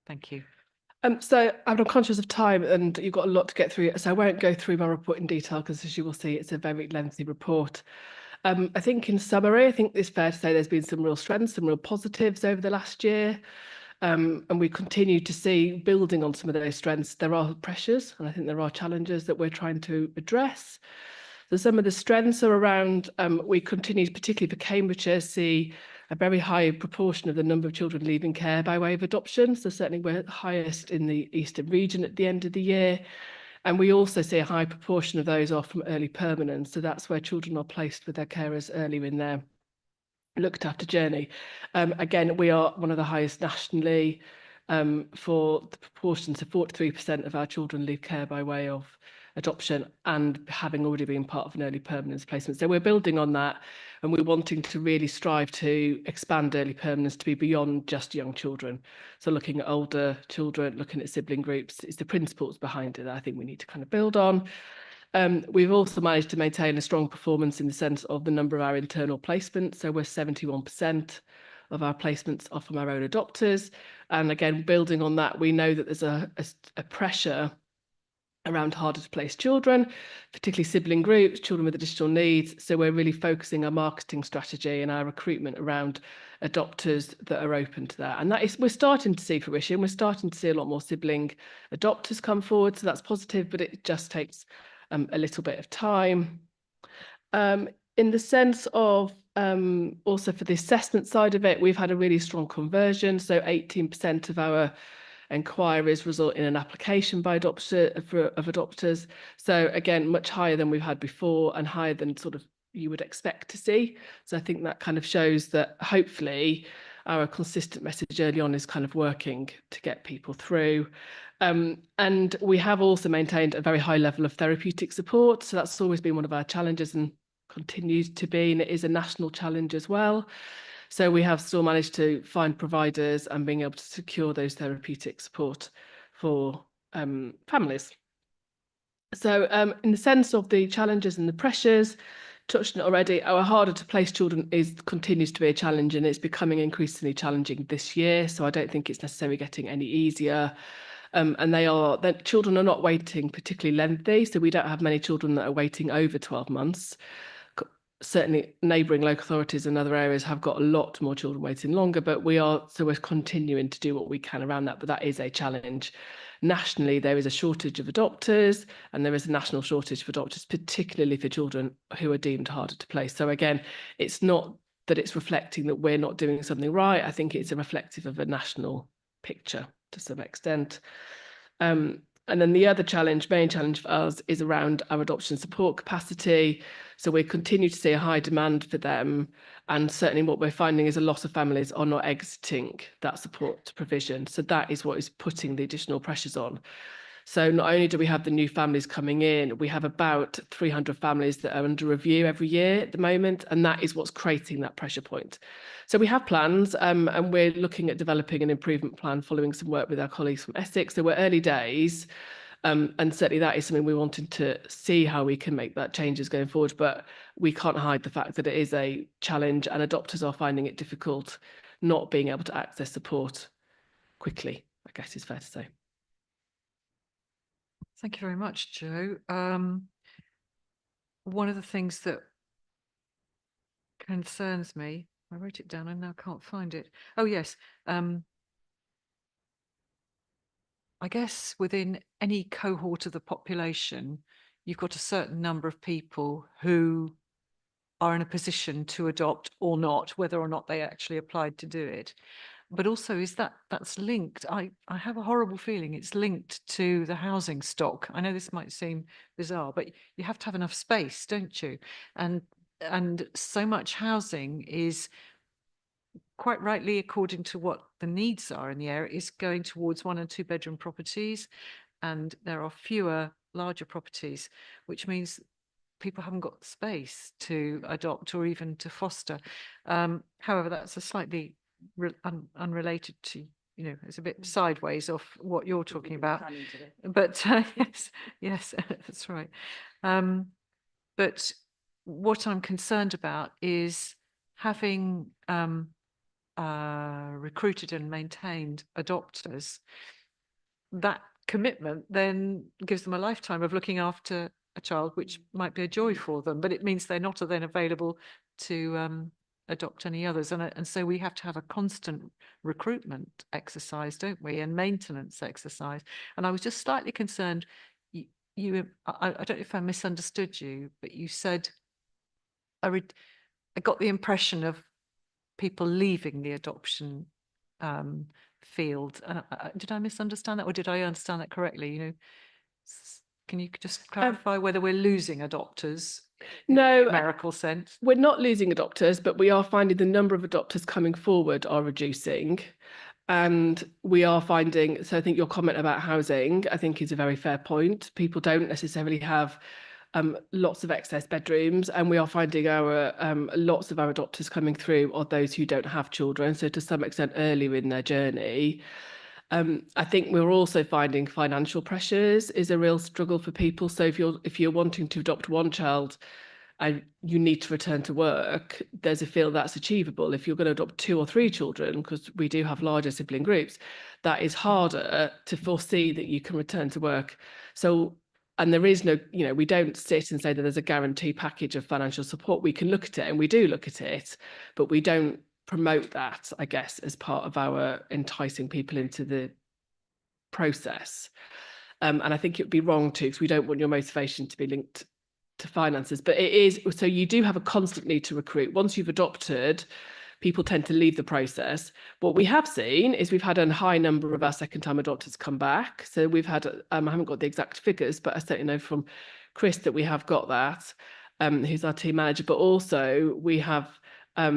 Thank you. So I'm conscious of time and you've got a lot to get through, so I won't go through my report in detail because, as you will see, it's a very lengthy report. I think in summary, I think it's fair to say there's been some real strengths, some real positives over the last year. And we continue to see, building on some of those strengths, there are pressures and I think there are challenges that we're trying to address. So some of the strengths are around, we continue, particularly for Cambridgeshire, see a very high proportion of the number of children leaving care by way of adoption. So certainly we're highest in the Eastern region at the end of the year. And we also see a high proportion of those are from early permanence. So that's where children are placed with their carers earlier in their looked after journey. Again, we are one of the highest nationally for the proportion. So 43% of our children leave care by way of adoption and having already been part of an early permanence placement. So we're building on that, and we're wanting to really strive to expand early permanence to be beyond just young children. So looking at older children, looking at sibling groups, it's the principles behind it that I think we need to kind of build on. We've also managed to maintain a strong performance in the sense of the number of our internal placements. So we're 71% of our placements are from our own adopters. And again, building on that, we know that there's a pressure around harder to place children, particularly sibling groups, children with additional needs. So we're really focusing our marketing strategy and our recruitment around adopters that are open to that. And that is, we're starting to see fruition. We're starting to see a lot more sibling adopters come forward. So that's positive, but it just takes a little bit of time. In the sense of also for the assessment side of it, we've had a really strong conversion. So 18% of our enquiries result in an application by adopters. So again, much higher than we've had before and higher than sort of you would expect to see. So I think that kind of shows that hopefully our consistent message early on is kind of working to get people through. And we have also maintained a very high level of therapeutic support. So that's always been one of our challenges and continues to be, and it is a national challenge as well. So we have still managed to find providers and being able to secure those therapeutic support for families. So in the sense of the challenges and the pressures, touched on it already, our harder to place children continues to be a challenge, and it's becoming increasingly challenging this year. So I don't think it's necessarily getting any easier. And children are not waiting particularly lengthy. So we don't have many children that are waiting over 12 months. Certainly neighbouring local authorities and other areas have got a lot more children waiting longer, but we're continuing to do what we can around that, but that is a challenge. Nationally, there is a shortage of adopters, and there is a national shortage for adopters, particularly for children who are deemed harder to place. So again, it's not that it's reflecting that we're not doing something right. I think it's a reflective of a national picture to some extent. And then the other main challenge for us is around our adoption support capacity. So we continue to see a high demand for them. And certainly what we're finding is a lot of families are not exiting that support provision. So that is what is putting the additional pressures on. So not only do we have the new families coming in, we have about 300 families that are under review every year at the moment, and that is what's creating that pressure point. So we have plans, and we're looking at developing an improvement plan following some work with our colleagues from Essex. So we're early days, and certainly that is something we wanted to see how we can make that changes going forward, but we can't hide the fact that it is a challenge and adopters are finding it difficult not being able to access support quickly, I guess is fair to say. Thank you very much, Jo. One of the things that concerns me, I wrote it down, I now can't find it. Oh, yes. I guess within any cohort of the population, you've got a certain number of people who are in a position to adopt or not, whether or not they actually applied to do it. But also that's linked. I have a horrible feeling it's linked to the housing stock. I know this might seem bizarre, but you have to have enough space, don't you? And so much housing is, quite rightly, according to what the needs are in the area, is going towards 1 and 2 bedroom properties, and there are fewer larger properties, which means people haven't got space to adopt or even to foster. However, that's a slightly unrelated to, it's a bit sideways off what you're talking about. But yes, that's right. But what I'm concerned about is having recruited and maintained adopters. That commitment then gives them a lifetime of looking after a child, which might be a joy for them, but it means they're not then available to adopt any others. And so we have to have a constant recruitment exercise, don't we? And maintenance exercise. And I was just slightly concerned, I don't know if I misunderstood you, but you said, I got the impression of people leaving the adoption field. Did I misunderstand that, or did I understand that correctly? Can you just clarify whether we're losing adopters? No, numerical sense. We're not losing adopters, but we are finding the number of adopters coming forward are reducing. And we are finding, so I think your comment about housing, I think is a very fair point. People don't necessarily have lots of excess bedrooms, and we are finding our lots of our adopters coming through are those who don't have children, so to some extent earlier in their journey. I think we're also finding financial pressures is a real struggle for people. So if you're wanting to adopt one child and you need to return to work, there's a feel that's achievable. If you're going to adopt 2 or 3 children, because we do have larger sibling groups, that is harder to foresee that you can return to work. So, and there is no, we don't sit and say that there's a guarantee package of financial support. We can look at it, and we do look at it, but we don't promote that, I guess, as part of our enticing people into the process. And I think it would be wrong to, because we don't want your motivation to be linked to finances, but it is, so you do have a constant need to recruit. Once you've adopted, people tend to leave the process. What we have seen is we've had a high number of our second time adopters come back. So we've had, I haven't got the exact figures, but I certainly know from Chris that we have got that, who's our team manager, but also we have a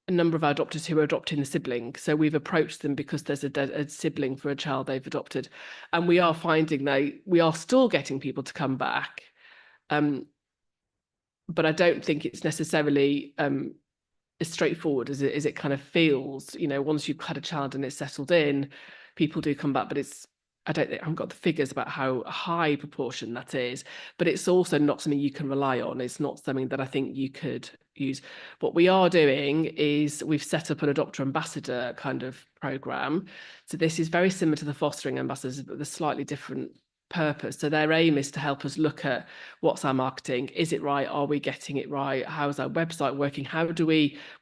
number of our adopters who are adopting the sibling. So we've approached them because there's a sibling for a child they've adopted. And we are finding we are still getting people to come back. But I don't think it's necessarily as straightforward as it kind of feels. Once you've had a child and it's settled in, people do come back, but I haven't got the figures about how high proportion that is, but it's also not something you can rely on. It's not something that I think you could use. What we are doing is we've set up an adopter ambassador kind of program. So this is very similar to the fostering ambassadors, but with a slightly different purpose. So their aim is to help us look at what's our marketing, is it right, are we getting it right, how's our website working,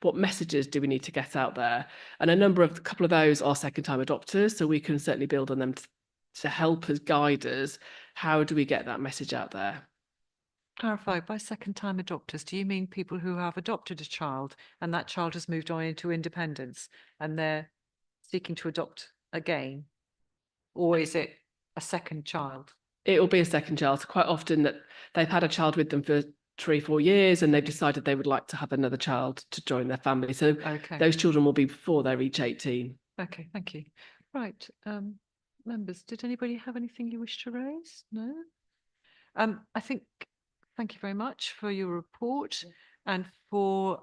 what messages do we need to get out there? And a couple of those are second time adopters, so we can certainly build on them to help us, guide us. How do we get that message out there? Clarify, by second time adopters, do you mean people who have adopted a child and that child has moved on into independence and they're seeking to adopt again? Or is it a second child? It will be a second child. So quite often that they've had a child with them for 3-4 years and they've decided they would like to have another child to join their family. So those children will be before they reach 18. Okay, thank you. Right, members, did anybody have anything you wish to raise? No? I think, thank you very much for your report and for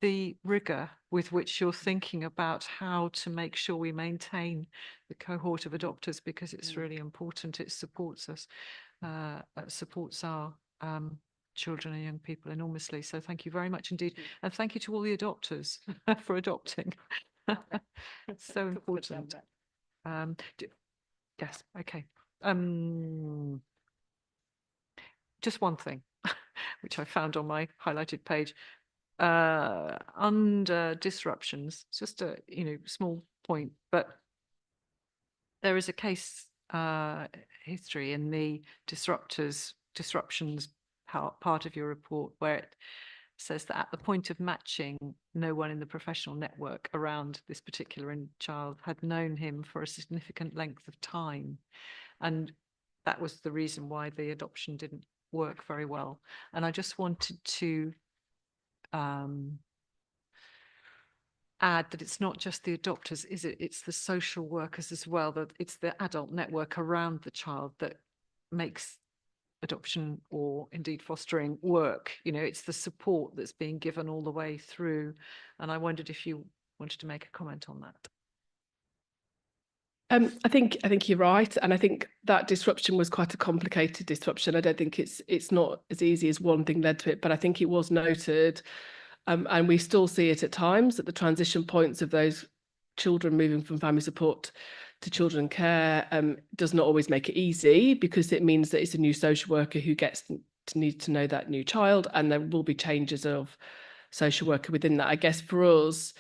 the rigour with which you're thinking about how to make sure we maintain the cohort of adopters, because it's really important. It supports us, supports our children and young people enormously. So thank you very much indeed. And thank you to all the adopters for adopting. It's so important. Yes, okay. Just one thing, which I found on my highlighted page. Under disruptions, it's just a small point, but there is a case history in the disruptions part of your report where it says that at the point of matching, no one in the professional network around this particular child had known him for a significant length of time, and that was the reason why the adoption didn't work very well. And I just wanted to add that it's not just the adopters, is it? It's the social workers as well, that it's the adult network around the child that makes adoption or indeed fostering work. It's the support that's being given all the way through. And I wondered if you wanted to make a comment on that. I think you're right, and I think that disruption was quite a complicated disruption. I don't think it's not as easy as one thing led to it, but I think it was noted, and we still see it at times at the transition points of those children moving from family support to children care. Does not always make it easy, because it means that it's a new social worker who needs to know that new child, and there will be changes of social worker within that. I guess for us,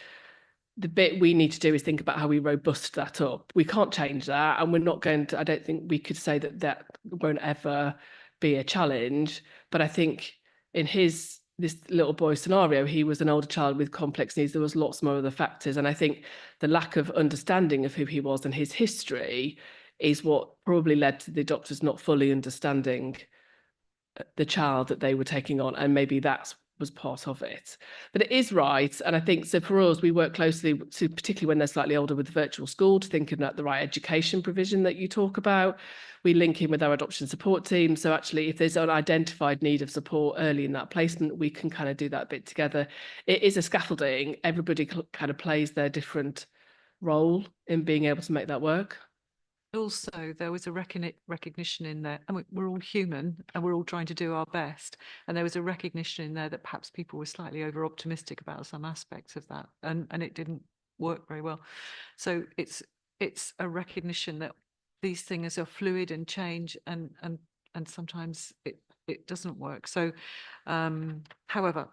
the bit we need to do is think about how we robust that up. We can't change that, and we're not going to, I don't think we could say that won't ever be a challenge. But I think in this little boy scenario, he was an older child with complex needs. There was lots more other factors. And I think the lack of understanding of who he was and his history is what probably led to the doctors not fully understanding the child that they were taking on. And maybe that's was part of it. But it is right. And I think so for us, we work closely to, particularly when they're slightly older, with the virtual school to think about the right education provision that you talk about. We link in with our adoption support team. So actually, if there's an identified need of support early in that placement, we can kind of do that bit together. It is a scaffolding. Everybody kind of plays their different role in being able to make that work. Also, there was a recognition in there, and we're all human and we're all trying to do our best. And there was a recognition in there that perhaps people were slightly over optimistic about some aspects of that, and it didn't work very well. So it's a recognition that these things are fluid and change, and sometimes it doesn't work. So, however,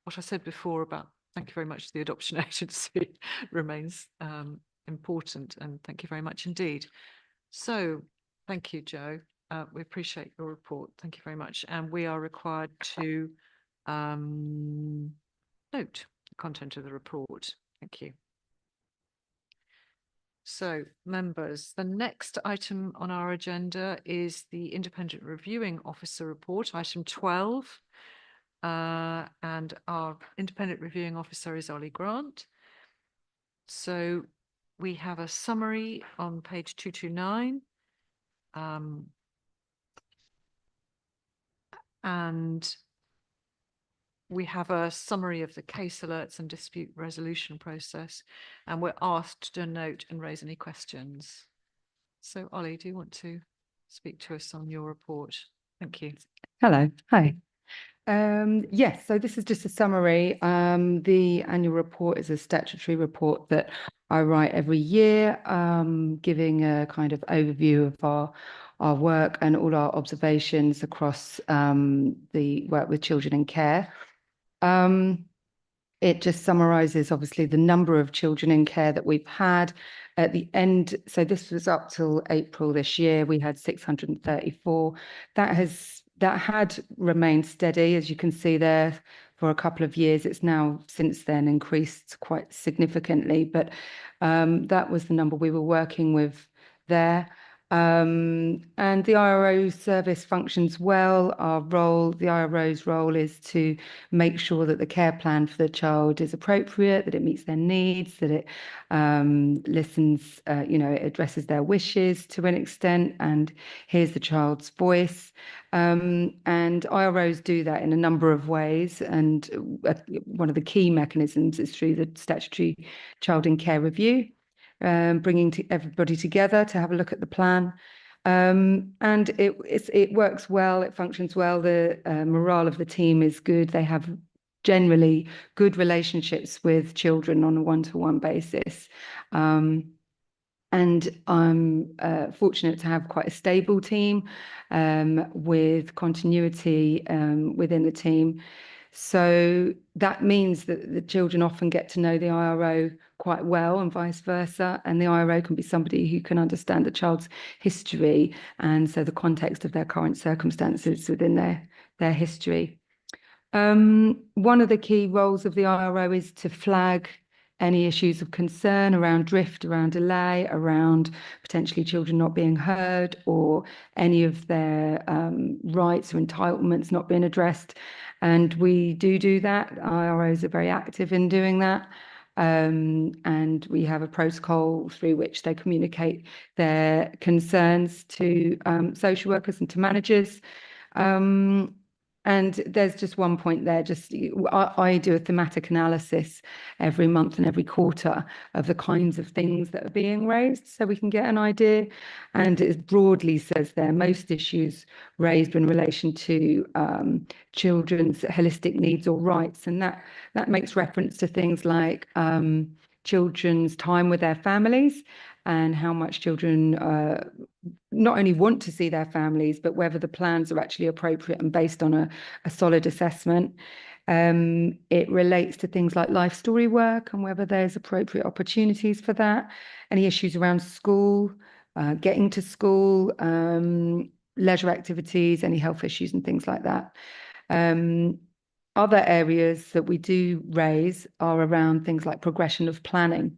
what I said before about thank you very much to the Adoption Agency remains important, and thank you very much indeed. So thank you, Joe. We appreciate your report. Thank you very much. And we are required to note the content of the report. Thank you. So members, the next item on our agenda is the Independent Reviewing Officer report, item 12. And our Independent Reviewing Officer is Ollie Grant. So we have a summary on page 229. And we have a summary of the case alerts and dispute resolution process. And we're asked to note and raise any questions. So Ollie, do you want to speak to us on your report? Thank you. Hello. Hi. Yes, so this is just a summary. The annual report is a statutory report that I write every year, giving a kind of overview of our work and all our observations across the work with children in care. It just summarizes obviously the number of children in care that we've had at the end. So this was up till April this year. We had 634. That had remained steady, as you can see there, for a couple of years. It's now since then increased quite significantly, but that was the number we were working with there. And the IRO service functions well. The IRO's role is to make sure that the care plan for the child is appropriate, that it meets their needs, that it listens, it addresses their wishes to an extent and hears the child's voice. And IROs do that in a number of ways. And one of the key mechanisms is through the statutory Child in Care Review. Bringing everybody together to have a look at the plan. And it works well, it functions well. The morale of the team is good. They have generally good relationships with children on a one-to-one basis. And I'm fortunate to have quite a stable team with continuity within the team. So that means that the children often get to know the IRO quite well and vice versa. And the IRO can be somebody who can understand the child's history and so the context of their current circumstances within their history. One of the key roles of the IRO is to flag any issues of concern around drift, around delay, around potentially children not being heard, or any of their rights or entitlements not being addressed. And we do that. IROs are very active in doing that. And we have a protocol through which they communicate their concerns to social workers and to managers. And there's just one point there, I do a thematic analysis every month and every quarter of the kinds of things that are being raised so we can get an idea. And it broadly says there, most issues raised in relation to children's holistic needs or rights. And that makes reference to things like children's time with their families and how much children not only want to see their families, but whether the plans are actually appropriate and based on a solid assessment. It relates to things like life story work and whether there's appropriate opportunities for that. Any issues around school, getting to school, leisure activities, any health issues and things like that. Other areas that we do raise are around things like progression of planning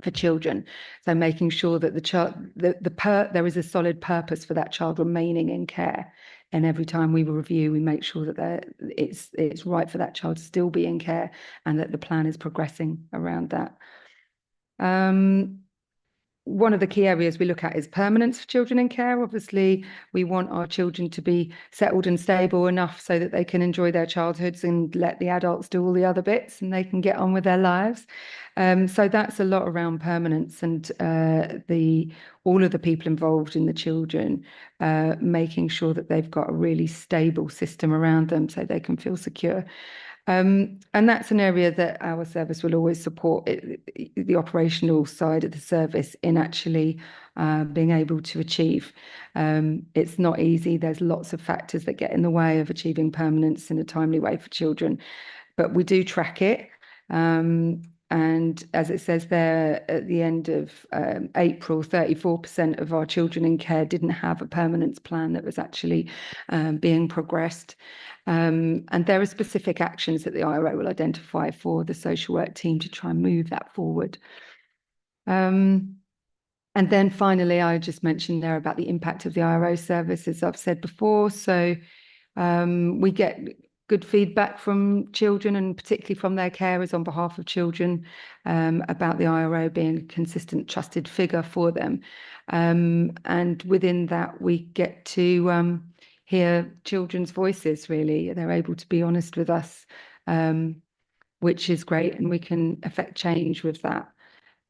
for children. So making sure that the child, there is a solid purpose for that child remaining in care And every time we review, we make sure that it's right for that child to still be in care and that the plan is progressing around that. One of the key areas we look at is permanence for children in care. Obviously, we want our children to be settled and stable enough so that they can enjoy their childhoods and let the adults do all the other bits and they can get on with their lives. So that's a lot around permanence and all of the people involved in the children, making sure that they've got a really stable system around them so they can feel secure. And that's an area that our service will always support the operational side of the service in actually being able to achieve. It's not easy. There's lots of factors that get in the way of achieving permanence in a timely way for children, but we do track it. And as it says there, at the end of April, 34% of our children in care didn't have a permanence plan that was actually being progressed. And there are specific actions that the IRO will identify for the social work team to try and move that forward. And then finally, I just mentioned there about the impact of the IRO service, as I've said before. So we get good feedback from children and particularly from their carers on behalf of children about the IRO being a consistent, trusted figure for them. And within that, we get to hear children's voices, really. They're able to be honest with us, which is great, and we can affect change with that.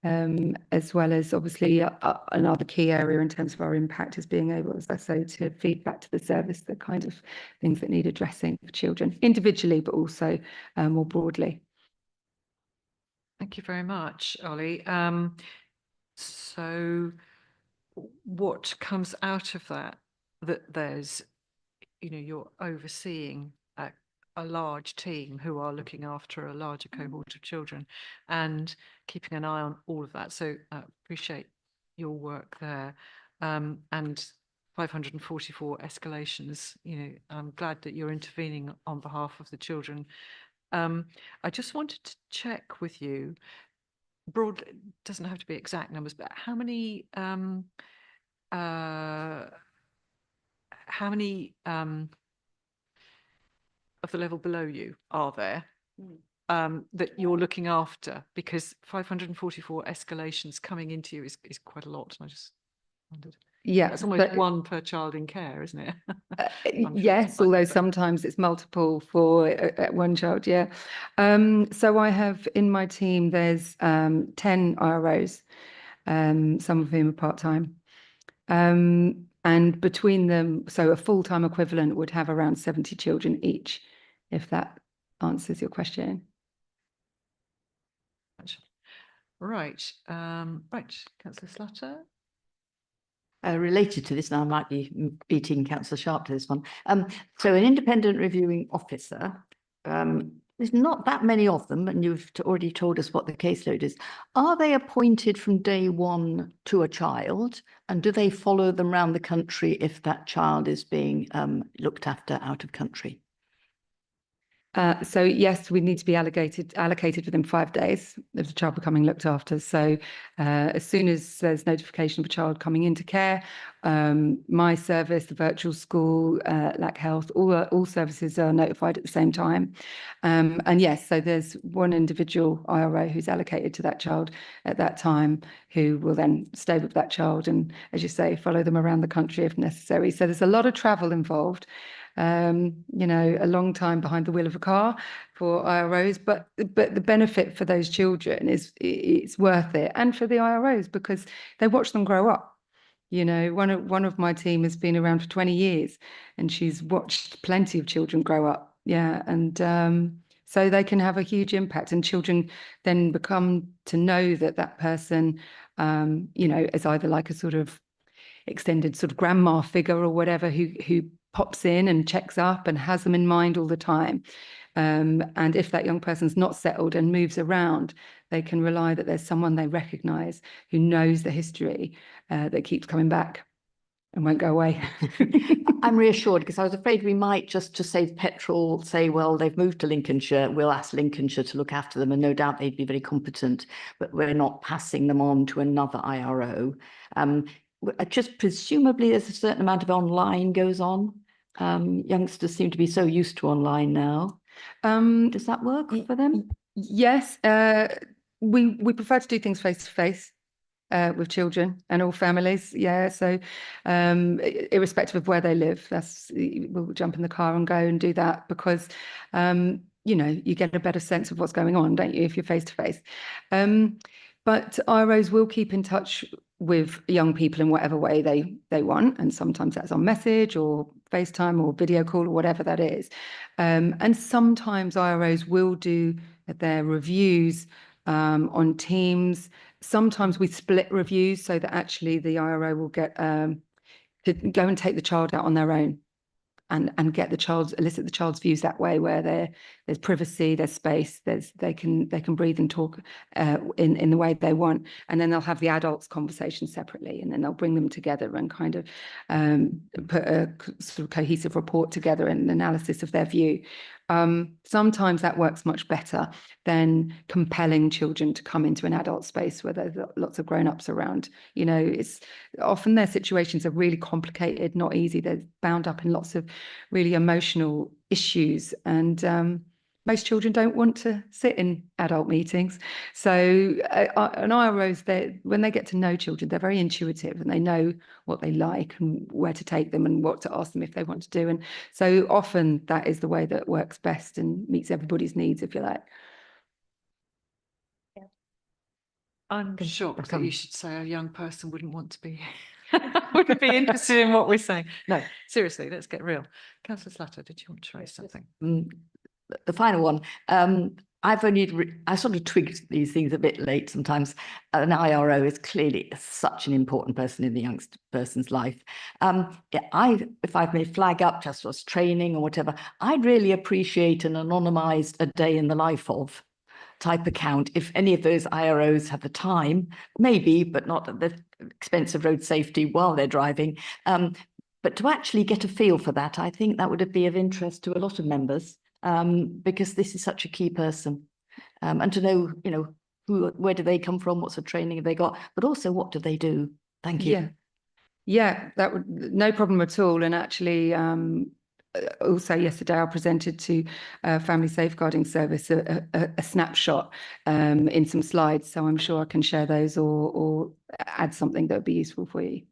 As well as obviously another key area in terms of our impact is being able, as I say, to feed back to the service the kind of things that need addressing for children individually, but also more broadly. Thank you very much, Ollie. So what comes out of that there's, you're overseeing a large team who are looking after a larger cohort of children and keeping an eye on all of that. So I appreciate your work there. And 544 escalations, I'm glad that you're intervening on behalf of the children. I just wanted to check with you, broad, doesn't have to be exact numbers, but how many of the level below you are there that you're looking after? Because 544 escalations coming into you is quite a lot. And I just wondered. Yeah, it's almost one per child in care, isn't it? Yes, although sometimes it's multiple for one child. Yeah. So I have in my team, there's 10 IROs, some of whom are part-time. And between them, so a full-time equivalent would have around 70 children each, if that answers your question. Right. Right, Councillor Slutter. Related to this, and I might be beating Councillor Sharp to this one. So an independent reviewing officer, there's not that many of them, and you've already told us what the caseload is. Are they appointed from day one to a child, and do they follow them around the country if that child is being looked after out of country? So yes, we need to be allocated within 5 days of the child becoming looked after. So as soon as there's notification of a child coming into care, my service, the virtual school, LAC Health, all services are notified at the same time. And yes, so there's one individual IRO who's allocated to that child at that time, who will then stay with that child and, as you say, follow them around the country if necessary. So there's a lot of travel involved. A long time behind the wheel of a car for IROs, but the benefit for those children is it's worth it, and for the IROs because they watch them grow up. One of my team has been around for 20 years, and she's watched plenty of children grow up. Yeah, and so they can have a huge impact, and children then become to know that person, is either like a sort of extended sort of grandma figure or whatever who pops in and checks up and has them in mind all the time. And if that young person's not settled and moves around, they can rely that there's someone they recognise who knows the history that keeps coming back and won't go away. I'm reassured because I was afraid we might, just to save petrol, say, well, they've moved to Lincolnshire, we'll ask Lincolnshire to look after them, and no doubt they'd be very competent, but we're not passing them on to another IRO. Just presumably there's a certain amount of online goes on. Youngsters seem to be so used to online now. Does that work for them? Yes, we prefer to do things face to face with children and all families. Yeah, so irrespective of where they live, we'll jump in the car and go and do that because you know, you get a better sense of what's going on, don't you, if you're face to face. But IROs will keep in touch with young people in whatever way they want, and sometimes that's on message or FaceTime or video call or whatever that is. And sometimes IROs will do their reviews on Teams. Sometimes we split reviews so that actually the IRO will get to go and take the child out on their own and get elicit the child's views that way, where there's privacy, there's space, they can breathe and talk in the way they want, and then they'll have the adults conversation separately, and then they'll bring them together and kind of put a sort of cohesive report together and an analysis of their view. Sometimes that works much better than compelling children to come into an adult space where there's lots of grown-ups around. You know, it's often their situations are really complicated, not easy. They're bound up in lots of really emotional issues, and most children don't want to sit in adult meetings. So an IROs, when they get to know children, they're very intuitive and they know what they like and where to take them and what to ask them if they want to do. And so often that is the way that works best and meets everybody's needs, if you like. I'm shocked that you should say a young person wouldn't want to be wouldn't be interested in what we're saying. No, seriously, let's get real. Councillor Slatter, did you want to raise something? The final one. I sort of twigged these things a bit late sometimes. An IRO is clearly such an important person in the young person's life. If I may flag up just as training or whatever, I'd really appreciate an anonymised a day in the life of type account. If any of those IROs have the time, maybe, but not at the expense of road safety while they're driving. But to actually get a feel for that, I think that would be of interest to a lot of members. Because this is such a key person, and to know, you know, where do they come from, what sort of training have they got, but also what do they do? Thank you. Yeah, that would no problem at all. And actually, also yesterday I presented to Family Safeguarding Service a snapshot in some slides, so I'm sure I can share those or add something that would be useful for you.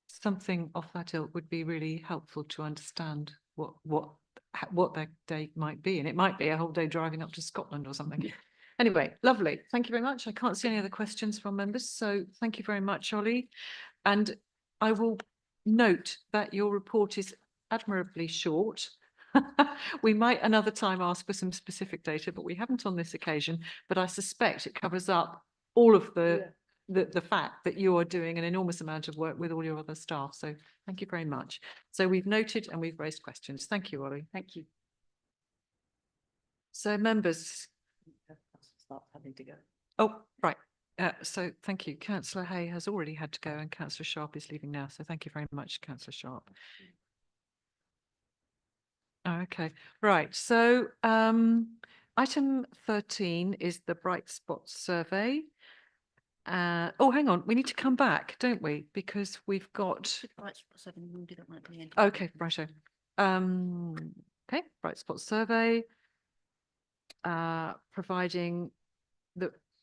Something of that ilk would be really helpful to understand what their day might be, and it might be a whole day driving up to Scotland or something. Anyway, lovely. Thank you very much. I can't see any other questions from members, so thank you very much, Ollie. And I will note that your report is admirably short. We might another time ask for some specific data, but we haven't on this occasion. But I suspect it covers up all of the fact that you are doing an enormous amount of work with all your other staff. So thank you very much. So we've noted and we've raised questions. Thank you, Ollie. Thank you. So members. Start having to go. Oh, right. So thank you. Councillor Hay has already had to go and Councillor Sharp is leaving now. So thank you very much, Councillor Sharp. Oh, okay, right. So item 13 is the Bright Spot survey. Oh, hang on. We need to come back, don't we? Because we've got. Okay, righto. Okay, Bright Spot survey. Providing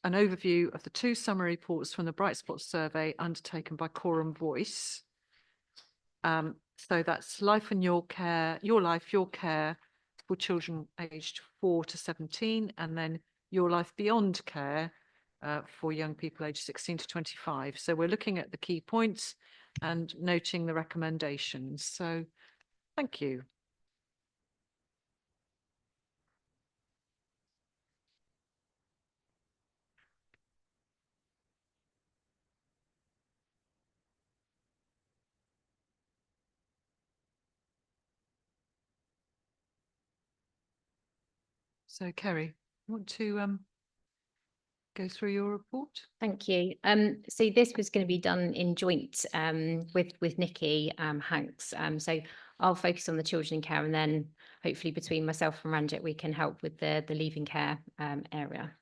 an overview of the 2 summary reports from the Bright Spot survey undertaken by Quorum Voice. So that's Life in Your Care, Your Life, Your Care for children aged 4 to 17, and then Your Life Beyond Care for young people aged 16 to 25. So we're looking at the key points and noting the recommendations. So thank you. So Kerry, you want to go through your report? Thank you. So this was going to be done in joint with Nikki Hanks. So I'll focus on the children in care, and then hopefully between myself and Ranjit we can help with the leaving care area.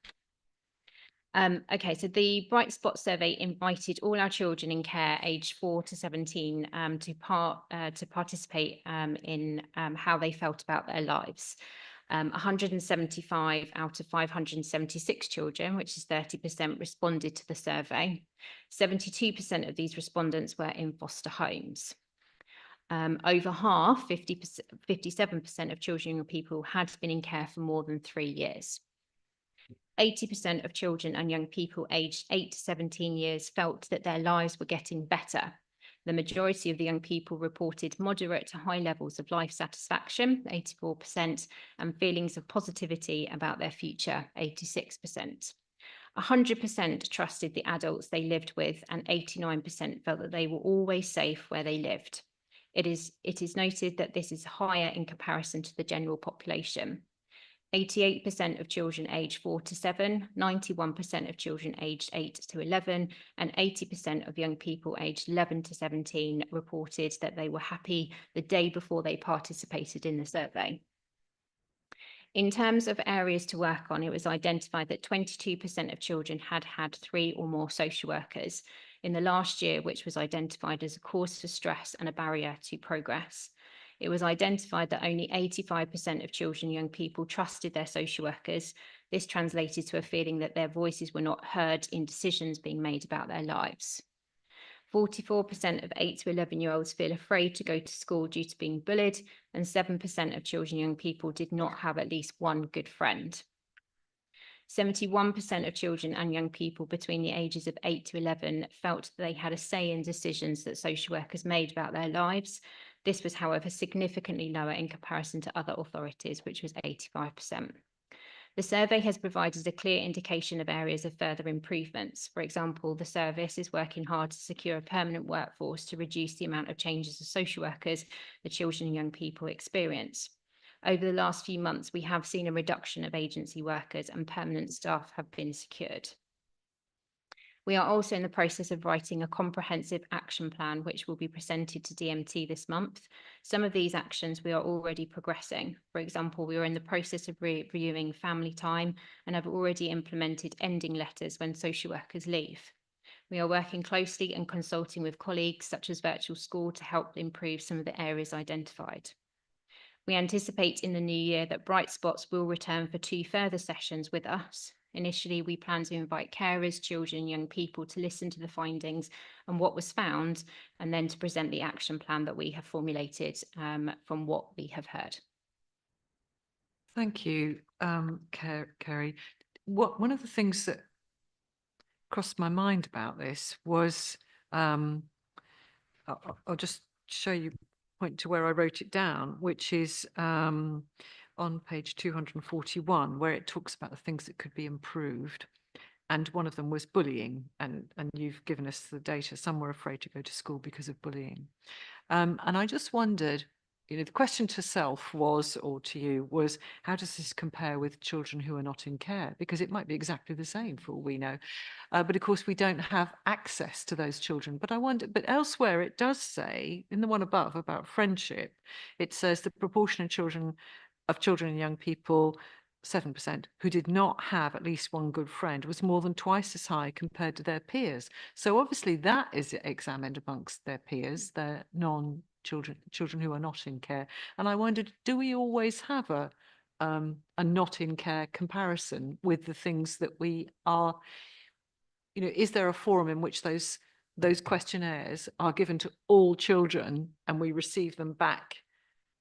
Okay, so the Bright Spot survey invited all our children in care aged 4 to 17 to participate in how they felt about their lives. 175 out of 576 children, which is 30%, responded to the survey. 72% of these respondents were in foster homes. Over half, 57% of children and young people had been in care for more than 3 years. 80% of children and young people aged 8 to 17 years felt that their lives were getting better. The majority of the young people reported moderate to high levels of life satisfaction, 84%, and feelings of positivity about their future, 86%. 100% trusted the adults they lived with, and 89% felt that they were always safe where they lived. It is noted that this is higher in comparison to the general population. 88% of children aged 4 to 7, 91% of children aged 8 to 11, and 80% of young people aged 11 to 17 reported that they were happy the day before they participated in the survey. In terms of areas to work on, it was identified that 22% of children had had 3 or more social workers in the last year, which was identified as a cause for stress and a barrier to progress. It was identified that only 85% of children and young people trusted their social workers. This translated to a feeling that their voices were not heard in decisions being made about their lives. 44% of 8 to 11-year-olds feel afraid to go to school due to being bullied, and 7% of children and young people did not have at least one good friend. 71% of children and young people between the ages of 8 to 11 felt that they had a say in decisions that social workers made about their lives. This was, however, significantly lower in comparison to other authorities, which was 85%. The survey has provided a clear indication of areas of further improvements. For example, the service is working hard to secure a permanent workforce to reduce the amount of changes as social workers the children and young people experience. Over the last few months, we have seen a reduction of agency workers, and permanent staff have been secured. We are also in the process of writing a comprehensive action plan, which will be presented to DMT this month. Some of these actions we are already progressing. For example, we are in the process of reviewing family time and have already implemented ending letters when social workers leave. We are working closely and consulting with colleagues such as Virtual School to help improve some of the areas identified. We anticipate in the new year that Bright Spots will return for 2 further sessions with us. Initially, we plan to invite carers, children, and young people to listen to the findings and what was found, and then to present the action plan that we have formulated from what we have heard. Thank you, Kerry. One of the things that crossed my mind about this was, I'll just show you, point to where I wrote it down, which is on page 241, where it talks about the things that could be improved. And one of them was bullying. And you've given us the data. Some were afraid to go to school because of bullying. And I just wondered, the question to self was, or to you, was how does this compare with children who are not in care? Because it might be exactly the same for all we know. But of course, we don't have access to those children. But I wonder, but elsewhere it does say, in the one above about friendship, it says the proportion of children and young people, 7%, who did not have at least one good friend was more than twice as high compared to their peers. So obviously that is examined amongst their peers, their children who are not in care. And I wondered, do we always have a not in care comparison with the things that we are, is there a forum in which those questionnaires are given to all children and we receive them back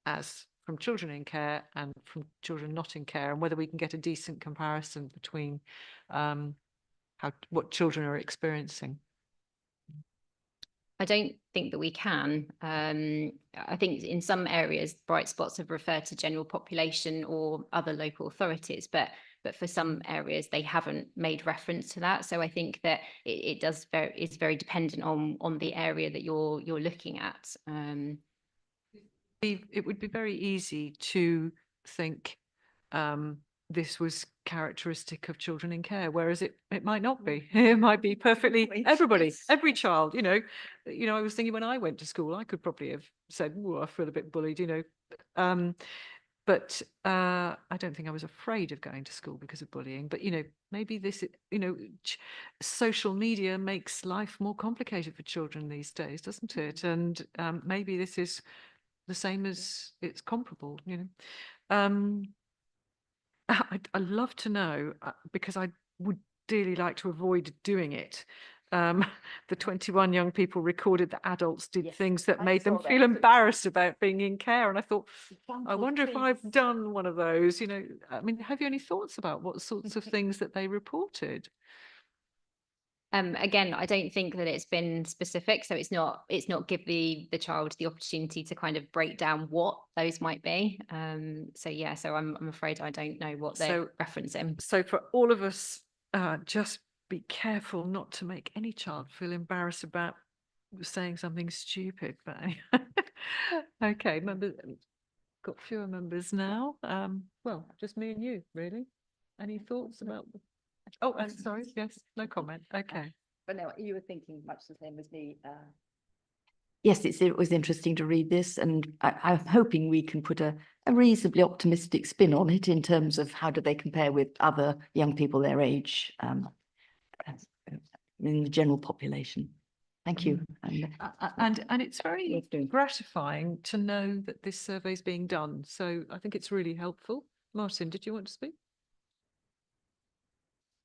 as from children in care and from children not in care, and whether we can get a decent comparison between what children are experiencing? I don't think that we can. I think in some areas, Bright Spots have referred to general population or other local authorities, but for some areas they haven't made reference to that. So I think that it's very dependent on the area that you're looking at. It would be very easy to think this was characteristic of children in care, whereas it might not be. It might be perfectly everybody, every child. I was thinking when I went to school, I could probably have said, "Oh, I feel a bit bullied," But I don't think I was afraid of going to school because of bullying. But, you know, maybe this, you know, social media makes life more complicated for children these days, doesn't it? And maybe this is the same as it's comparable, you know. I'd love to know, because I would dearly like to avoid doing it. The 21 young people recorded that adults did things that made them feel embarrassed about being in care. And I thought, I wonder if I've done one of those, you know. I mean, have you any thoughts about what sorts of things that they reported? Again, I don't think that it's been specific, so it's not give the child the opportunity to kind of break down what those might be. So yeah, so I'm afraid I don't know what they're referencing. So for all of us, just be careful not to make any child feel embarrassed about saying something stupid. But okay, members, got fewer members now. Well, just me and you, really. Any thoughts about? Oh, sorry. Yes, no comment. Okay. But no, you were thinking much the same as me. Yes, it was interesting to read this, and I'm hoping we can put a reasonably optimistic spin on it in terms of how do they compare with other young people their age in the general population. Thank you. And it's very gratifying to know that this survey is being done. So I think it's really helpful. Martin, did you want to speak?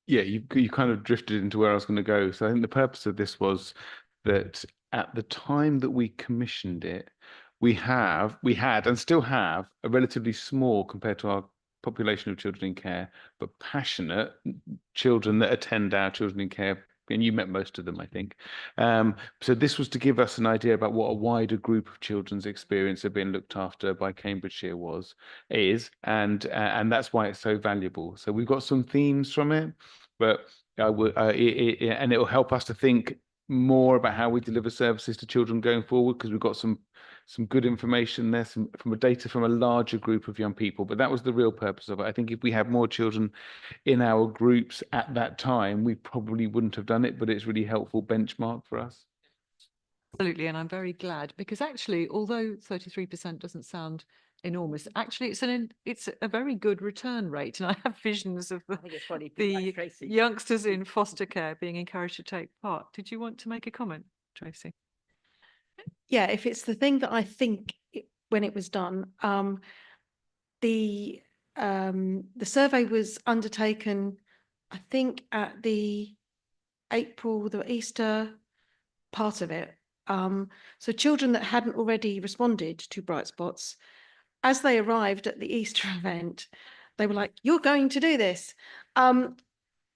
Yeah, you kind of drifted into where I was going to go. So I think the purpose of this was that at the time that we commissioned it, we had and still have a relatively small, compared to our population of children in care, but passionate children that attend our children in care. And you met most of them, I think. So this was to give us an idea about what a wider group of children's experience of being looked after by Cambridgeshire is, and that's why it's so valuable. So we've got some themes from it, but and it will help us to think more about how we deliver services to children going forward, because we've got some good information there, from a data from a larger group of young people. But that was the real purpose of it. I think if we had more children in our groups at that time, we probably wouldn't have done it, but it's really helpful benchmark for us. Absolutely, and I'm very glad, because actually, although 33% doesn't sound enormous, actually it's a very good return rate, and I have visions of the youngsters in foster care being encouraged to take part. Did you want to make a comment, Tracy? Yeah, if it's the thing that I think when it was done, the survey was undertaken, I think, at the Easter part of it. So children that hadn't already responded to Bright Spots, as they arrived at the Easter event, they were like, "You're going to do this."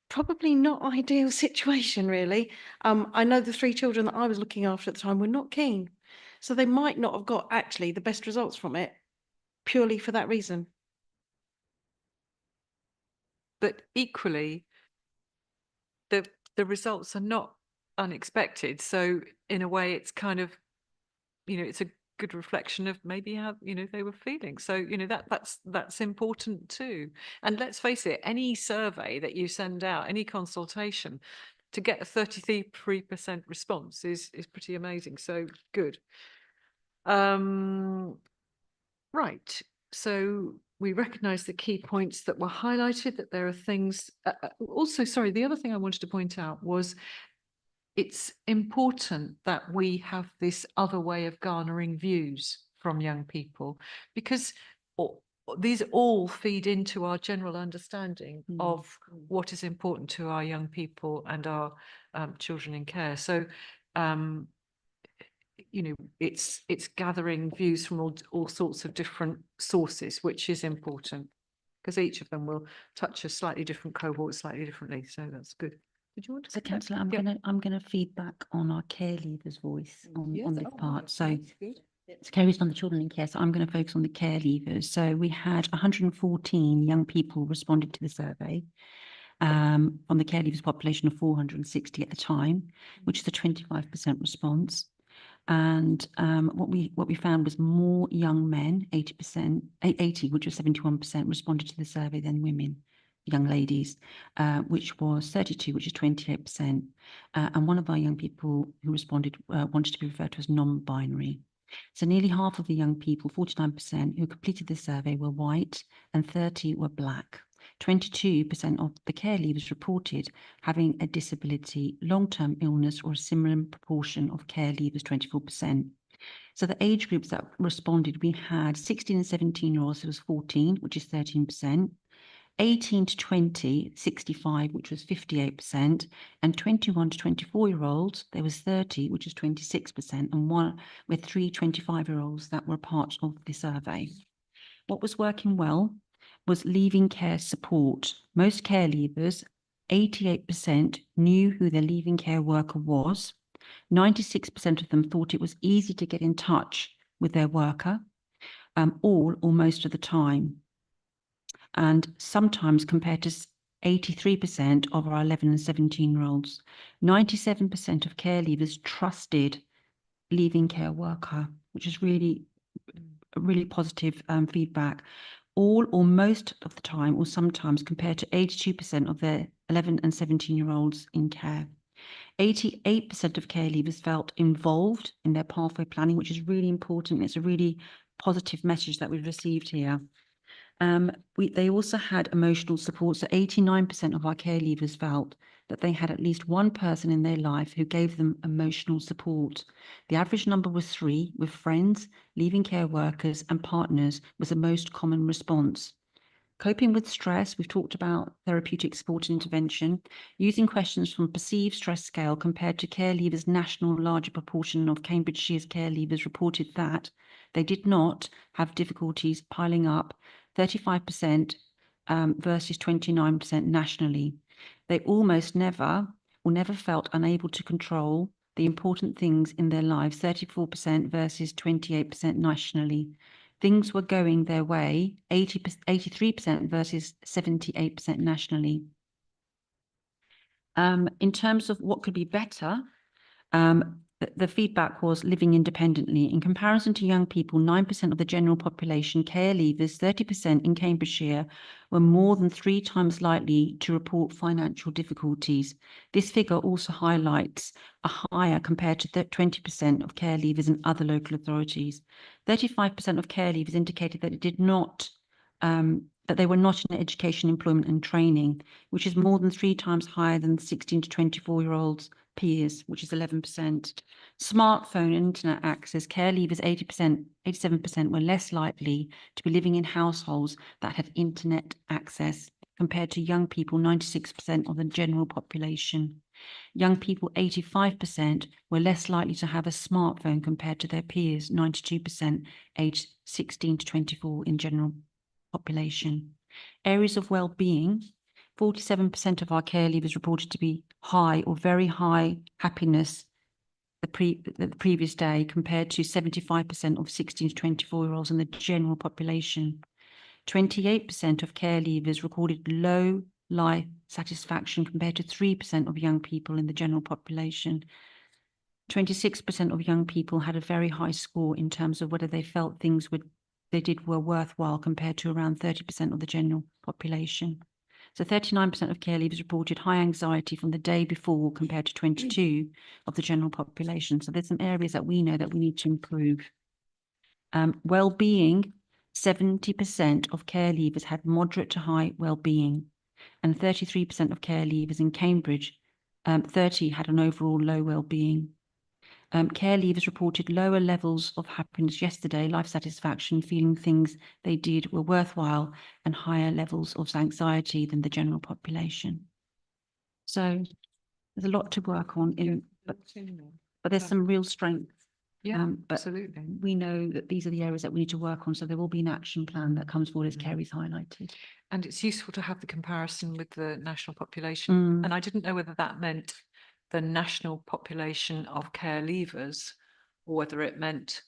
Probably not ideal situation, really. I know the 3 children that I was looking after at the time were not keen. So they might not have got actually the best results from it purely for that reason. But equally, the results are not unexpected. So in a way, it's kind of, you know, it's a good reflection of maybe how, you know, they were feeling. So, you know, that's important too. And let's face it, any survey that you send out, any consultation, to get a 33% response is pretty amazing. So good. Right. So we recognise the key points that were highlighted, that there are things. Also, sorry, the other thing I wanted to point out was it's important that we have this other way of garnering views from young people, because these all feed into our general understanding of what is important to our young people and our children in care. So, you know, it's gathering views from all sorts of different sources, which is important, because each of them will touch a slightly different cohort slightly differently. So that's good. Did you want to? So, Councillor, I'm gonna feed back on our care leavers' voice on this part. So, Kerry's on the children in care, so I'm going to focus on the care leavers. So we had 114 young people responded to the survey on the care leavers population of 460 at the time, which is a 25% response. And what we found was more young men, 80, which was 71%, responded to the survey than women, young ladies, which was 32, which is 28%. And one of our young people who responded wanted to be referred to as non-binary. So nearly half of the young people, 49%, who completed the survey were white and 30 were black. 22% of the care leavers reported having a disability, long-term illness, or a similar proportion of care leavers, 24%. So the age groups that responded, we had 16 and 17-year-olds, it was 14, which is 13%. 18 to 20, 65, which was 58%, and 21 to 24-year-olds, there was 30, which is 26%, and one with 3 25-year-olds that were part of the survey. What was working well was leaving care support. Most care leavers, 88%, knew who their leaving care worker was. 96% of them thought it was easy to get in touch with their worker, all or most of the time. And sometimes compared to 83% of our 11 and 17-year-olds. 97% of care leavers trusted leaving care worker, which is really positive feedback. All or most of the time, or sometimes, compared to 82% of their 11 and 17-year-olds in care. 88% of care leavers felt involved in their pathway planning, which is really important. It's a really positive message that we've received here. They also had emotional support. So 89% of our care leavers felt that they had at least one person in their life who gave them emotional support. The average number was 3, with friends, leaving care workers, and partners was the most common response. Coping with stress, we've talked about therapeutic support and intervention, using questions from perceived stress scale compared to care leavers' national larger proportion of Cambridgeshire's care leavers reported that they did not have difficulties piling up, 35% versus 29% nationally. They almost never or never felt unable to control the important things in their lives, 34% versus 28% nationally. Things were going their way, 83% versus 78% nationally. In terms of what could be better, the feedback was living independently. In comparison to young people, 9% of the general population, care leavers, 30% in Cambridgeshire, were more than 3 times likely to report financial difficulties. This figure also highlights a higher compared to 20% of care leavers in other local authorities. 35% of care leavers indicated that it did not that they were not in education, employment and training, which is more than 3 times higher than 16 to 24-year-olds peers, which is 11%. Smartphone and internet access, care leavers 87% were less likely to be living in households that had internet access compared to young people, 96% of the general population. Young people, 85%, were less likely to have a smartphone compared to their peers, 92%, aged 16 to 24 in general population. Areas of well-being, 47% of our care leavers reported to be high or very high happiness the previous day, compared to 75% of 16 to 24-year-olds in the general population. 28% of care leavers recorded low life satisfaction compared to 3% of young people in the general population. 26% of young people had a very high score in terms of whether they felt things they did were worthwhile, compared to around 30% of the general population. So 39% of care leavers reported high anxiety from the day before compared to 22% of the general population. So there's some areas that we know that we need to improve. Well-being, 70% of care leavers had moderate to high well-being, and 33% of care leavers in Cambridge, 30 had an overall low well-being. Care leavers reported lower levels of happiness yesterday, life satisfaction, feeling things they did were worthwhile, and higher levels of anxiety than the general population. So there's a lot to work on, but there's some real strength. Yeah, But absolutely. we know that these are the areas that we need to work on. So there will be an action plan that comes forward, as Kerry's highlighted. And it's useful to have the comparison with the national population. And I didn't know whether that meant the national population of care leavers, or whether it meant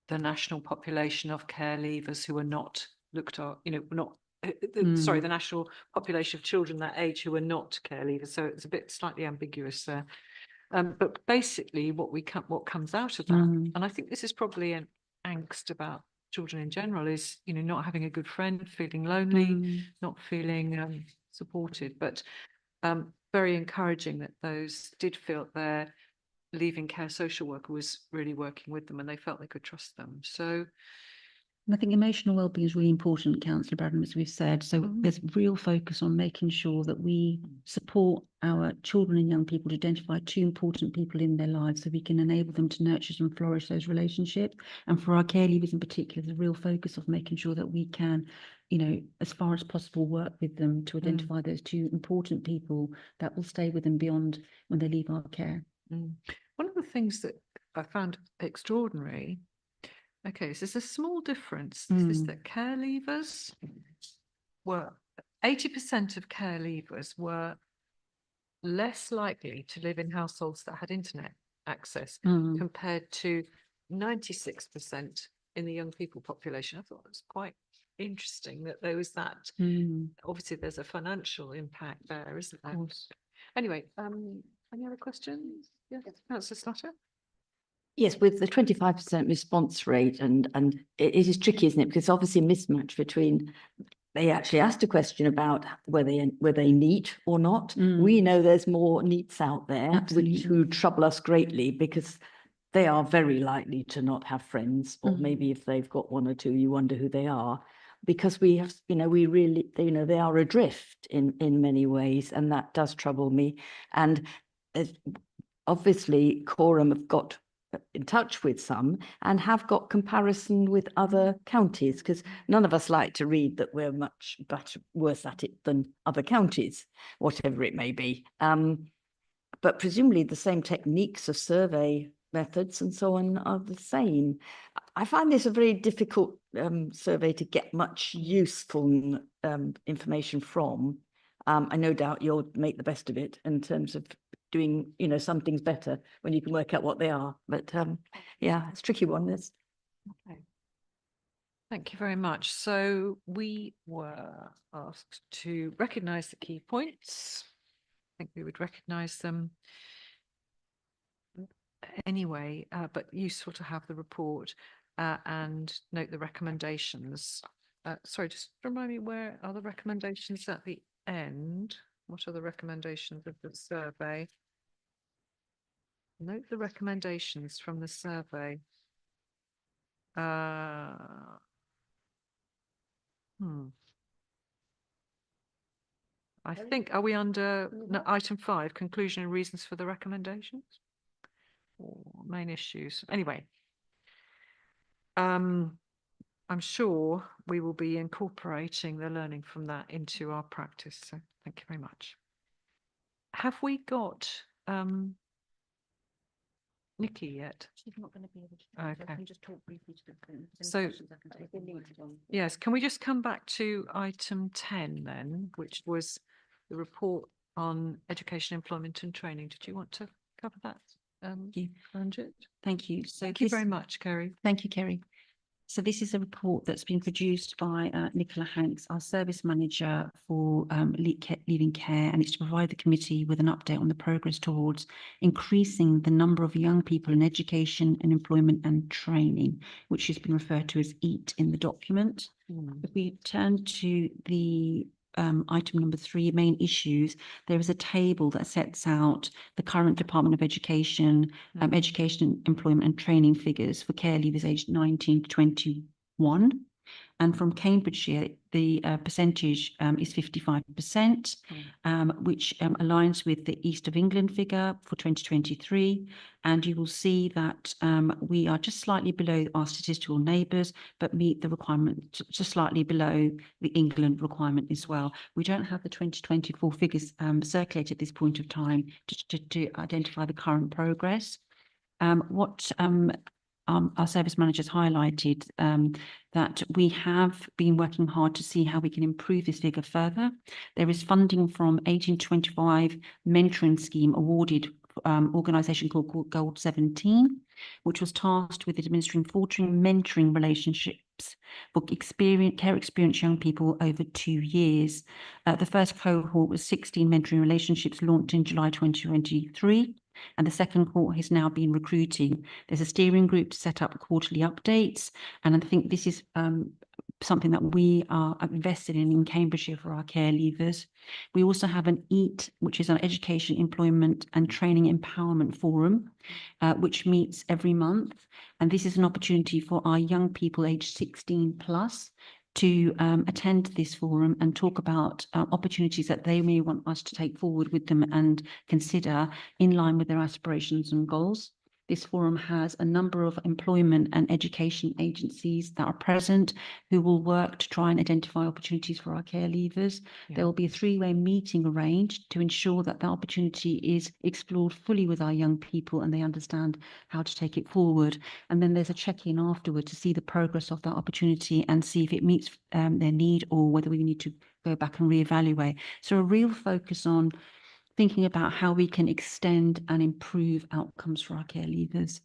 the national population of care leavers who are not looked at, sorry, the national population of children that age who are not care leavers. So it's a bit slightly ambiguous there. But basically what comes out of that, and I think this is probably an angst about children in general, is, not having a good friend, feeling lonely, not feeling supported, but very encouraging that those did feel their leaving care social worker was really working with them and they felt they could trust them. So And I think emotional wellbeing is really important, Councillor Bradham, as we've said. So there's real focus on making sure that we support our children and young people to identify two important people in their lives so we can enable them to nurture and flourish those relationships. And for our care leavers in particular, there's a real focus of making sure that we can, you know, as far as possible, work with them to identify those two important people that will stay with them beyond when they leave our care. One of the things that I found extraordinary, okay, so there's a small difference, is that care leavers were, 80% of care leavers were less likely to live in households that had internet access compared to 96% in the young people population. I thought it was quite interesting that there was that. Obviously, there's a financial impact there, isn't there? Anyway, any other questions? Yes, Councillor Slutter. Yes, with the 25% response rate, and it is tricky, isn't it? Because obviously a mismatch between, they actually asked a question about were they neat or not. We know there's more neats out there who trouble us greatly because they are very likely to not have friends, or maybe if they've got one or two, you wonder who they are. Because we have, we really, they are adrift in many ways, and that does trouble me. And obviously, Quorum have got in touch with some and have got comparison with other counties, because none of us like to read that we're much worse at it than other counties, whatever it may be. But presumably the same techniques of survey methods and so on are the same. I find this a very difficult survey to get much useful information from. I no doubt you'll make the best of it in terms of doing, some things better when you can work out what they are. But yeah, it's a tricky one. Okay. Thank you very much. So we were asked to recognise the key points. I think we would recognise them anyway, but useful to have the report and note the recommendations. Sorry, just remind me, where are the recommendations at the end? What are the recommendations of the survey? Note the recommendations from the survey. I think, are we under item 5, conclusion and reasons for the recommendations? Or main issues? Anyway, I'm sure we will be incorporating the learning from that into our practice. So thank you very much. Have we got Nikki yet? She's not going to be able to. Okay. I can just talk briefly to them. So, yes, can we just come back to item 10 then, which was the report on education, employment and training? Did you want to cover that, Ranjit? Thank you. So Thank you very much, Kerry. Thank you, Kerry. So this is a report that's been produced by Nicola Hanks, our service manager for leaving care, and it's to provide the committee with an update on the progress towards increasing the number of young people in education and employment and training, which has been referred to as EAT in the document. If we turn to the item number 3, main issues, there is a table that sets out the current Department of Education, education, employment and training figures for care leavers aged 19 to 21. And from Cambridgeshire, the percentage is 55%, which aligns with the East of England figure for 2023. And you will see that we are just slightly below our statistical neighbours, but meet the requirement just slightly below the England requirement as well. We don't have the 2024 figures circulated at this point of time to identify the current progress. Our service managers highlighted that we have been working hard to see how we can improve this figure further. There is funding from 1825 mentoring scheme awarded organisation called Gold 17, which was tasked with administering fostering mentoring relationships for care experienced young people over 2 years. The first cohort was 16 mentoring relationships launched in July 2023. And the second cohort has now been recruiting. There's a steering group to set up quarterly updates. And I think this is something that we are invested in Cambridgeshire for our care leavers. We also have an EAT, which is an Education, Employment and Training Empowerment Forum, which meets every month. And this is an opportunity for our young people aged 16 plus to attend this forum and talk about opportunities that they may want us to take forward with them and consider in line with their aspirations and goals. This forum has a number of employment and education agencies that are present who will work to try and identify opportunities for our care leavers. Yeah. There will be a three-way meeting arranged to ensure that the opportunity is explored fully with our young people and they understand how to take it forward. And then there's a check-in afterward to see the progress of that opportunity and see if it meets their need or whether we need to go back and reevaluate. So a real focus on thinking about how we can extend and improve outcomes for our care leavers.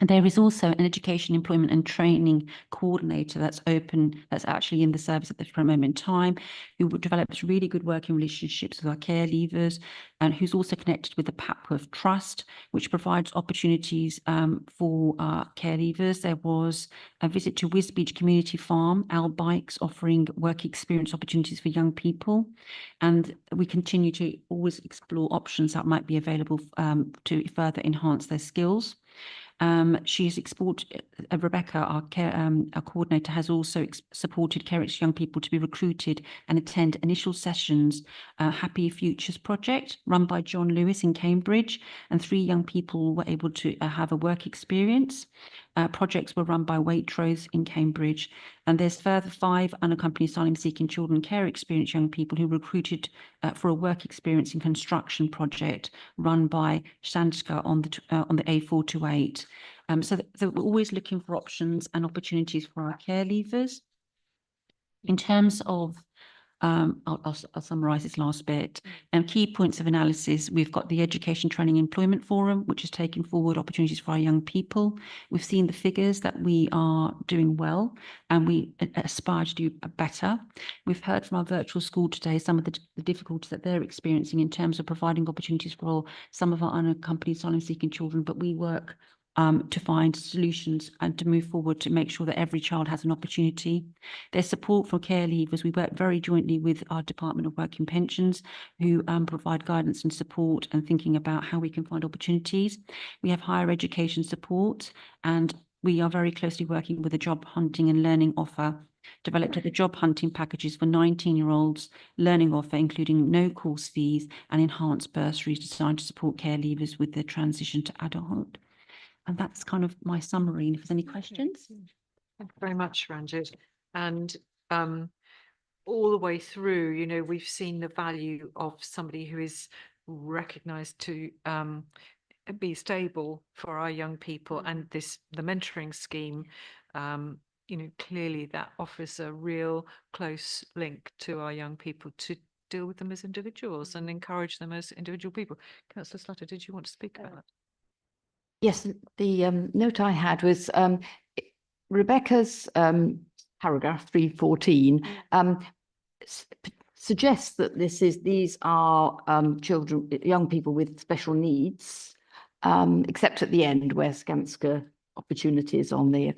And there is also an education, employment and training coordinator that's open, that's actually in the service at this moment in time, who develops really good working relationships with our care leavers and who's also connected with the Papworth Trust, which provides opportunities for our care leavers. There was a visit to Wisbech Community Farm, Our Bikes, offering work experience opportunities for young people. And we continue to always explore options that might be available to further enhance their skills. She has Rebecca, our coordinator, has also supported CareX young people to be recruited and attend initial sessions, Happy Futures project run by John Lewis in Cambridge, and 3 young people were able to have a work experience. Projects were run by Waitrose in Cambridge, and there's further 5 unaccompanied asylum-seeking children care experience young people who recruited for a work experience in construction project run by Sandska on the A428. So we're always looking for options and opportunities for our care leavers. In terms of I'll summarise this last bit. Key points of analysis, we've got the Education, Training and Employment Forum, which is taking forward opportunities for our young people. We've seen the figures that we are doing well and we aspire to do better. We've heard from our virtual school today some of the difficulties that they're experiencing in terms of providing opportunities for some of our unaccompanied asylum-seeking children, but we work to find solutions and to move forward to make sure that every child has an opportunity. There's support for care leavers. We work very jointly with our Department of Work and Pensions, who provide guidance and support and thinking about how we can find opportunities. We have higher education support, and we are very closely working with the job hunting and learning offer, developed the job hunting packages for 19-year-olds, learning offer, including no course fees and enhanced bursaries designed to support care leavers with their transition to adulthood. And that's kind of my summary. And if there's any questions. Thank you very much, Ranjit. And all the way through, you know, we've seen the value of somebody who is recognised to be stable for our young people, and the mentoring scheme, you know, clearly that offers a real close link to our young people to deal with them as individuals and encourage them as individual people. Councillor Slatter, did you want to speak about that? Yes, the note I had was Rebecca's paragraph 314 suggests that these are children, young people with special needs, except at the end where Skanska opportunities on the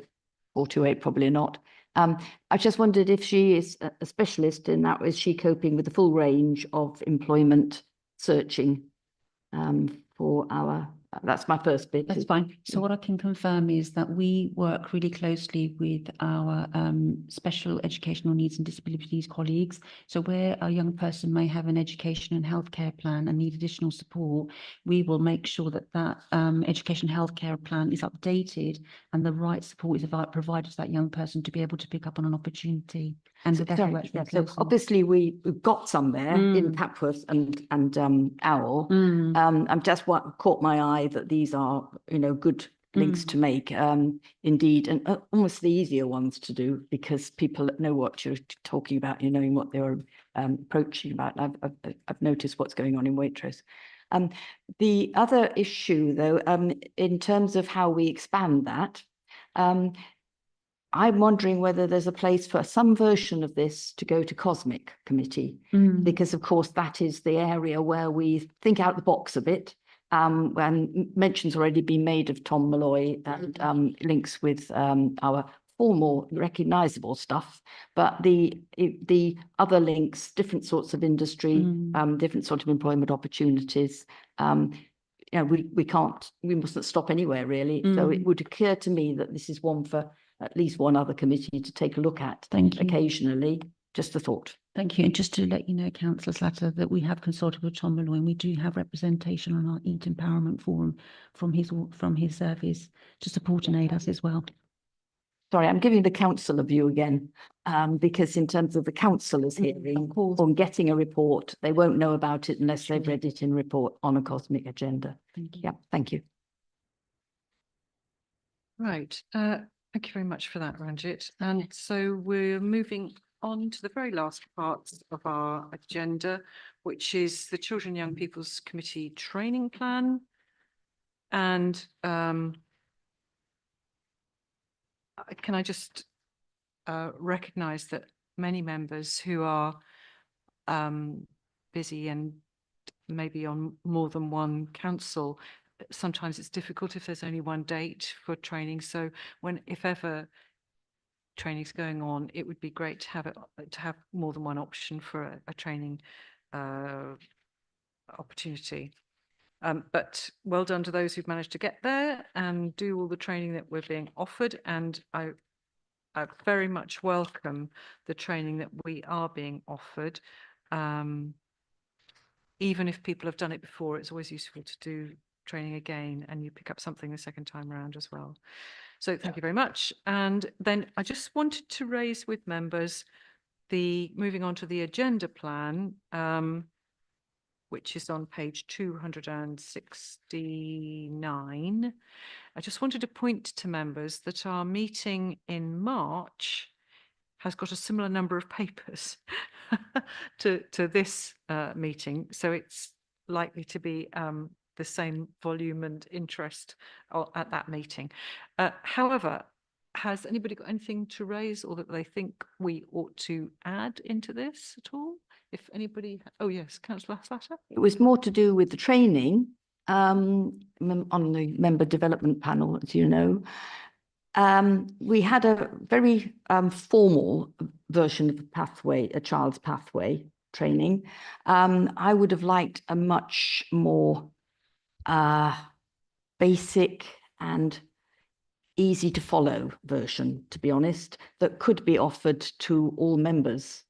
428 probably not. I just wondered if she is a specialist in that. Is she coping with the full range of employment searching for our? That's my first bit. That's fine. So what I can confirm is that we work really closely with our special educational needs and disabilities colleagues. So where a young person may have an education and healthcare plan and need additional support, we will make sure that that education healthcare plan is updated and the right support is provided to that young person to be able to pick up on an opportunity. And so obviously we've got some there in Papworth and Owl. I'm just what caught my eye that these are, you know, good links to make, indeed, and almost the easier ones to do because people know what you're talking about, you knowing what they're approaching about. I've noticed what's going on in Waitrose. The other issue, though, in terms of how we expand that, I'm wondering whether there's a place for some version of this to go to COSMIC committee, because of course that is the area where we think out the box a bit. And mention's already been made of Tom Malloy and links with our formal recognizable stuff, but the other links, different sorts of industry, different sort of employment opportunities, you know, we mustn't stop anywhere really. So it would occur to me that this is one for at least one other committee to take a look at. Thank you. Occasionally. Just a thought. Thank you. And just to let you know, Councillor Slatter, that we have consulted with Tom Malloy and we do have representation on our EAT Empowerment Forum from his service to support and aid us as well. Sorry, I'm giving the council a view again, because in terms of the councillors hearing on getting a report, they won't know about it unless they've read it in report on a cosmic agenda. Thank you. Yeah, thank you. Right. Thank you very much for that, Ranjit. And so we're moving on to the very last parts of our agenda, which is the Children and Young People's Committee training plan. And can I just recognise that many members who are busy and maybe on more than one council, sometimes it's difficult if there's only one date for training. So if ever training's going on, it would be great to have more than one option for a training opportunity. But well done to those who've managed to get there and do all the training that we're being offered. And I very much welcome the training that we are being offered. Even if people have done it before, it's always useful to do training again and you pick up something the second time around as well. So thank you very much. And then I just wanted to raise with members moving on to the agenda plan, which is on page 269. I just wanted to point to members that our meeting in March has got a similar number of papers to this meeting. So it's likely to be the same volume and interest at that meeting. However, has anybody got anything to raise or that they think we ought to add into this at all? If anybody, oh yes, Councillor Slatter. It was more to do with the training on the member development panel, as you know. We had a very formal version of a pathway, a child's pathway training. I would have liked a much more basic and easy to follow version, to be honest, that could be offered to all members.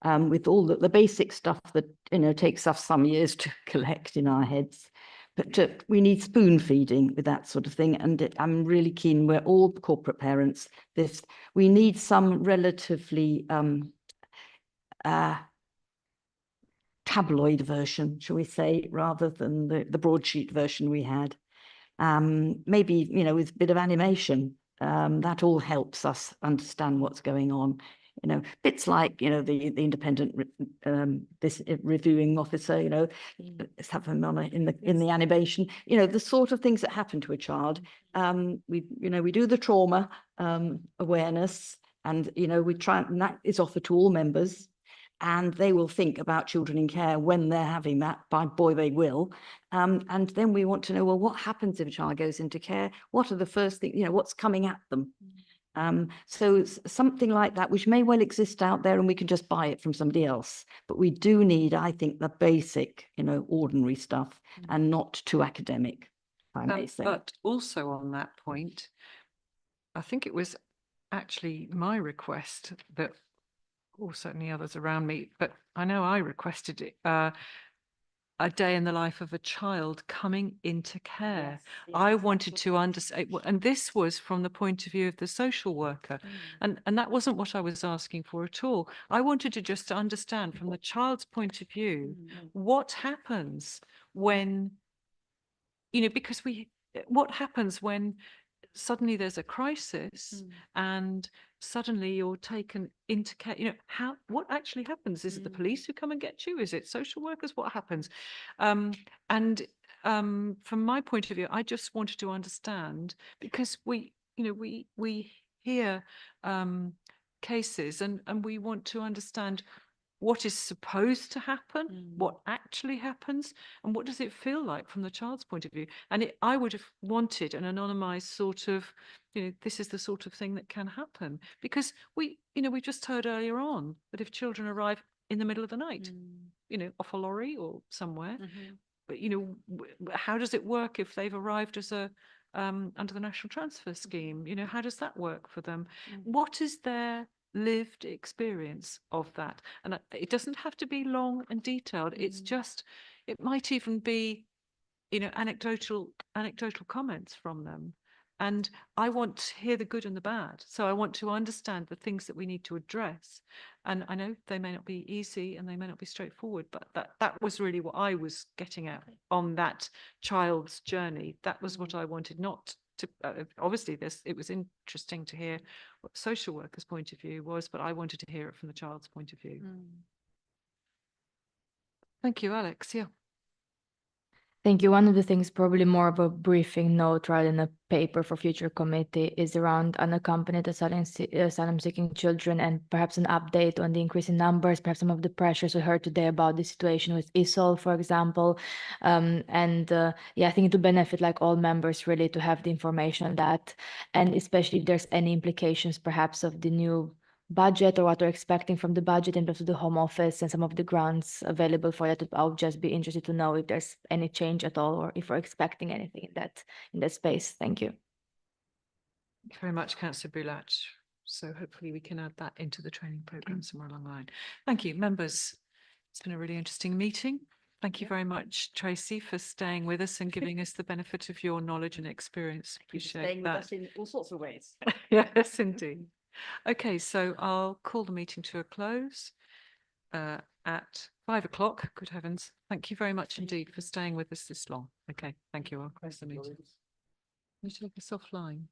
With all the basic stuff that, you know, takes us some years to collect in our heads. But we need spoon feeding with that sort of thing. And I'm really keen, we're all corporate parents. We need some relatively tabloid version, shall we say, rather than the broadsheet version we had. Maybe, you know, with a bit of animation, that all helps us understand what's going on. You know, bits like, you know, the independent reviewing officer, you know, let's have him on in the animation, you know, the sort of things that happen to a child. We do the trauma awareness, and, you know, we try, and that is offered to all members, and they will think about children in care when they're having that, by boy they will. And then we want to know, well, what happens if a child goes into care? What are the first things, you know, what's coming at them? So something like that, which may well exist out there and we can just buy it from somebody else. But we do need, I think, the basic, you know, ordinary stuff and not too academic, I may say. But also on that point, I think it was actually my request that, or certainly others around me, but I know I requested it, a day in the life of a child coming into care. Yes, I wanted to understand, and this was from the point of view of the social worker, and that wasn't what I was asking for at all. I wanted to just understand from the child's point of view, what happens when, you know, because what happens when suddenly there's a crisis and suddenly you're taken into care, you know, what actually happens? Is it the police who come and get you? Is it social workers? What happens? From my point of view, I just wanted to understand, because we hear cases and we want to understand what is supposed to happen, what actually happens, and what does it feel like from the child's point of view. And I would have wanted an anonymized sort of, this is the sort of thing that can happen, because we just heard earlier on that if children arrive in the middle of the night, off a lorry or somewhere, but how does it work if they've arrived as a under the National Transfer Scheme? How does that work for them? What is their lived experience of that? And it doesn't have to be long and detailed. It's just, it might even be, anecdotal comments from them. And I want to hear the good and the bad. So I want to understand the things that we need to address. And I know they may not be easy and they may not be straightforward, but that was really what I was getting at on that child's journey. That was what I wanted, not to, obviously it was interesting to hear what social workers' point of view was, but I wanted to hear it from the child's point of view. Thank you, Alex. Yeah. Thank you. One of the things, probably more of a briefing note rather than a paper for future committee, is around unaccompanied asylum-seeking children, and perhaps an update on the increase in numbers, perhaps some of the pressures we heard today about the situation with ISOL, for example. Yeah, I think it would benefit like all members really to have the information on that, and especially if there's any implications perhaps of the new budget or what we're expecting from the budget in terms of the Home Office and some of the grants available for that. I'll just be interested to know if there's any change at all, or if we're expecting anything in that space. Thank you. Thank you very much, Councillor Bulat. So hopefully we can add that into the training programme somewhere along the line. Thank you, members. It's been a really interesting meeting. Thank you very much, Tracy, for staying with us and giving us the benefit of your knowledge and experience. Appreciate Staying with that. us in all sorts of ways. Yes, indeed. Okay, so I'll call the meeting to a close at 5 o'clock. Good heavens. Thank you very much indeed for staying with us this long. Okay, thank you. I'll close the meeting. You take us offline.